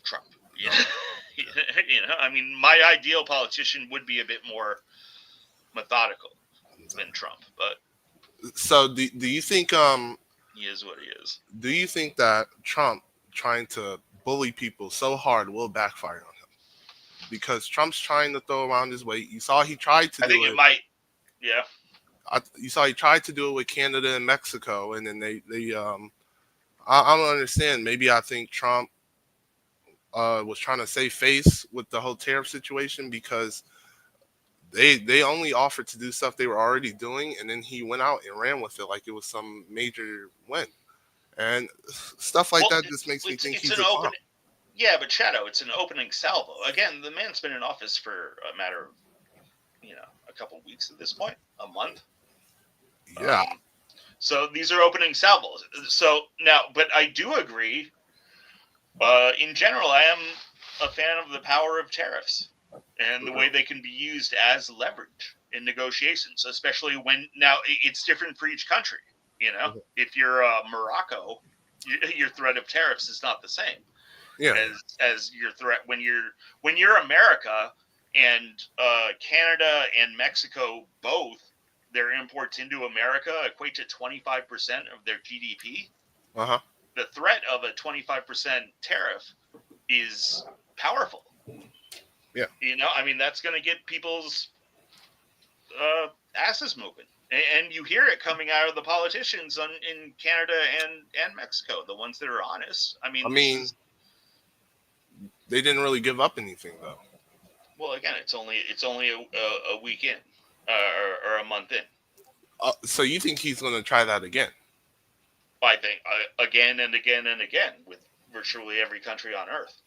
Trump. You know, I mean, my ideal politician would be a bit more methodical than Trump, but So do you think he is what he is. Do you think that Trump trying to bully people so hard will backfire on him? Because Trump's trying to throw around his weight. You saw he tried to I think do it might. Yeah. You saw he tried to do it with Canada and Mexico, and then they I don't understand. Maybe I think Trump was trying to save face with the whole tariff situation because they only offered to do stuff they were already doing, and then he went out and ran with it like it was some major win. And stuff like that just makes me think he's a clown. Yeah, but Shadow, it's an opening salvo. Again, the man's been in office for a matter of, a couple weeks at this point, a month. Yeah. So these are opening salvos. So now, but I do agree. In general, I am a fan of the power of tariffs and the way they can be used as leverage in negotiations, especially when now it's different for each country. If you're Morocco, your threat of tariffs is not the same as your threat when you're America and Canada and Mexico both. Their imports into America equate to 25% of their GDP. Uh-huh. The threat of a 25% tariff is powerful. Yeah. That's going to get people's asses moving. And you hear it coming out of the politicians in Canada and Mexico, the ones that are honest. They didn't really give up anything, though. Well, again, it's only a week in or a month in. So you think he's going to try that again? I think again and again and again with virtually every country on Earth.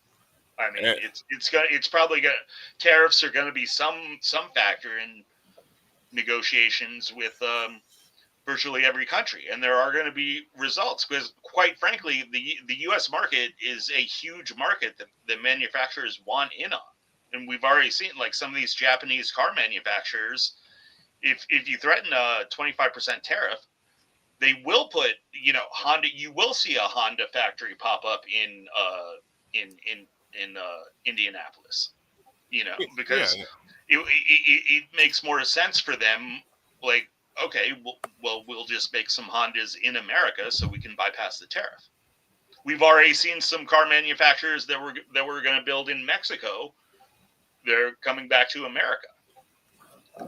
It's probably gonna tariffs are going to be some factor in negotiations with virtually every country, and there are going to be results because, quite frankly, the U.S. market is a huge market that the manufacturers want in on, and we've already seen like some of these Japanese car manufacturers. If you threaten a 25% tariff, they will put, Honda. You will see a Honda factory pop up in Indianapolis. Because it makes more sense for them. Like, okay, well, we'll just make some Hondas in America so we can bypass the tariff. We've already seen some car manufacturers that were going to build in Mexico. They're coming back to America.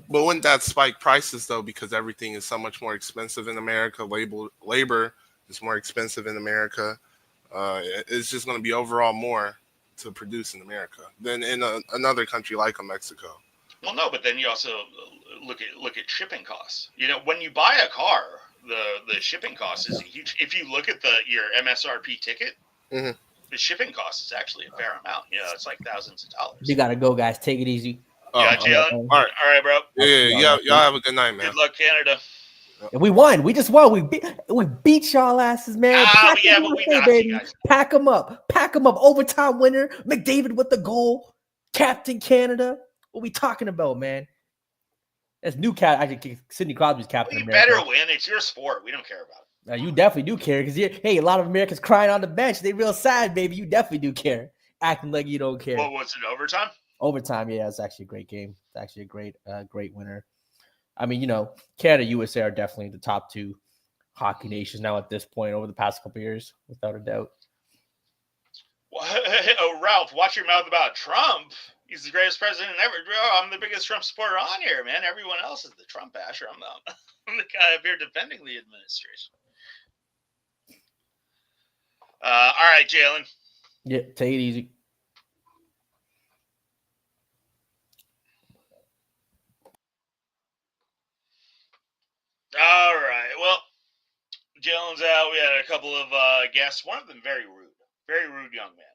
But wouldn't that spike prices, though, because everything is so much more expensive in America? Labor is more expensive in America. It's just going to be overall more to produce in America than in another country like Mexico. Well, no, but then you also look at shipping costs. When you buy a car, the shipping cost is huge. If you look at your MSRP ticket, mm-hmm. the shipping cost is actually a fair amount. It's like thousands of dollars. You gotta go, guys. Take it easy. Yeah, Jalen. All right, bro. Yeah. Y'all have a good night, man. Good luck, Canada. And we won. We just won. We beat y'all asses, man. But we knocked baby. you guys. Pack them up. Overtime winner. McDavid with the goal. Captain Canada. What we talking about, man? That's new cat. Actually, Sidney Crosby's captain. You better win. It's your sport. We don't care about it. Now, you definitely do care because a lot of Americans crying on the bench. They real sad, baby. You definitely do care. Acting like you don't care. What was it? Overtime? Overtime, yeah, it's actually a great game. It's actually a great winner. Canada, USA are definitely the top two hockey nations now at this point over the past couple of years, without a doubt. Oh, Ralph, watch your mouth about Trump. He's the greatest president ever. I'm the biggest Trump supporter on here, man. Everyone else is the Trump basher. I'm the guy up here defending the administration. All right, Jalen. Yeah, take it easy. All right. Well, Jalen's out. We had a couple of guests. One of them very rude young man.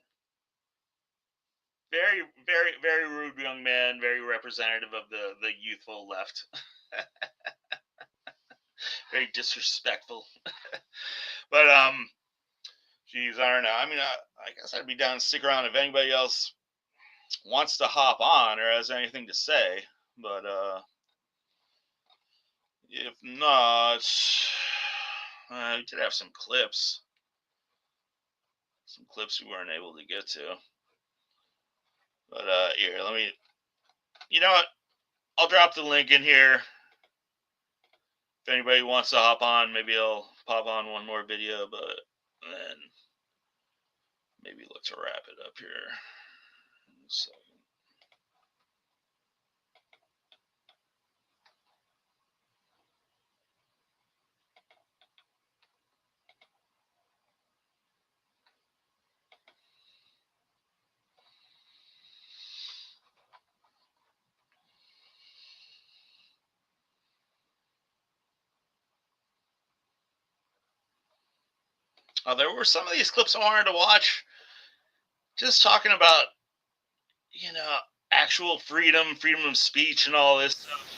Very, very, very rude young man. Very representative of the youthful left. Very disrespectful. But geez, I don't know. I guess I'd be down to stick around if anybody else wants to hop on or has anything to say. But if not, we did have some clips. Some clips we weren't able to get to. But here, let me. You know what? I'll drop the link in here. If anybody wants to hop on, maybe I'll pop on one more video, but then maybe let's wrap it up here. So. There were some of these clips I wanted to watch, just talking about, actual freedom of speech and all this stuff.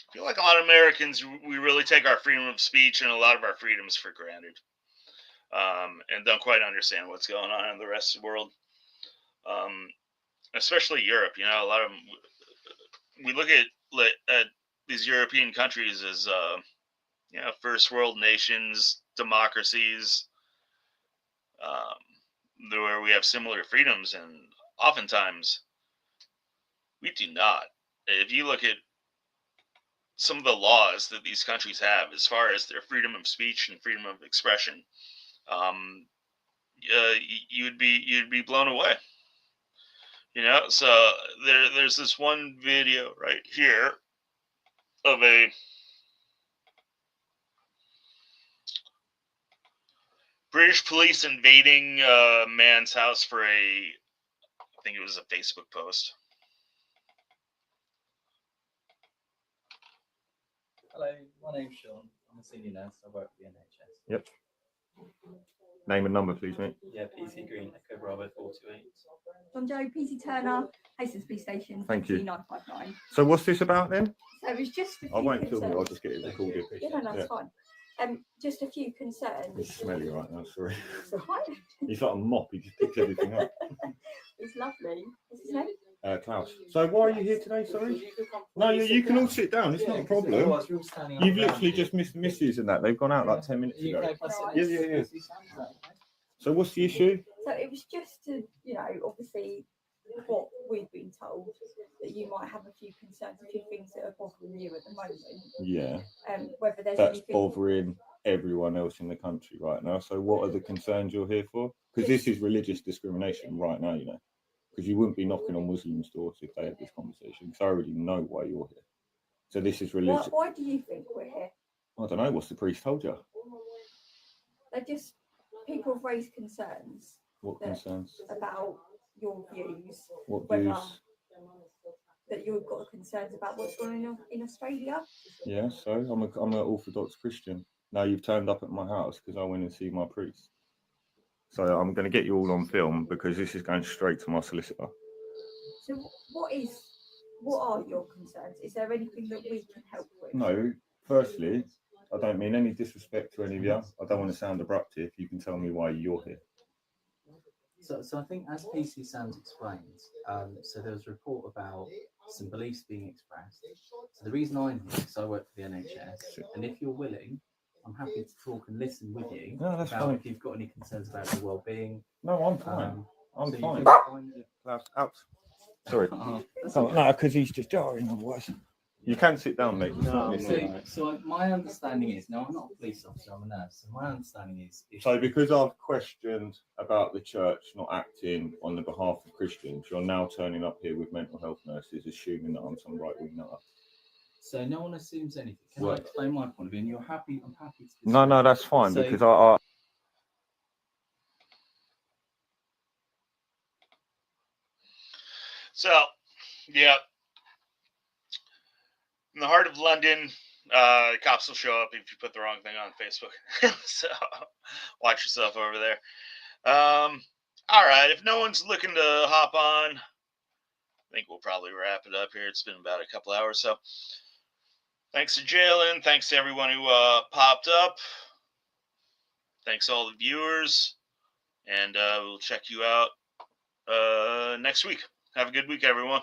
I feel like a lot of Americans, we really take our freedom of speech and a lot of our freedoms for granted, and don't quite understand what's going on in the rest of the world, especially Europe. A lot of them, we look at these European countries as first world nations, democracies, where we have similar freedoms, and oftentimes we do not. If you look at some of the laws that these countries have as far as their freedom of speech and freedom of expression, you'd be blown away. So there's this one video right here of a British police invading a man's house for I think it was a Facebook post. Hello, my name's Sean. I'm a senior nurse. I work for the NHS. Yep. Name and number, please, mate. Yeah, PC Green, Echo Bravo 428. John Joe, PC Turner, Hastings Police Station, Thank you. 959. So what's this about then? So it was just a few I won't film it, concerns. I'll just get it recorded. Yeah, no, that's fine. Just a few concerns. It's smelly right now, sorry. It's all right. He's like a mop, he just picks everything up. It's lovely. What's his name? Klaus. So why are you here today, sorry? No, you can all sit down, it's not a problem. You've literally just missed the missus and that. They've gone out like 10 minutes ago. Yeah. So what's the issue? So it was just to, obviously what we've been told, that you might have a few concerns, a few things that are bothering you at the moment. Yeah. Whether there's That's anything bothering everyone else in the country right now. So what are the concerns you're here for? Because this is religious discrimination right now, because you wouldn't be knocking on Muslims' doors if they had this conversation, because I already know why you're here. So this is religious. Why do you think we're here? I don't know, what's the priest told you? They're just, people have raised concerns. What concerns? About your views. What whether views? That you've got concerns about what's going on in Australia. Yeah, so I'm an Orthodox Christian. Now you've turned up at my house because I went and see my priest. So I'm going to get you all on film because this is going straight to my solicitor. So what are your concerns? Is there anything that we can help with? No, firstly, I don't mean any disrespect to any of you. I don't want to sound abrupt here. If you can tell me why you're here. So I think, as PC Sands explains, so there was a report about some beliefs being expressed. So the reason I'm here is I work for the NHS, and if you're willing, I'm happy to talk and listen with you that's about fine. if you've got any concerns about your well-being. No, I'm fine. I'm so fine. you can find it- Klaus, out. Sorry. That's No, okay. because he's just jarring otherwise. You can sit down, mate. It's not an issue. So my understanding is, now I'm not a police officer, I'm a nurse. So my understanding is, So because I've questioned about the church not acting on the behalf of Christians, you're now turning up here with mental health nurses, assuming that I'm some right-wing nut. so no one assumes anything. Can I Right. explain my point of view? And you're happy, I'm happy to. No, that's fine So- because I So, yeah. In the heart of London, cops will show up if you put the wrong thing on Facebook. So, watch yourself over there. All right. If no one's looking to hop on, I think we'll probably wrap it up here. It's been about a couple hours. So, thanks to Jalen. Thanks to everyone who popped up. Thanks to all the viewers. And we'll check you out next week. Have a good week, everyone.